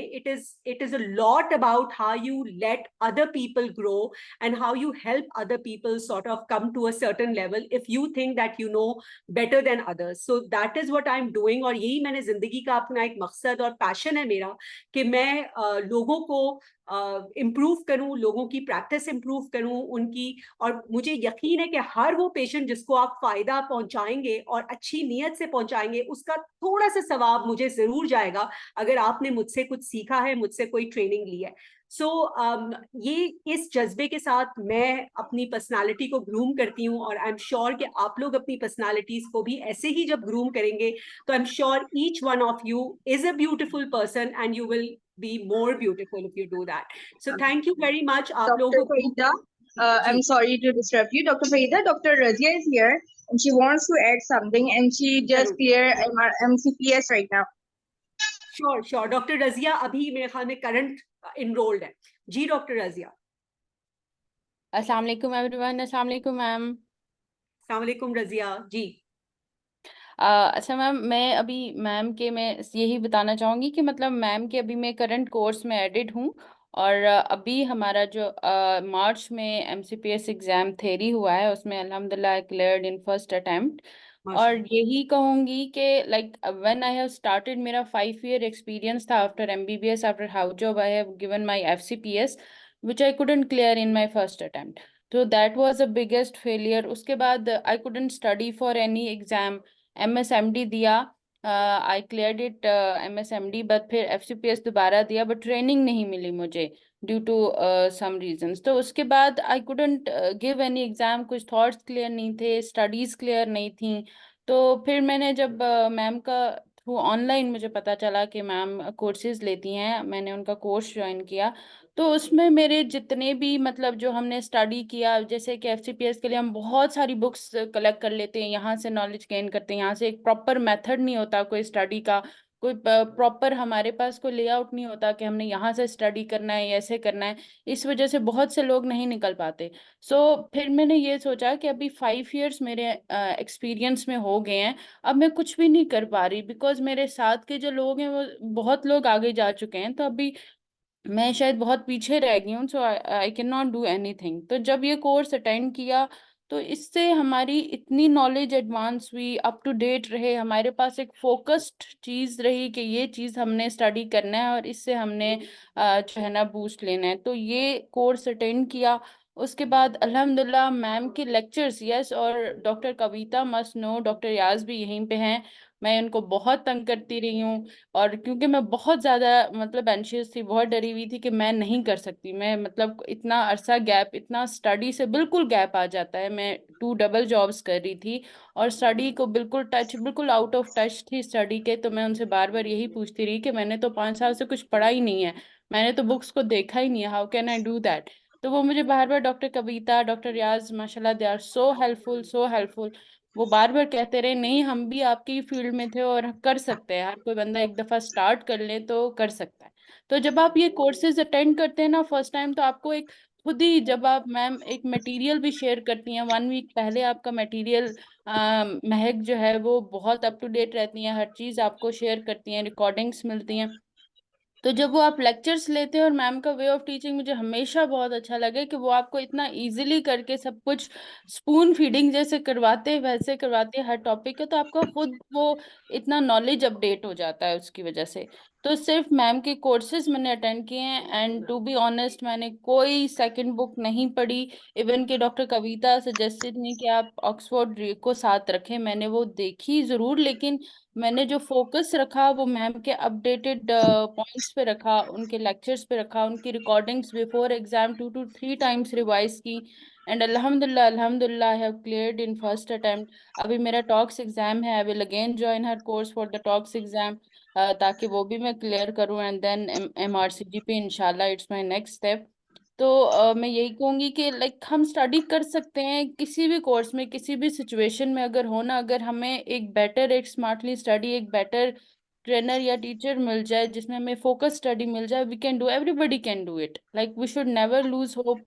it is a lot about how you let other people grow and how you help other people sort of come to a certain level if you think that you know better than others. So that is what I'm doing, और यही मैंने जिंदगी का अपना एक मकसद और passion है मेरा कि मैं लोगों को इम्प्रूव करूं, लोगों की प्रैक्टिस इम्प्रूव करूं उनकी। और मुझे यकीन है कि हर वो पेशेंट जिसको आप फायदा पहुंचाएंगे और अच्छी नीयत से पहुंचाएंगे, उसका थोड़ा सा सवाब मुझे जरूर जाएगा अगर आपने मुझसे कुछ सीखा है, मुझसे कोई ट्रेनिंग ली है। सो ये इस जज्बे के साथ मैं अपनी पर्सनालिटी को ग्रूम करती हूँ, और आई एम श्योर कि आप लोग अपनी पर्सनालिटीज को भी ऐसे ही जब ग्रूम करेंगे तो आई am sure each one of you is a beautiful person and you will be more beautiful if you do that. So thank you very much. Dr. Farida, I'm sorry to disrupt you. Dr. Farida, Dr. Razia is here and she wants to add something, and she just cleared MCPS right now. Sure. Dr. Razia अभी मेरे ख्याल में current enrolled है। जी Dr. Razia. अस्सलाम वालेकुम everyone. अस्सलाम वालेकुम ma'am. अस्सलाम वालेकुम रजिया जी। अच्छा मैम, मैं अभी मैम के मैं यही बताना चाहूँगी कि मतलब मैम के अभी मैं करंट कोर्स में एडिड हूँ। और अभी हमारा जो मार्च में एमसीपीएस एग्जाम थेरी हुआ है, उसमें अल्हम्दुलिल्लाह क्लियर्ड इन फर्स्ट अटेम्प्ट। और माशाल्लाह। यही कहूँगी कि like when I have started, मेरा 5 ईयर एक्सपीरियंस था after MBBS, after house job I have given my FCPS which I couldn't clear in my first attempt. तो that was a biggest failure. उसके बाद I couldn't study for any exam. MSMD दिया, I cleared it MSMD, but फिर FCPS दोबारा दिया, but training नहीं मिली मुझे due to some reasons. तो उसके बाद I couldn't give any exam, कुछ थॉट्स क्लियर नहीं थे, स्टडीज क्लियर नहीं थी। तो फिर मैंने जब मैम का थ्रू ऑनलाइन मुझे पता चला कि मैम कोर्सेज लेती हैं, मैंने उनका कोर्स ज्वाइन किया। तो उसमें मेरे जितने भी मतलब जो हमने स्टडी किया, जैसे कि एफसीपीएस के लिए हम बहुत सारी बुक्स कलेक्ट कर लेते हैं, यहाँ से नॉलेज गेन करते हैं, यहाँ से एक प्रॉपर मेथड नहीं होता कोई स्टडी का, कोई प्रॉपर हमारे पास कोई लेआउट नहीं होता कि हमने यहाँ से स्टडी करना है, ऐसे करना है। इस वजह से बहुत से लोग नहीं निकल पाते। सो फिर मैंने ये सोचा कि अभी 5 इयर्स मेरे एक्सपीरियंस में हो गए हैं, अब मैं कुछ भी नहीं कर पा रही, बिकॉज मेरे साथ के जो लोग हैं वो बहुत लोग आगे जा चुके हैं, तो अभी मैं शायद बहुत पीछे रह गई हूँ। So I can not do anything. तो जब ये कोर्स अटेंड किया तो इससे हमारी इतनी नॉलेज एडवांस हुई, अप टू डेट रहे, हमारे पास एक फोकस्ड चीज़ रही कि ये चीज़ हमने स्टडी करना है और इससे हमने जो है ना बूस्ट लेना है। तो ये कोर्स अटेंड किया। उसके बाद अल्हम्दुलिल्लाह मैम के लेक्चर्स, यस, और डॉक्टर कविता मस्ट नो, डॉक्टर याज भी यहीं पे हैं, मैं उनको बहुत तंग करती रही हूँ। और क्योंकि मैं बहुत ज़्यादा मतलब एंशियस थी, बहुत डरी हुई थी कि मैं नहीं कर सकती, मैं मतलब इतना अरसा गैप, इतना स्टडी से बिल्कुल गैप आ जाता है। मैं 2 डबल जॉब्स कर रही थी और स्टडी को बिल्कुल टच, बिल्कुल आउट ऑफ टच थी स्टडी के। तो मैं उनसे बार बार यही पूछती रही कि मैंने तो 5 साल से कुछ पढ़ा ही नहीं है, मैंने तो बुक्स को देखा ही नहीं है, how can I do that. तो वो मुझे बार बार, डॉक्टर कविता, डॉक्टर रियाज, माशाल्लाह they are so helpful, so helpful. वो बार बार कहते रहे नहीं हम भी आपकी फील्ड में थे और कर सकते हैं, हर कोई बंदा एक दफा स्टार्ट कर ले तो कर सकता है। तो जब आप ये कोर्सेज अटेंड करते हैं ना फर्स्ट टाइम, तो आपको एक खुद ही, जब आप मैम एक मटेरियल भी शेयर करती हैं 1 वीक पहले, आपका मटेरियल महक जो है वो बहुत अप टू डेट रहती हैं, हर चीज़ आपको शेयर करती हैं, रिकॉर्डिंग्स मिलती हैं। तो जब वो आप लेक्चर्स लेते हैं, और मैम का वे ऑफ टीचिंग मुझे हमेशा बहुत अच्छा लगे कि वो आपको इतना इजीली करके सब कुछ स्पून फीडिंग जैसे करवाते हैं, वैसे करवाते हैं हर टॉपिक का, तो आपका खुद वो इतना नॉलेज अपडेट हो जाता है उसकी वजह से। तो सिर्फ मैम के कोर्सेज मैंने अटेंड किए हैं, एंड टू बी ऑनेस्ट मैंने कोई सेकंड बुक नहीं पढ़ी। इवन कि डॉक्टर कविता सजेस्टेड नहीं कि आप ऑक्सफोर्ड को साथ रखें, मैंने वो देखी ज़रूर, लेकिन मैंने जो फोकस रखा वो मैम के अपडेटेड पॉइंट्स पे रखा, उनके लेक्चर्स पे रखा, उनकी recordings before exam 2 to 3 times revise की। एंड अल्हम्दुलिल्लाह, अल्हम्दुलिल्लाह I have cleared in first attempt. अभी मेरा टॉक्स एग्जाम है, I will again join her course for the talks exam, ताकि वो भी मैं क्लियर करूँ, एंड देन MRCGP इंशाल्लाह इट्स माय नेक्स्ट स्टेप। तो मैं यही कहूंगी कि लाइक हम स्टडी कर सकते हैं किसी भी कोर्स में, किसी भी सिचुएशन में अगर हो ना, अगर हमें एक बेटर, एक स्मार्टली स्टडी, एक बेटर ट्रेनर या टीचर मिल जाए जिसमें हमें फोकस स्टडी मिल जाए, we can do, everybody can do it, like we should never lose hope.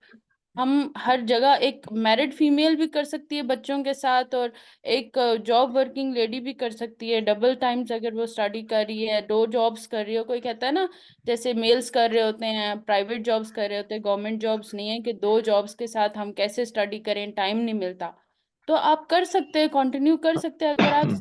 हम हर जगह, एक मैरिड फीमेल भी कर सकती है बच्चों के साथ, और एक जॉब वर्किंग लेडी भी कर सकती है डबल टाइम्स, अगर वो स्टडी कर रही है, 2 जॉब्स कर रही हो। कोई कहता है ना, जैसे मेल्स कर रहे होते हैं, प्राइवेट जॉब्स कर रहे होते हैं, गवर्नमेंट जॉब्स नहीं है, कि 2 जॉब्स के साथ हम कैसे स्टडी करें, टाइम नहीं मिलता। तो आप कर सकते हैं, कंटिन्यू कर सकते हैं, अगर आप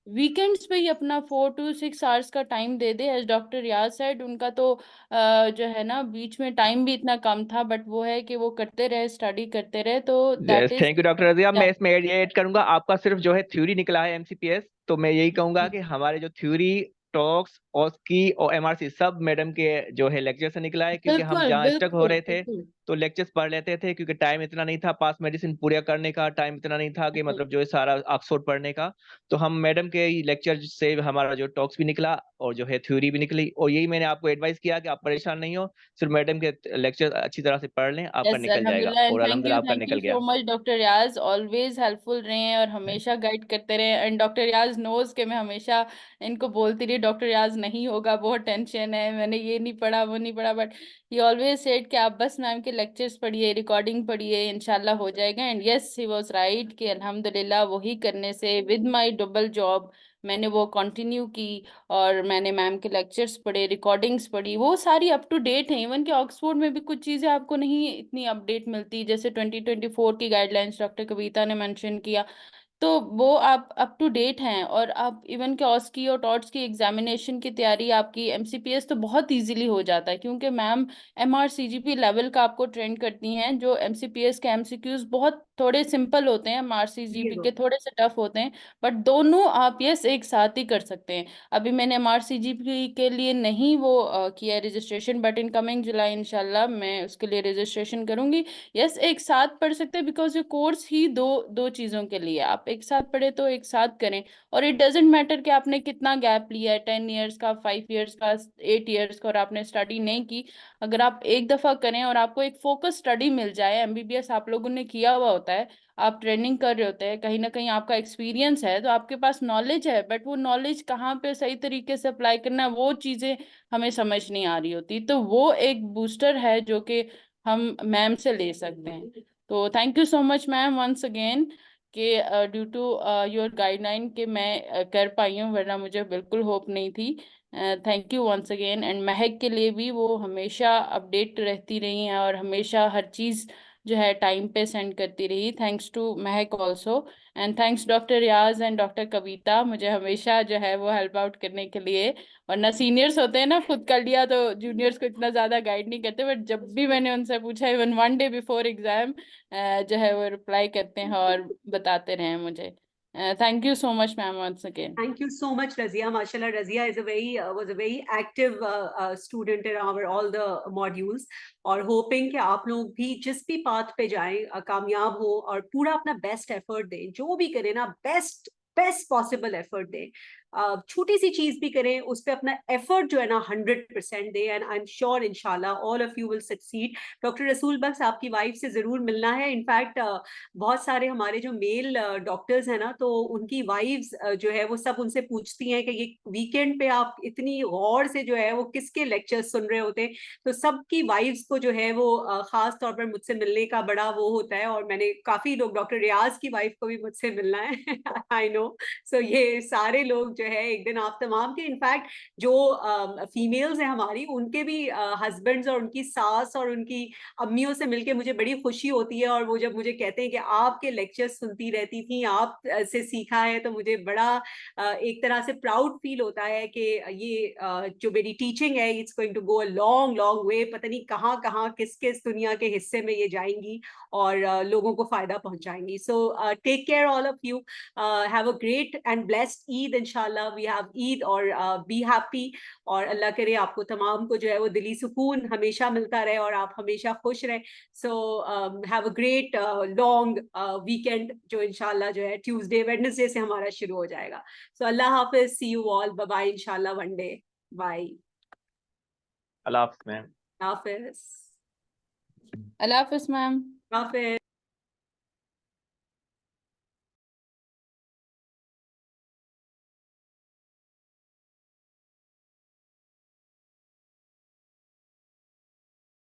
वीकेंड्स पे ही अपना 4 to 6 आवर्स का टाइम दे दे, एज डॉक्टर रियाज साइड, उनका तो जो है ना बीच में टाइम भी इतना कम था, बट वो है कि वो करते रहे, स्टडी करते रहे, तो yes, that is. Thank you doctor Razia. मैं इसमें ऐड करूंगा, आपका सिर्फ जो है थ्योरी निकला है एमसीपीएस, तो मैं यही कहूंगा कि हमारे जो थ्योरी, टॉक्स और की और एमआरसी सब मैडम के जो है लेक्चर से निकला है, क्योंकि हम बिल्कुल जहाँ स्टक हो बिल्कुल रहे थे बिल्कुल तो लेक्चर्स पढ़ लेते थे, क्योंकि टाइम इतना नहीं था, पास मेडिसिन पूरा करने का टाइम इतना नहीं था कि मतलब जो है सारा ऑक्सफोर्ड पढ़ने का। तो हम मैडम के लेक्चर से हमारा जो टॉक्स भी निकला और जो है थ्योरी भी निकली, और यही मैंने आपको एडवाइस किया कि आप परेशान नहीं हो, सिर्फ मैडम के लेक्चर अच्छी तरह से पढ़ लें, आपका यस, निकल जाएगा, अल्हम्दुलिल्लाह, एंड और अल्हम्दुलिल्लाह आपका थैंक यू निकल सो गया। मच डॉक्टर याज, ऑलवेज हेल्पफुल रहे हैं और हमेशा गाइड करते रहे। एंड डॉक्टर याज नोज के मैं हमेशा इनको बोलती रही डॉक्टर याज नहीं होगा, बहुत टेंशन है, मैंने ये नहीं पढ़ा, वो नहीं पढ़ा, बट ही ऑलवेज सेड कि आप बस मैम के लेक्चर्स पढ़िए, रिकॉर्डिंग पढ़िए, इंशाल्लाह हो जाएगा। And yes, he was right कि अल्हम्दुलिल्लाह वही करने से विद माय डबल जॉब मैंने वो कंटिन्यू की, और मैंने मैम के लेक्चर्स पढ़े, रिकॉर्डिंग्स पढ़ी, वो सारी अप टू डेट हैं। इवन कि ऑक्सफोर्ड में भी कुछ चीज़ें आपको नहीं इतनी अपडेट मिलती, जैसे 2024 की गाइडलाइंस डॉक्टर कविता ने मेंशन किया, तो वो आप अप टू डेट हैं। और आप इवन के ऑस की और टॉट्स की एग्जामिनेशन की तैयारी आपकी एमसीपीएस तो बहुत इजीली हो जाता है, क्योंकि मैम एमआरसीजीपी लेवल का आपको ट्रेंड करती हैं। जो एमसीपीएस के एमसीक्यूज बहुत थोड़े सिंपल होते हैं, एमआरसीजीपी के थोड़े से टफ होते हैं, बट दोनों आप यस एक साथ ही कर सकते हैं। अभी मैंने एमआरसीजीपी के लिए नहीं वो किया रजिस्ट्रेशन, बट इन कमिंग जुलाई इंशाल्लाह मैं उसके लिए रजिस्ट्रेशन करूंगी। यस, एक साथ पढ़ सकते हैं, बिकॉज ये कोर्स ही दो चीज़ों के लिए, आप एक साथ पढ़े तो एक साथ करें। और इट डजेंट मैटर कि आपने कितना गैप लिया है, 10 ईयर्स का, 5 ईयर्स का, 8 ईयर्स का, और आपने स्टडी नहीं की। अगर आप एक दफ़ा करें और आपको एक फोकस स्टडी मिल जाए, एमबीबीएस आप लोगों ने किया हुआ होता है, आप ट्रेनिंग कर रहे होते हैं, कहीं ना कहीं आपका एक्सपीरियंस है, तो आपके पास नॉलेज है, बट वो नॉलेज कहाँ पे सही तरीके से अप्लाई करना है, वो चीज़ें हमें समझ नहीं आ रही होती। तो वो एक बूस्टर है जो कि हम मैम से ले सकते हैं। तो thank you so much ma'am once again कि ड्यू टू योर गाइडलाइन के मैं कर पाई हूँ, वरना मुझे बिल्कुल होप नहीं थी। Thank you once again. And Mahak के लिए भी, वो हमेशा अपडेट रहती रही हैं और हमेशा हर चीज़ जो है टाइम पे सेंड करती रही। Thanks to Mahak also. And thanks doctor Riaz and doctor Kavita, मुझे हमेशा जो है वो हेल्प आउट करने के लिए। वरना सीनियर्स होते हैं ना, खुद कर लिया तो जूनियर्स को इतना ज़्यादा गाइड नहीं करते, बट जब भी मैंने उनसे पूछा, इवन 1 डे बिफोर एग्जाम जो है वो रिप्लाई करते हैं और बताते रहे हैं मुझे। Thank you so much ma'am once again. Thank you so much, Razia. Mashallah, Razia is was a very active student in our all the modules. और hoping कि आप लोग भी जिस भी path पे जाएं कामयाब हो और पूरा अपना best effort दें। जो भी करें ना, best possible effort दें। छोटी सी चीज भी करें, उस पे अपना effort जो है ना 100% दें। And I'm sure inshallah all of you will succeed. Doctor रसूल बख्श, आपकी वाइफ से जरूर मिलना है। इनफैक्ट बहुत सारे हमारे जो मेल डॉक्टर्स हैं ना, तो उनकी वाइफ्स जो है वो सब उनसे पूछती हैं कि ये वीकेंड पे आप इतनी गौर से जो है वो किसके लेक्चर्स सुन रहे होते हैं। तो सबकी वाइफ्स को जो है वो खास तौर पर मुझसे मिलने का बड़ा वो होता है। और मैंने काफी लोग, डॉक्टर रियाज की वाइफ को भी मुझसे मिलना है आई नो। सो ये सारे लोग जो है एक दिन आप तमाम के, इनफैक्ट जो फीमेल्स हैं हमारी, उनके भी हस्बैंड्स और उनकी सास और उनकी अम्मियों से मिलके मुझे बड़ी खुशी होती है। और वो जब मुझे कहते हैं कि आपके लेक्चर सुनती रहती थी, आप से सीखा है, तो मुझे बड़ा एक तरह से प्राउड फील होता है कि ये जो मेरी टीचिंग है, it's going to go a long long way. पता नहीं कहाँ कहाँ किस किस दुनिया के हिस्से में ये जाएंगी और लोगों को फायदा पहुंचाएंगी। So take care all of you, have a great and blessed Eid इंशाल्लाह। वी हैव ईद, और बी हैप्पी। और अल्लाह करे आपको तमाम को जो है वो दिली सुकून हमेशा मिलता रहे और आप हमेशा खुश रहें। So have a great long weekend, जो इंशाल्लाह जो है ट्यूसडे वेडनेसडे से हमारा शुरू हो जाएगा। सो अल्लाह हाफिज, सी यू ऑल, बाय बाय, इंशाल्लाह वन डे, बाय, अल्लाह हाफ़िज़ मैम। हाफिज, अल्लाह हाफिज मैम। हाफिज।